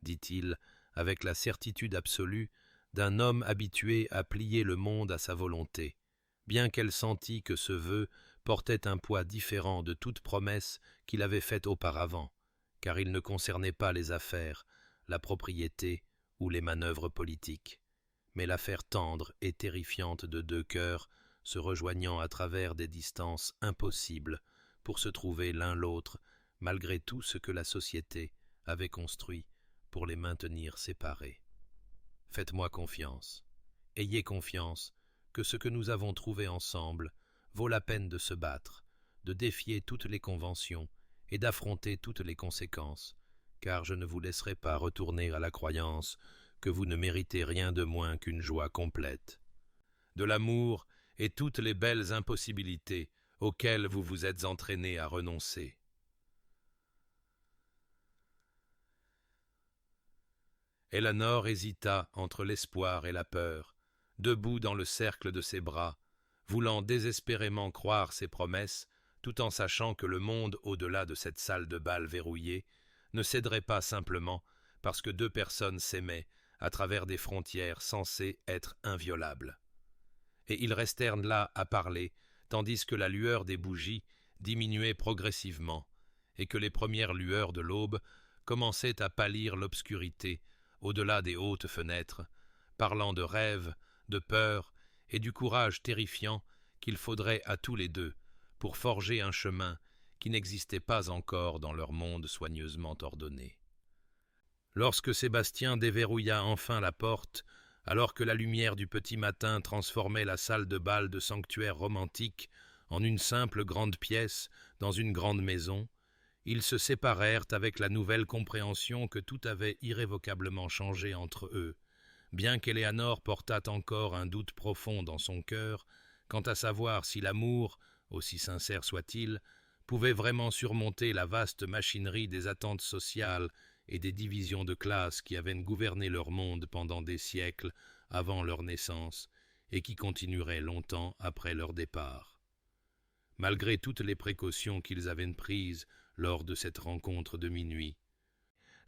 dit-il, avec la certitude absolue d'un homme habitué à plier le monde à sa volonté, bien qu'elle sentît que ce vœu portait un poids différent de toute promesse qu'il avait faite auparavant, car il ne concernait pas les affaires, la propriété ou les manœuvres politiques, mais l'affaire tendre et terrifiante de deux cœurs se rejoignant à travers des distances impossibles pour se trouver l'un l'autre, malgré tout ce que la société avait construit pour les maintenir séparés. Faites-moi confiance. Ayez confiance que ce que nous avons trouvé ensemble vaut la peine de se battre, de défier toutes les conventions et d'affronter toutes les conséquences, car je ne vous laisserai pas retourner à la croyance que vous ne méritez rien de moins qu'une joie complète. De l'amour et toutes les belles impossibilités auxquelles vous vous êtes entraîné à renoncer. Éléanore hésita entre l'espoir et la peur, debout dans le cercle de ses bras, voulant désespérément croire ses promesses, tout en sachant que le monde au-delà de cette salle de bal verrouillée ne céderait pas simplement parce que deux personnes s'aimaient à travers des frontières censées être inviolables. Et ils restèrent là à parler, tandis que la lueur des bougies diminuait progressivement, et que les premières lueurs de l'aube commençaient à pâlir l'obscurité au-delà des hautes fenêtres, parlant de rêves, de peur et du courage terrifiant qu'il faudrait à tous les deux pour forger un chemin qui n'existait pas encore dans leur monde soigneusement ordonné. Lorsque Sébastien déverrouilla enfin la porte, alors que la lumière du petit matin transformait la salle de bal de sanctuaire romantique en une simple grande pièce dans une grande maison, ils se séparèrent avec la nouvelle compréhension que tout avait irrévocablement changé entre eux, bien qu'Éléanore portât encore un doute profond dans son cœur quant à savoir si l'amour, aussi sincère soit-il, pouvait vraiment surmonter la vaste machinerie des attentes sociales et des divisions de classe qui avaient gouverné leur monde pendant des siècles avant leur naissance et qui continueraient longtemps après leur départ. Malgré toutes les précautions qu'ils avaient prises lors de cette rencontre de minuit,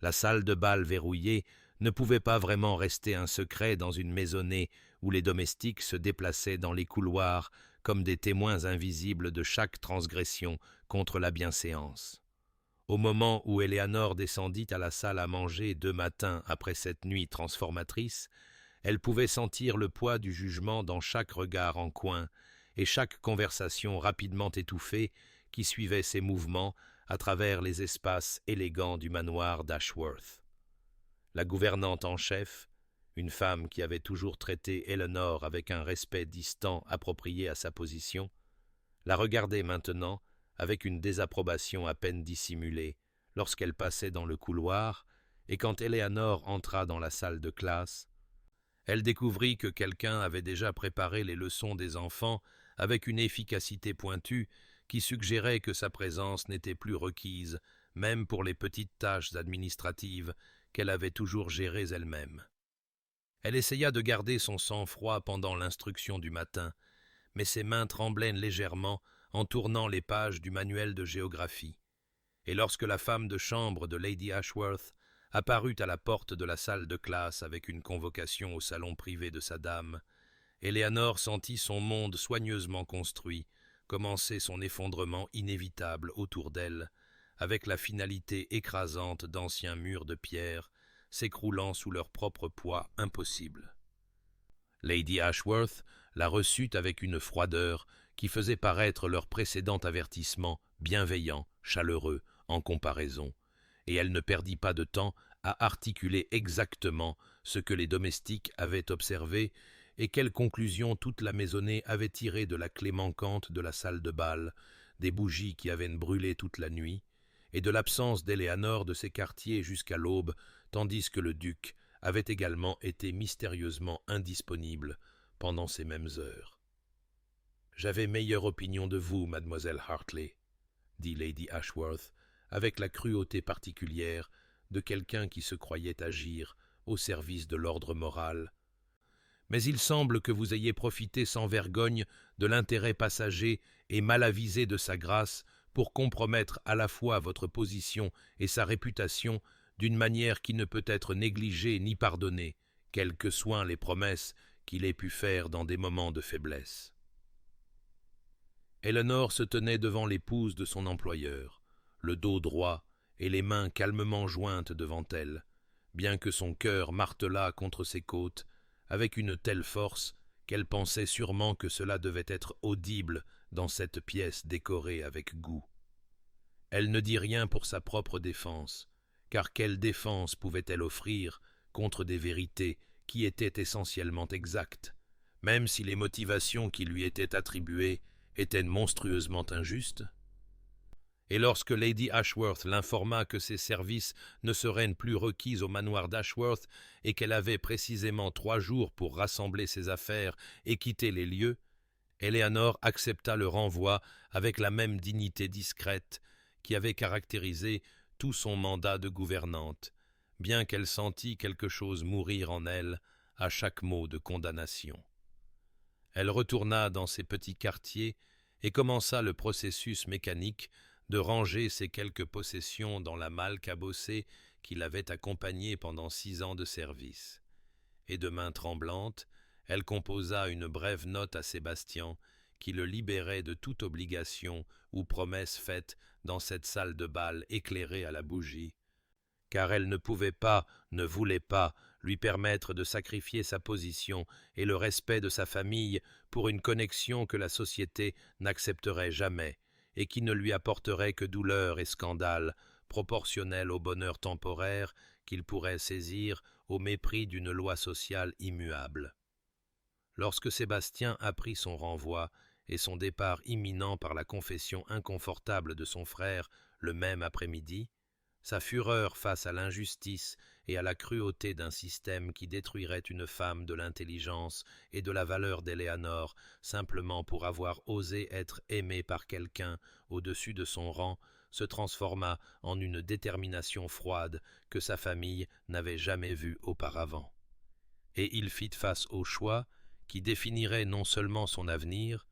la salle de bal verrouillée ne pouvait pas vraiment rester un secret dans une maisonnée où les domestiques se déplaçaient dans les couloirs comme des témoins invisibles de chaque transgression contre la bienséance. Au moment où Éléanore descendit à la salle à manger 2 matins après cette nuit transformatrice, elle pouvait sentir le poids du jugement dans chaque regard en coin et chaque conversation rapidement étouffée qui suivait ses mouvements à travers les espaces élégants du manoir d'Ashworth. La gouvernante en chef, une femme qui avait toujours traité Éléanore avec un respect distant approprié à sa position, la regardait maintenant avec une désapprobation à peine dissimulée lorsqu'elle passait dans le couloir, et quand Éléanore entra dans la salle de classe, elle découvrit que quelqu'un avait déjà préparé les leçons des enfants avec une efficacité pointue qui suggérait que sa présence n'était plus requise, même pour les petites tâches administratives qu'elle avait toujours gérées elle-même. Elle essaya de garder son sang-froid pendant l'instruction du matin, mais ses mains tremblaient légèrement en tournant les pages du manuel de géographie. Et lorsque la femme de chambre de Lady Ashworth apparut à la porte de la salle de classe avec une convocation au salon privé de sa dame, Éléanore sentit son monde soigneusement construit commencer son effondrement inévitable autour d'elle, avec la finalité écrasante d'anciens murs de pierre s'écroulant sous leur propre poids impossible. Lady Ashworth la reçut avec une froideur qui faisait paraître leur précédent avertissement bienveillant, chaleureux, en comparaison, et elle ne perdit pas de temps à articuler exactement ce que les domestiques avaient observé et quelle conclusion toute la maisonnée avait tirée de la clé manquante de la salle de bal, des bougies qui avaient brûlé toute la nuit, et de l'absence d'Éléanore de ses quartiers jusqu'à l'aube, tandis que le duc avait également été mystérieusement indisponible pendant ces mêmes heures. « J'avais meilleure opinion de vous, mademoiselle Hartley, » dit Lady Ashworth, avec la cruauté particulière de quelqu'un qui se croyait agir au service de l'ordre moral. Mais il semble que vous ayez profité sans vergogne de l'intérêt passager et mal avisé de sa grâce pour compromettre à la fois votre position et sa réputation d'une manière qui ne peut être négligée ni pardonnée, quelles que soient les promesses qu'il ait pu faire dans des moments de faiblesse. Eleanor se tenait devant l'épouse de son employeur, le dos droit et les mains calmement jointes devant elle, bien que son cœur martelât contre ses côtes avec une telle force qu'elle pensait sûrement que cela devait être audible dans cette pièce décorée avec goût. Elle ne dit rien pour sa propre défense, car quelle défense pouvait-elle offrir contre des vérités qui étaient essentiellement exactes, même si les motivations qui lui étaient attribuées étaient monstrueusement injustes? Et lorsque Lady Ashworth l'informa que ses services ne seraient plus requis au manoir d'Ashworth et qu'elle avait précisément 3 jours pour rassembler ses affaires et quitter les lieux, Eleanor accepta le renvoi avec la même dignité discrète qui avait caractérisé tout son mandat de gouvernante, bien qu'elle sentît quelque chose mourir en elle à chaque mot de condamnation. Elle retourna dans ses petits quartiers et commença le processus mécanique de ranger ses quelques possessions dans la malle cabossée qui l'avait accompagnée pendant 6 ans de service. Et de main tremblante, elle composa une brève note à Sébastien qui le libérait de toute obligation ou promesse faite dans cette salle de bal éclairée à la bougie, car elle ne pouvait pas, ne voulait pas, lui permettre de sacrifier sa position et le respect de sa famille pour une connexion que la société n'accepterait jamais et qui ne lui apporterait que douleur et scandale, proportionnels au bonheur temporaire qu'il pourrait saisir au mépris d'une loi sociale immuable. Lorsque Sébastien apprit son renvoi et son départ imminent par la confession inconfortable de son frère le même après-midi, sa fureur face à l'injustice et à la cruauté d'un système qui détruirait une femme de l'intelligence et de la valeur d'Eleanor simplement pour avoir osé être aimée par quelqu'un au-dessus de son rang, se transforma en une détermination froide que sa famille n'avait jamais vue auparavant. Et il fit face au choix qui définirait non seulement son avenir,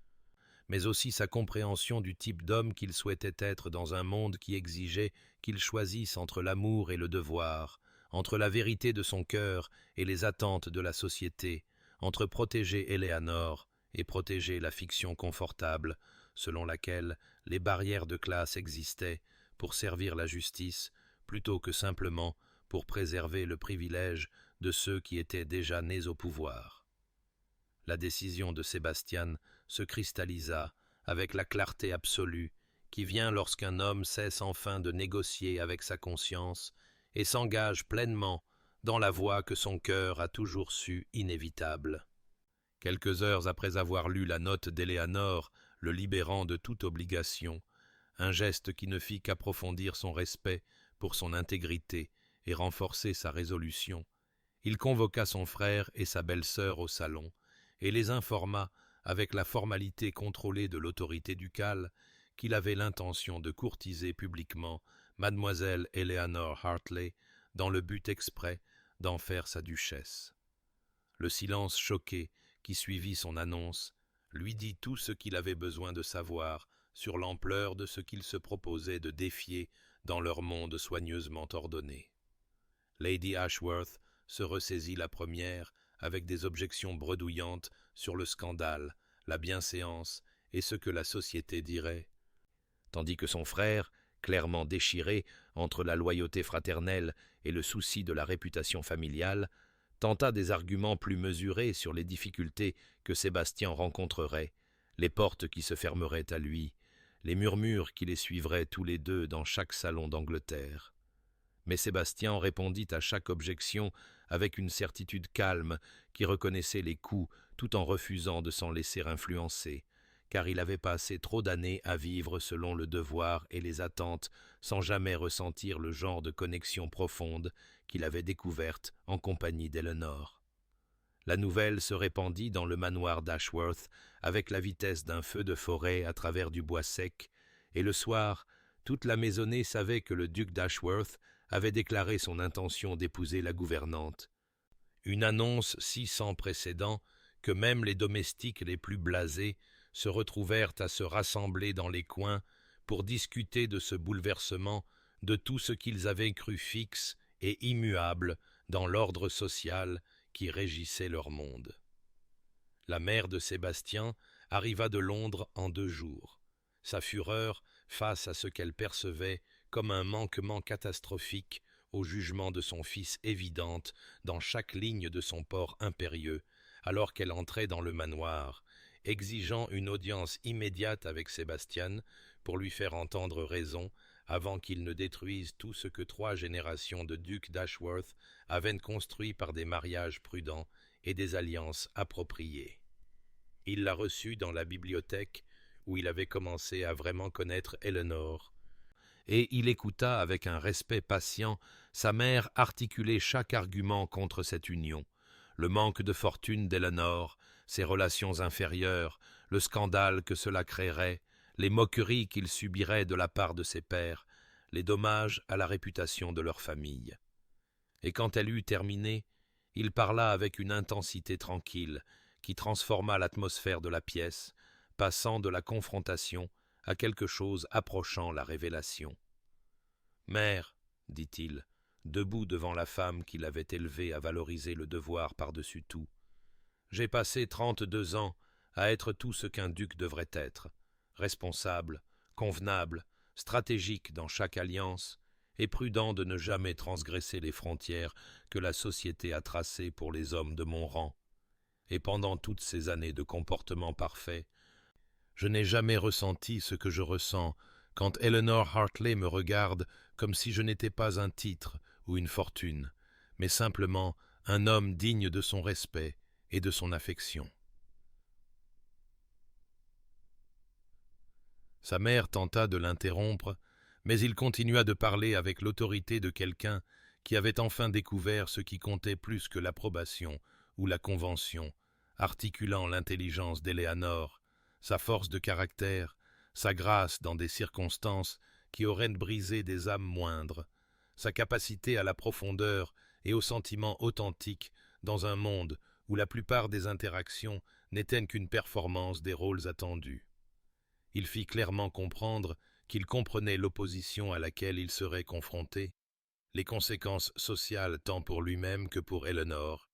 mais aussi sa compréhension du type d'homme qu'il souhaitait être dans un monde qui exigeait qu'il choisisse entre l'amour et le devoir, entre la vérité de son cœur et les attentes de la société, entre protéger Eleanor et protéger la fiction confortable, selon laquelle les barrières de classe existaient pour servir la justice, plutôt que simplement pour préserver le privilège de ceux qui étaient déjà nés au pouvoir. La décision de Sébastien se cristallisa avec la clarté absolue qui vient lorsqu'un homme cesse enfin de négocier avec sa conscience et s'engage pleinement dans la voie que son cœur a toujours su inévitable. Quelques heures après avoir lu la note d'Eleanor, le libérant de toute obligation, un geste qui ne fit qu'approfondir son respect pour son intégrité et renforcer sa résolution, il convoqua son frère et sa belle-sœur au salon et les informa, avec la formalité contrôlée de l'autorité ducale, qu'il avait l'intention de courtiser publiquement mademoiselle Eleanor Hartley dans le but exprès d'en faire sa duchesse. Le silence choqué qui suivit son annonce lui dit tout ce qu'il avait besoin de savoir sur l'ampleur de ce qu'il se proposait de défier dans leur monde soigneusement ordonné. Lady Ashworth se ressaisit la première avec des objections bredouillantes sur le scandale, la bienséance et ce que la société dirait, tandis que son frère, clairement déchiré entre la loyauté fraternelle et le souci de la réputation familiale, tenta des arguments plus mesurés sur les difficultés que Sébastien rencontrerait, les portes qui se fermeraient à lui, les murmures qui les suivraient tous les deux dans chaque salon d'Angleterre. Mais Sébastien répondit à chaque objection avec une certitude calme qui reconnaissait les coups tout en refusant de s'en laisser influencer, car il avait passé trop d'années à vivre selon le devoir et les attentes sans jamais ressentir le genre de connexion profonde qu'il avait découverte en compagnie d'Eleanor. La nouvelle se répandit dans le manoir d'Ashworth avec la vitesse d'un feu de forêt à travers du bois sec, et le soir, toute la maisonnée savait que le duc d'Ashworth avait déclaré son intention d'épouser la gouvernante. Une annonce si sans précédent que même les domestiques les plus blasés se retrouvèrent à se rassembler dans les coins pour discuter de ce bouleversement, de tout ce qu'ils avaient cru fixe et immuable dans l'ordre social qui régissait leur monde. La mère de Sébastien arriva de Londres en 2 jours. Sa fureur, face à ce qu'elle percevait comme un manquement catastrophique au jugement de son fils évidente dans chaque ligne de son port impérieux, alors qu'elle entrait dans le manoir, exigeant une audience immédiate avec Sébastien pour lui faire entendre raison avant qu'il ne détruise tout ce que 3 générations de ducs d'Ashworth avaient construit par des mariages prudents et des alliances appropriées. Il la reçut dans la bibliothèque où il avait commencé à vraiment connaître Eleanor, et il écouta avec un respect patient sa mère articuler chaque argument contre cette union, le manque de fortune d'Eleanor, ses relations inférieures, le scandale que cela créerait, les moqueries qu'il subirait de la part de ses pairs, les dommages à la réputation de leur famille. Et quand elle eut terminé, il parla avec une intensité tranquille qui transforma l'atmosphère de la pièce, passant de la confrontation à quelque chose approchant la révélation. « Mère, dit-il, debout devant la femme qui l'avait élevé à valoriser le devoir par-dessus tout, j'ai passé 32 ans à être tout ce qu'un duc devrait être, responsable, convenable, stratégique dans chaque alliance, et prudent de ne jamais transgresser les frontières que la société a tracées pour les hommes de mon rang. Et pendant toutes ces années de comportement parfait, je n'ai jamais ressenti ce que je ressens quand Eleanor Hartley me regarde comme si je n'étais pas un titre ou une fortune, mais simplement un homme digne de son respect et de son affection. » Sa mère tenta de l'interrompre, mais il continua de parler avec l'autorité de quelqu'un qui avait enfin découvert ce qui comptait plus que l'approbation ou la convention, articulant l'intelligence d'Éléanore, sa force de caractère, sa grâce dans des circonstances qui auraient brisé des âmes moindres, sa capacité à la profondeur et au sentiment authentique dans un monde où la plupart des interactions n'étaient qu'une performance des rôles attendus. Il fit clairement comprendre qu'il comprenait l'opposition à laquelle il serait confronté, les conséquences sociales tant pour lui-même que pour Eleanor.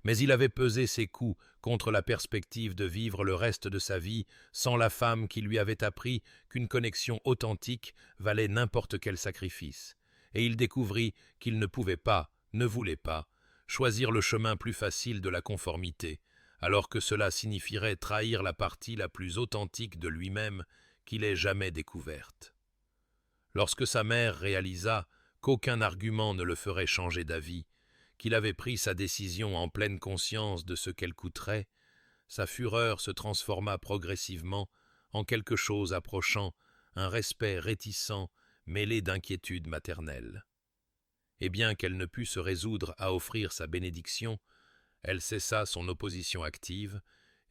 Mais il avait pesé ses coups contre la perspective de vivre le reste de sa vie sans la femme qui lui avait appris qu'une connexion authentique valait n'importe quel sacrifice, et il découvrit qu'il ne pouvait pas, ne voulait pas, choisir le chemin plus facile de la conformité, alors que cela signifierait trahir la partie la plus authentique de lui-même qu'il ait jamais découverte. Lorsque sa mère réalisa qu'aucun argument ne le ferait changer d'avis, qu'il avait pris sa décision en pleine conscience de ce qu'elle coûterait, sa fureur se transforma progressivement en quelque chose approchant un respect réticent mêlé d'inquiétude maternelle. Et bien qu'elle ne pût se résoudre à offrir sa bénédiction, elle cessa son opposition active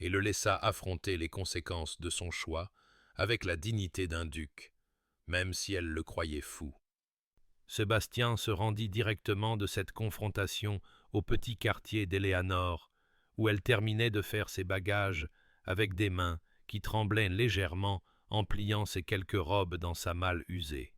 et le laissa affronter les conséquences de son choix avec la dignité d'un duc, même si elle le croyait fou. Sébastien se rendit directement de cette confrontation au petit quartier d'Éléanore, où elle terminait de faire ses bagages avec des mains qui tremblaient légèrement en pliant ses quelques robes dans sa malle usée.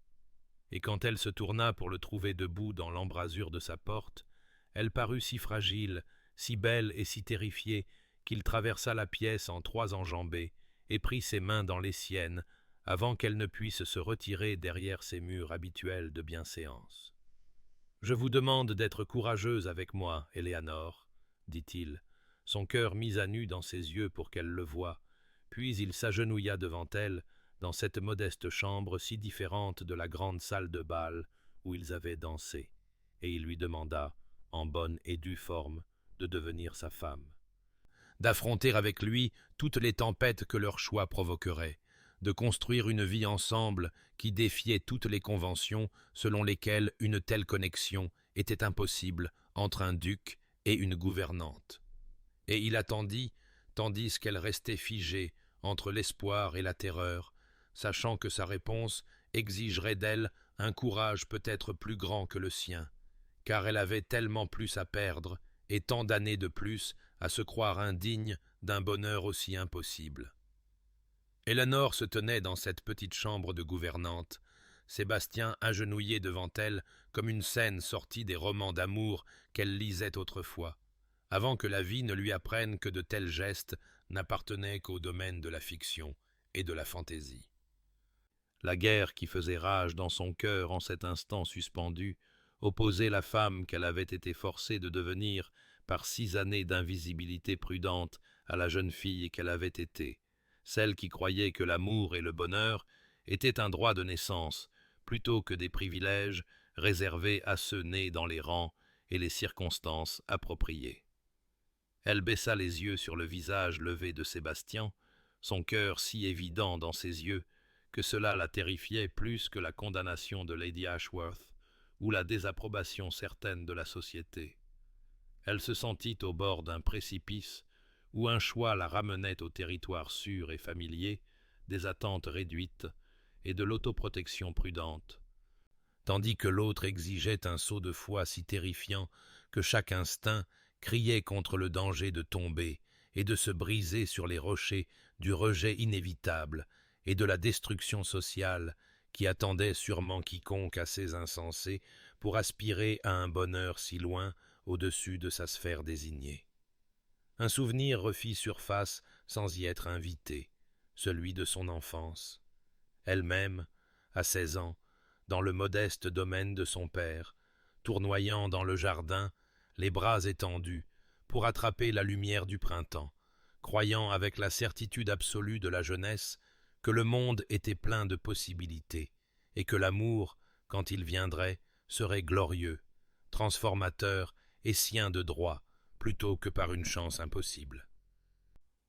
Et quand elle se tourna pour le trouver debout dans l'embrasure de sa porte, elle parut si fragile, si belle et si terrifiée qu'il traversa la pièce en 3 enjambées et prit ses mains dans les siennes avant qu'elle ne puisse se retirer derrière ses murs habituels de bienséance. « Je vous demande d'être courageuse avec moi, Éléanore, » dit-il, son cœur mis à nu dans ses yeux pour qu'elle le voie, puis il s'agenouilla devant elle dans cette modeste chambre si différente de la grande salle de bal où ils avaient dansé, et il lui demanda, en bonne et due forme, de devenir sa femme, d'affronter avec lui toutes les tempêtes que leur choix provoquerait, de construire une vie ensemble qui défiait toutes les conventions selon lesquelles une telle connexion était impossible entre un duc et une gouvernante. Et il attendit, tandis qu'elle restait figée entre l'espoir et la terreur, sachant que sa réponse exigerait d'elle un courage peut-être plus grand que le sien, car elle avait tellement plus à perdre et tant d'années de plus à se croire indigne d'un bonheur aussi impossible. Eleanor se tenait dans cette petite chambre de gouvernante, Sébastien agenouillé devant elle comme une scène sortie des romans d'amour qu'elle lisait autrefois, avant que la vie ne lui apprenne que de tels gestes n'appartenaient qu'au domaine de la fiction et de la fantaisie. La guerre qui faisait rage dans son cœur en cet instant suspendu opposait la femme qu'elle avait été forcée de devenir par 6 années d'invisibilité prudente à la jeune fille qu'elle avait été, celle qui croyait que l'amour et le bonheur étaient un droit de naissance, plutôt que des privilèges réservés à ceux nés dans les rangs et les circonstances appropriées. Elle baissa les yeux sur le visage levé de Sébastien, son cœur si évident dans ses yeux que cela la terrifiait plus que la condamnation de Lady Ashworth ou la désapprobation certaine de la société. Elle se sentit au bord d'un précipice où un choix la ramenait au territoire sûr et familier, des attentes réduites et de l'autoprotection prudente, tandis que l'autre exigeait un saut de foi si terrifiant que chaque instinct criait contre le danger de tomber et de se briser sur les rochers du rejet inévitable et de la destruction sociale qui attendait sûrement quiconque assez insensé pour aspirer à un bonheur si loin au-dessus de sa sphère désignée. Un souvenir refit surface sans y être invité, celui de son enfance. Elle-même, à 16 ans, dans le modeste domaine de son père, tournoyant dans le jardin, les bras étendus, pour attraper la lumière du printemps, croyant avec la certitude absolue de la jeunesse que le monde était plein de possibilités, et que l'amour, quand il viendrait, serait glorieux, transformateur et sien de droit, plutôt que par une chance impossible.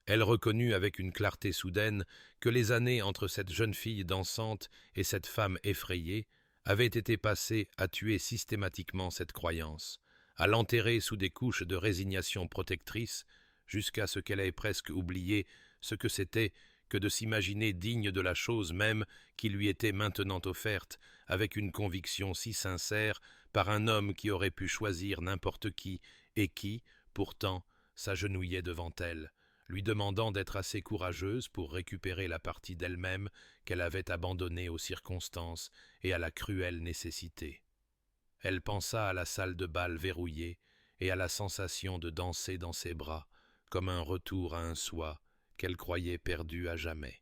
Elle reconnut avec une clarté soudaine que les années entre cette jeune fille dansante et cette femme effrayée avaient été passées à tuer systématiquement cette croyance, à l'enterrer sous des couches de résignation protectrice, jusqu'à ce qu'elle ait presque oublié ce que c'était que de s'imaginer digne de la chose même qui lui était maintenant offerte, avec une conviction si sincère, par un homme qui aurait pu choisir n'importe qui, et qui, pourtant, s'agenouillait devant elle, lui demandant d'être assez courageuse pour récupérer la partie d'elle-même qu'elle avait abandonnée aux circonstances et à la cruelle nécessité. Elle pensa à la salle de bal verrouillée et à la sensation de danser dans ses bras, comme un retour à un soi qu'elle croyait perdu à jamais.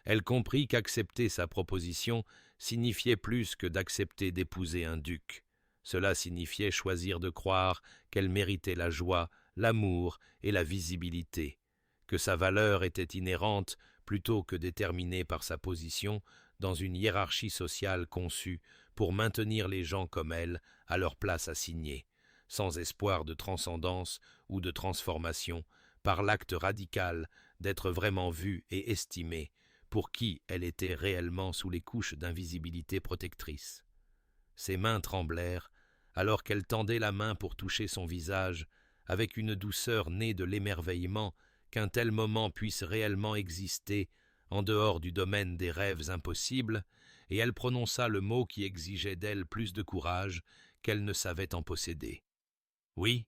Elle comprit qu'accepter sa proposition signifiait plus que d'accepter d'épouser un duc. Cela signifiait choisir de croire qu'elle méritait la joie, l'amour et la visibilité, que sa valeur était inhérente plutôt que déterminée par sa position dans une hiérarchie sociale conçue pour maintenir les gens comme elle à leur place assignée, sans espoir de transcendance ou de transformation, par l'acte radical d'être vraiment vue et estimée pour qui elle était réellement sous les couches d'invisibilité protectrice. Ses mains tremblèrent alors qu'elle tendait la main pour toucher son visage avec une douceur née de l'émerveillement qu'un tel moment puisse réellement exister en dehors du domaine des rêves impossibles, et elle prononça le mot qui exigeait d'elle plus de courage qu'elle ne savait en posséder. « Oui ?»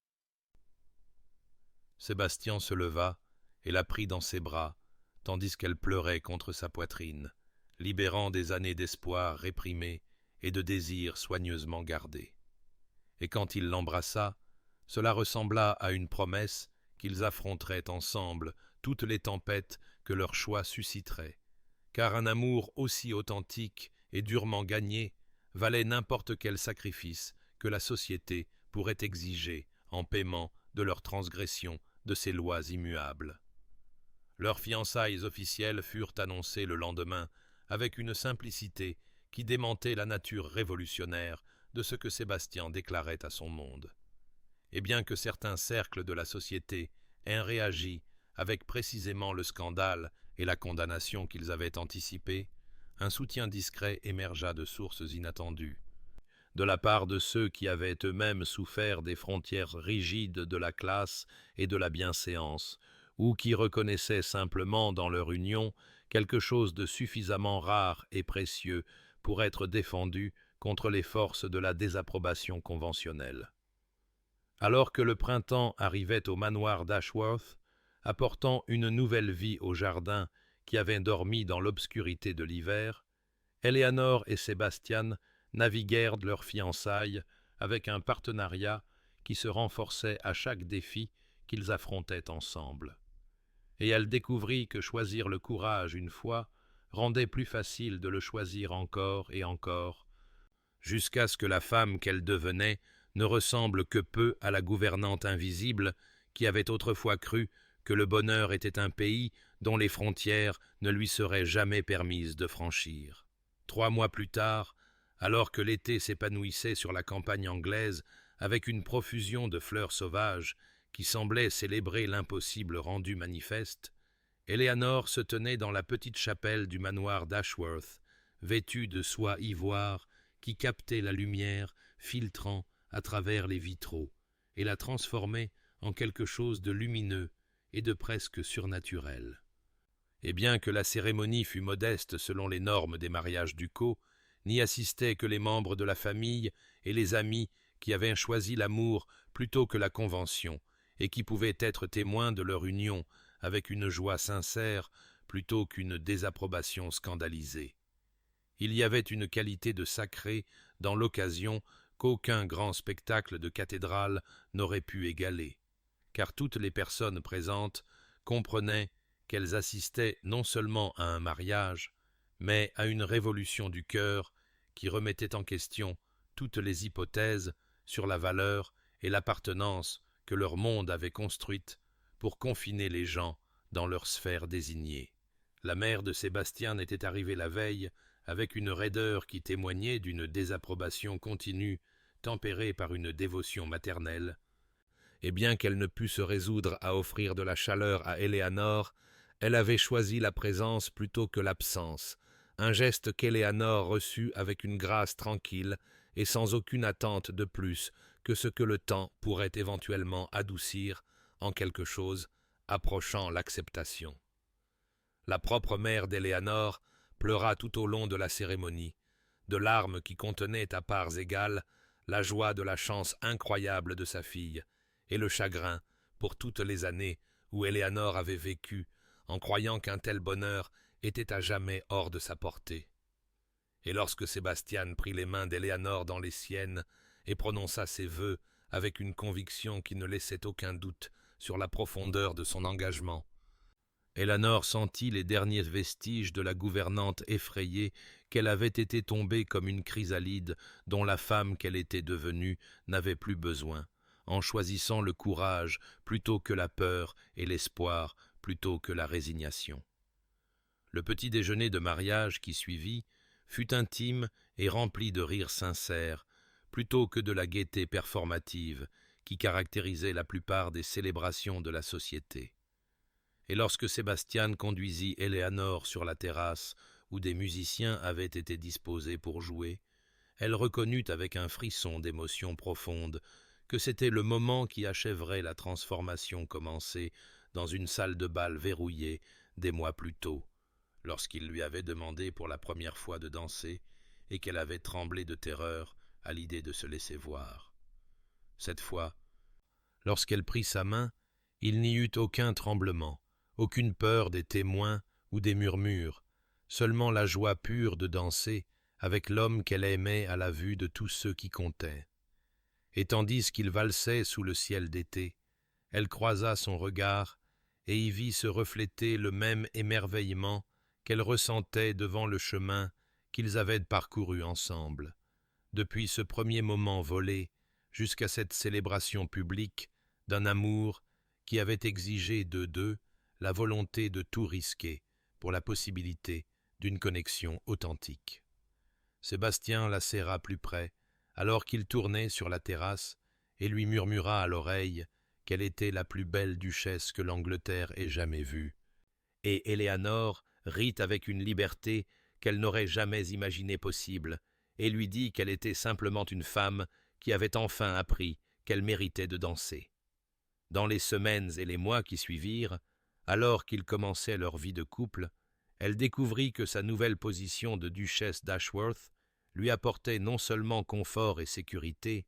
Sébastien se leva et la prit dans ses bras, tandis qu'elle pleurait contre sa poitrine, libérant des années d'espoir réprimées et de désirs soigneusement gardés. Et quand il l'embrassa, cela ressembla à une promesse qu'ils affronteraient ensemble toutes les tempêtes que leur choix susciterait, car un amour aussi authentique et durement gagné valait n'importe quel sacrifice que la société pourrait exiger en paiement de leur transgression de ces lois immuables. Leurs fiançailles officielles furent annoncées le lendemain avec une simplicité qui démentait la nature révolutionnaire de ce que Sébastien déclarait à son monde. Et bien que certains cercles de la société aient réagi avec précisément le scandale et la condamnation qu'ils avaient anticipés, un soutien discret émergea de sources inattendues, de la part de ceux qui avaient eux-mêmes souffert des frontières rigides de la classe et de la bienséance, ou qui reconnaissaient simplement dans leur union quelque chose de suffisamment rare et précieux pour être défendu contre les forces de la désapprobation conventionnelle. Alors que le printemps arrivait au manoir d'Ashworth, apportant une nouvelle vie au jardin qui avaient dormi dans l'obscurité de l'hiver, Éléanore et Sébastien naviguèrent de leurs fiançailles avec un partenariat qui se renforçait à chaque défi qu'ils affrontaient ensemble. Et elle découvrit que choisir le courage une fois rendait plus facile de le choisir encore et encore, jusqu'à ce que la femme qu'elle devenait ne ressemble que peu à la gouvernante invisible qui avait autrefois cru que le bonheur était un pays dont les frontières ne lui seraient jamais permises de franchir. 3 mois plus tard, alors que l'été s'épanouissait sur la campagne anglaise avec une profusion de fleurs sauvages qui semblaient célébrer l'impossible rendu manifeste, Éléanore se tenait dans la petite chapelle du manoir d'Ashworth, vêtue de soie ivoire qui captait la lumière filtrant à travers les vitraux et la transformait en quelque chose de lumineux et de presque surnaturel. Et bien que la cérémonie fût modeste selon les normes des mariages ducaux, n'y assistaient que les membres de la famille et les amis qui avaient choisi l'amour plutôt que la convention, et qui pouvaient être témoins de leur union avec une joie sincère plutôt qu'une désapprobation scandalisée. Il y avait une qualité de sacré dans l'occasion qu'aucun grand spectacle de cathédrale n'aurait pu égaler, car toutes les personnes présentes comprenaient qu'elles assistaient non seulement à un mariage, mais à une révolution du cœur qui remettait en question toutes les hypothèses sur la valeur et l'appartenance que leur monde avait construite pour confiner les gens dans leur sphère désignée. La mère de Sébastien était arrivée la veille avec une raideur qui témoignait d'une désapprobation continue tempérée par une dévotion maternelle, et bien qu'elle ne pût se résoudre à offrir de la chaleur à Éléanore, elle avait choisi la présence plutôt que l'absence, un geste qu'Éléanore reçut avec une grâce tranquille et sans aucune attente de plus que ce que le temps pourrait éventuellement adoucir en quelque chose approchant l'acceptation. La propre mère d'Éléanore pleura tout au long de la cérémonie, de larmes qui contenaient à parts égales la joie de la chance incroyable de sa fille et le chagrin pour toutes les années où Éléanore avait vécu en croyant qu'un tel bonheur était à jamais hors de sa portée. Et lorsque Sébastien prit les mains d'Éléanore dans les siennes et prononça ses vœux avec une conviction qui ne laissait aucun doute sur la profondeur de son engagement, Éléanore sentit les derniers vestiges de la gouvernante effrayée qu'elle avait été tombée comme une chrysalide dont la femme qu'elle était devenue n'avait plus besoin, en choisissant le courage plutôt que la peur et l'espoir plutôt que la résignation. Le petit déjeuner de mariage qui suivit fut intime et rempli de rires sincères, plutôt que de la gaieté performative qui caractérisait la plupart des célébrations de la société. Et lorsque Sébastien conduisit Éléanore sur la terrasse où des musiciens avaient été disposés pour jouer, elle reconnut avec un frisson d'émotion profonde que c'était le moment qui achèverait la transformation commencée dans une salle de bal verrouillée des mois plus tôt, lorsqu'il lui avait demandé pour la première fois de danser et qu'elle avait tremblé de terreur à l'idée de se laisser voir. Cette fois, lorsqu'elle prit sa main, il n'y eut aucun tremblement, aucune peur des témoins ou des murmures, seulement la joie pure de danser avec l'homme qu'elle aimait à la vue de tous ceux qui comptaient. Et tandis qu'il valsait sous le ciel d'été, elle croisa son regard et y vit se refléter le même émerveillement qu'elle ressentait devant le chemin qu'ils avaient parcouru ensemble, depuis ce premier moment volé jusqu'à cette célébration publique d'un amour qui avait exigé d'eux deux la volonté de tout risquer pour la possibilité d'une connexion authentique. Sébastien la serra plus près, alors qu'il tournait sur la terrasse, et lui murmura à l'oreille qu'elle était la plus belle duchesse que l'Angleterre ait jamais vue. Et Éléanore rit avec une liberté qu'elle n'aurait jamais imaginée possible, et lui dit qu'elle était simplement une femme qui avait enfin appris qu'elle méritait de danser. Dans les semaines et les mois qui suivirent, alors qu'ils commençaient leur vie de couple, elle découvrit que sa nouvelle position de duchesse d'Ashworth lui apportait non seulement confort et sécurité,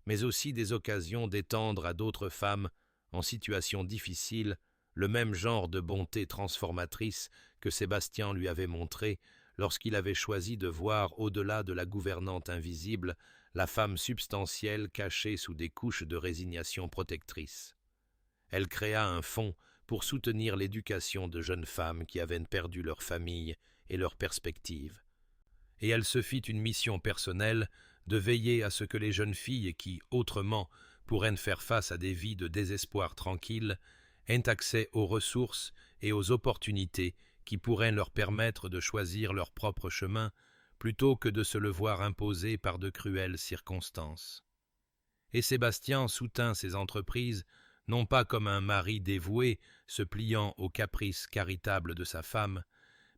mais aussi des occasions d'étendre à d'autres femmes en situation difficile le même genre de bonté transformatrice que Sébastien lui avait montré lorsqu'il avait choisi de voir au-delà de la gouvernante invisible la femme substantielle cachée sous des couches de résignation protectrice. Elle créa un fonds pour soutenir l'éducation de jeunes femmes qui avaient perdu leur famille et leurs perspectives. Et elle se fit une mission personnelle de veiller à ce que les jeunes filles qui, autrement, pourraient faire face à des vies de désespoir tranquille, aient accès aux ressources et aux opportunités qui pourraient leur permettre de choisir leur propre chemin plutôt que de se le voir imposer par de cruelles circonstances. Et Sébastien soutint ces entreprises non pas comme un mari dévoué se pliant aux caprices caritables de sa femme,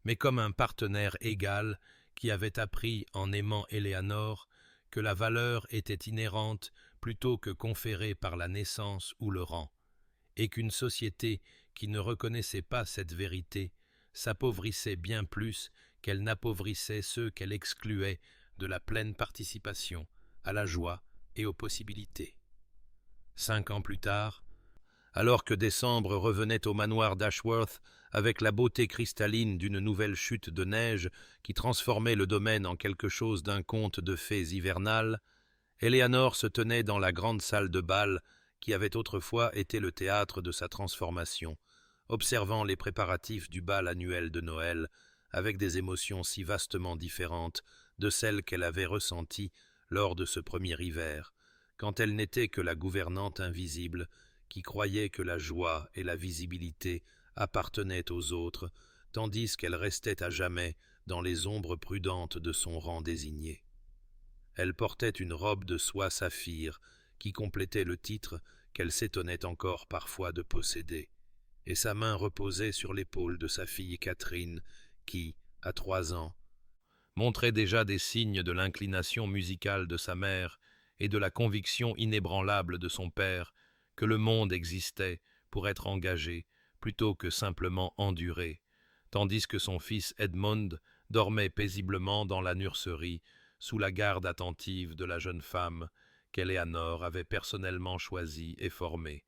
mais comme un partenaire égal qui avait appris en aimant Éléanore que la valeur était inhérente plutôt que conférée par la naissance ou le rang, et qu'une société qui ne reconnaissait pas cette vérité s'appauvrissait bien plus qu'elle n'appauvrissait ceux qu'elle excluait de la pleine participation à la joie et aux possibilités. 5 ans plus tard, alors que décembre revenait au manoir d'Ashworth avec la beauté cristalline d'une nouvelle chute de neige qui transformait le domaine en quelque chose d'un conte de fées hivernales, Éléanore se tenait dans la grande salle de bal qui avait autrefois été le théâtre de sa transformation, observant les préparatifs du bal annuel de Noël avec des émotions si vastement différentes de celles qu'elle avait ressenties lors de ce premier hiver, quand elle n'était que la gouvernante invisible qui croyait que la joie et la visibilité appartenaient aux autres, tandis qu'elle restait à jamais dans les ombres prudentes de son rang désigné. Elle portait une robe de soie saphir qui complétait le titre qu'elle s'étonnait encore parfois de posséder, et sa main reposait sur l'épaule de sa fille Catherine, qui, à 3 ans, montrait déjà des signes de l'inclination musicale de sa mère et de la conviction inébranlable de son père que le monde existait pour être engagé plutôt que simplement enduré, tandis que son fils Edmond dormait paisiblement dans la nurserie sous la garde attentive de la jeune femme qu'Éléanore avait personnellement choisie et formée,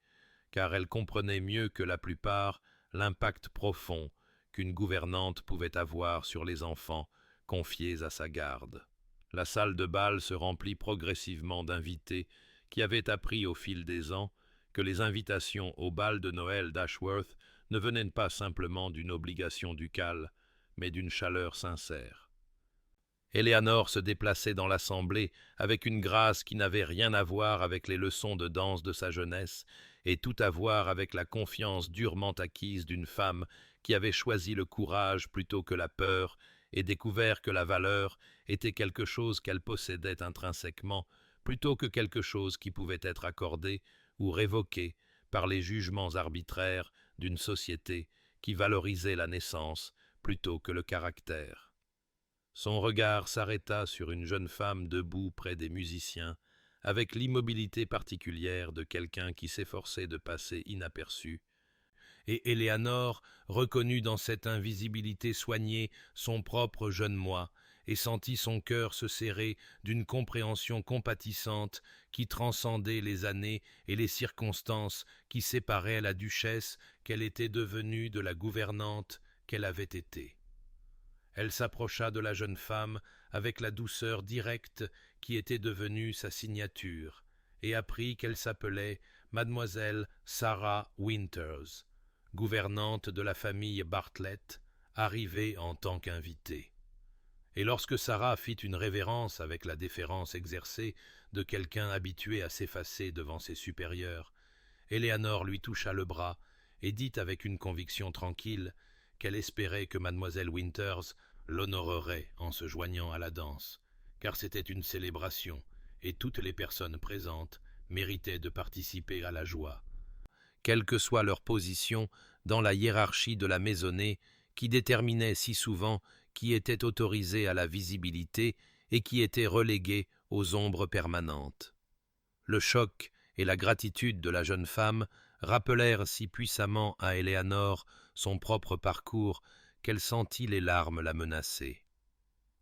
car elle comprenait mieux que la plupart l'impact profond qu'une gouvernante pouvait avoir sur les enfants confiés à sa garde. La salle de bal se remplit progressivement d'invités qui avaient appris au fil des ans que les invitations au bal de Noël d'Ashworth ne venaient pas simplement d'une obligation ducale, mais d'une chaleur sincère. Éléanore se déplaçait dans l'assemblée avec une grâce qui n'avait rien à voir avec les leçons de danse de sa jeunesse et tout à voir avec la confiance durement acquise d'une femme qui avait choisi le courage plutôt que la peur et découvert que la valeur était quelque chose qu'elle possédait intrinsèquement plutôt que quelque chose qui pouvait être accordé ou révoqué par les jugements arbitraires d'une société qui valorisait la naissance plutôt que le caractère. Son regard s'arrêta sur une jeune femme debout près des musiciens, avec l'immobilité particulière de quelqu'un qui s'efforçait de passer inaperçu, et Éléanore reconnut dans cette invisibilité soignée son propre jeune moi, et sentit son cœur se serrer d'une compréhension compatissante qui transcendait les années et les circonstances qui séparaient la duchesse qu'elle était devenue de la gouvernante qu'elle avait été. Elle s'approcha de la jeune femme avec la douceur directe qui était devenue sa signature, et apprit qu'elle s'appelait Mademoiselle Sarah Winters, gouvernante de la famille Bartlett, arrivée en tant qu'invitée. Et lorsque Sarah fit une révérence avec la déférence exercée de quelqu'un habitué à s'effacer devant ses supérieurs, Éléanore lui toucha le bras et dit avec une conviction tranquille qu'elle espérait que mademoiselle Winters l'honorerait en se joignant à la danse, car c'était une célébration et toutes les personnes présentes méritaient de participer à la joie, quelle que soit leur position dans la hiérarchie de la maisonnée qui déterminait si souvent qui était autorisé à la visibilité et qui était relégué aux ombres permanentes. Le choc et la gratitude de la jeune femme rappelèrent si puissamment à Éléanore son propre parcours qu'elle sentit les larmes la menacer.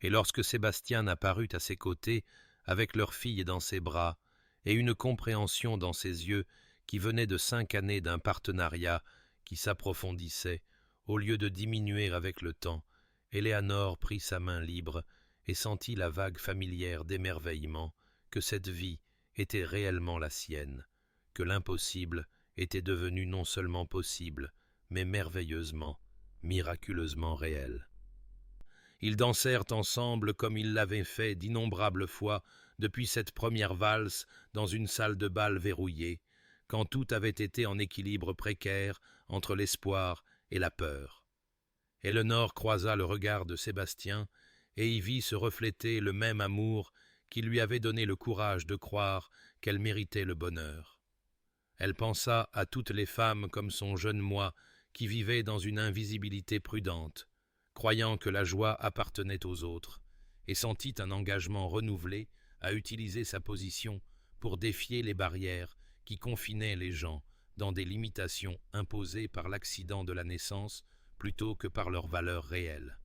Et lorsque Sébastien apparut à ses côtés, avec leur fille dans ses bras, et une compréhension dans ses yeux qui venait de 5 années d'un partenariat qui s'approfondissait, au lieu de diminuer avec le temps, Éléanore prit sa main libre et sentit la vague familière d'émerveillement que cette vie était réellement la sienne, que l'impossible était devenu non seulement possible, mais merveilleusement, miraculeusement réel. Ils dansèrent ensemble comme ils l'avaient fait d'innombrables fois depuis cette première valse dans une salle de bal verrouillée, quand tout avait été en équilibre précaire entre l'espoir et la peur. Éléonore croisa le regard de Sébastien et y vit se refléter le même amour qui lui avait donné le courage de croire qu'elle méritait le bonheur. Elle pensa à toutes les femmes comme son jeune moi qui vivaient dans une invisibilité prudente, croyant que la joie appartenait aux autres, et sentit un engagement renouvelé à utiliser sa position pour défier les barrières qui confinaient les gens dans des limitations imposées par l'accident de la naissance plutôt que par leur valeur réelle.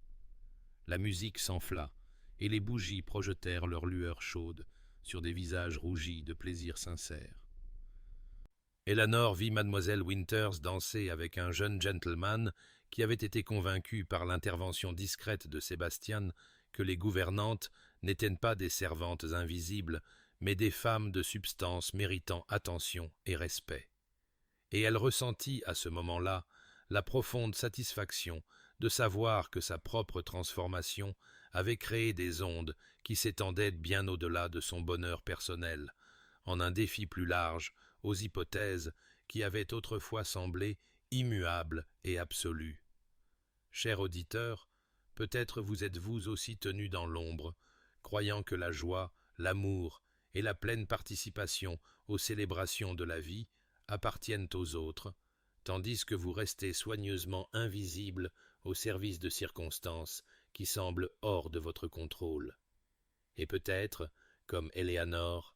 La musique s'enfla, et les bougies projetèrent leurs lueurs chaudes sur des visages rougis de plaisir sincère. Éléanore vit mademoiselle Winters danser avec un jeune gentleman qui avait été convaincu par l'intervention discrète de Sébastien que les gouvernantes n'étaient pas des servantes invisibles, mais des femmes de substance méritant attention et respect. Et elle ressentit à ce moment-là la profonde satisfaction de savoir que sa propre transformation avait créé des ondes qui s'étendaient bien au-delà de son bonheur personnel, en un défi plus large aux hypothèses qui avaient autrefois semblé immuables et absolues. Cher auditeur, peut-être vous êtes-vous aussi tenu dans l'ombre, croyant que la joie, l'amour et la pleine participation aux célébrations de la vie appartiennent aux autres, tandis que vous restez soigneusement invisible au service de circonstances qui semblent hors de votre contrôle. Et peut-être, comme Éléanore,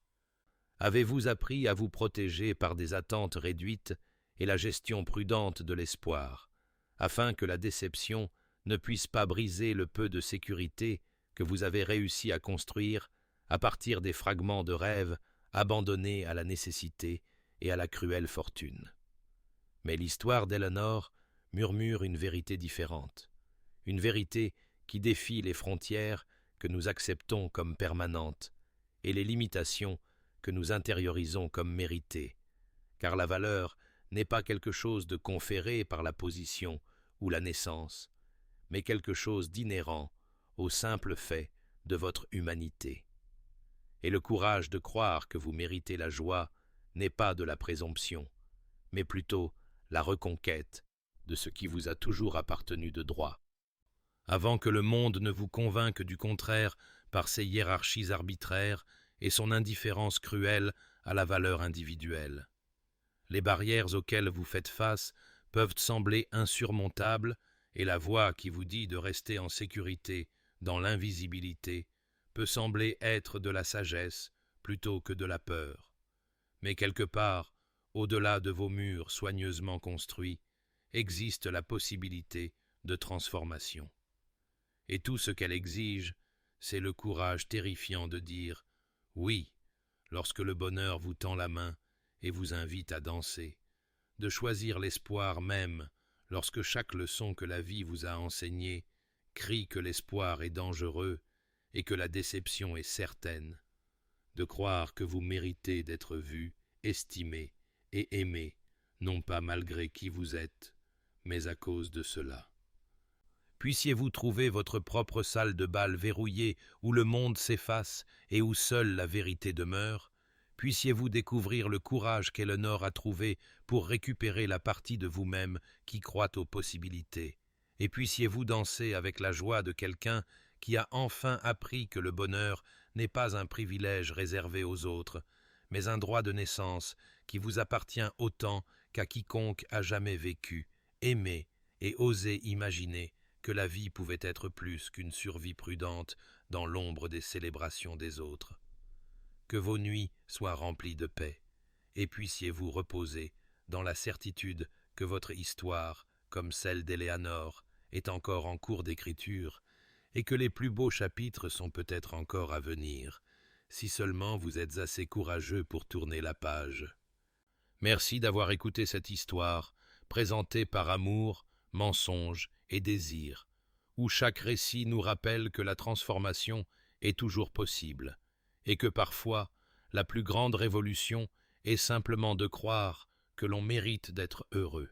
avez-vous appris à vous protéger par des attentes réduites et la gestion prudente de l'espoir, afin que la déception ne puisse pas briser le peu de sécurité que vous avez réussi à construire à partir des fragments de rêves abandonnés à la nécessité et à la cruelle fortune. Mais l'histoire d'Éléanore murmure une vérité différente, une vérité qui défie les frontières que nous acceptons comme permanentes et les limitations que nous intériorisons comme méritées, car la valeur n'est pas quelque chose de conféré par la position ou la naissance, mais quelque chose d'inhérent au simple fait de votre humanité. Et le courage de croire que vous méritez la joie n'est pas de la présomption, mais plutôt la reconquête de ce qui vous a toujours appartenu de droit, avant que le monde ne vous convainque du contraire par ses hiérarchies arbitraires et son indifférence cruelle à la valeur individuelle. Les barrières auxquelles vous faites face peuvent sembler insurmontables, et la voix qui vous dit de rester en sécurité dans l'invisibilité peut sembler être de la sagesse plutôt que de la peur. Mais quelque part, au-delà de vos murs soigneusement construits, existe la possibilité de transformation. Et tout ce qu'elle exige, c'est le courage terrifiant de dire « oui » lorsque le bonheur vous tend la main et vous invite à danser, de choisir l'espoir même lorsque chaque leçon que la vie vous a enseignée crie que l'espoir est dangereux et que la déception est certaine, de croire que vous méritez d'être vu, estimé et aimé, non pas malgré qui vous êtes, mais à cause de cela. Puissiez-vous trouver votre propre salle de bal verrouillée où le monde s'efface et où seule la vérité demeure. Puissiez-vous découvrir le courage qu'Éléanore a trouvé pour récupérer la partie de vous-même qui croit aux possibilités. Et puissiez-vous danser avec la joie de quelqu'un qui a enfin appris que le bonheur n'est pas un privilège réservé aux autres, mais un droit de naissance qui vous appartient autant qu'à quiconque a jamais vécu, aimé et osé imaginer que la vie pouvait être plus qu'une survie prudente dans l'ombre des célébrations des autres. Que vos nuits soient remplies de paix, et puissiez-vous reposer dans la certitude que votre histoire, comme celle d'Éléanore, est encore en cours d'écriture, et que les plus beaux chapitres sont peut-être encore à venir, si seulement vous êtes assez courageux pour tourner la page. Merci d'avoir écouté cette histoire. présentés par amour, mensonge et désir, où chaque récit nous rappelle que la transformation est toujours possible, et que parfois, la plus grande révolution est simplement de croire que l'on mérite d'être heureux.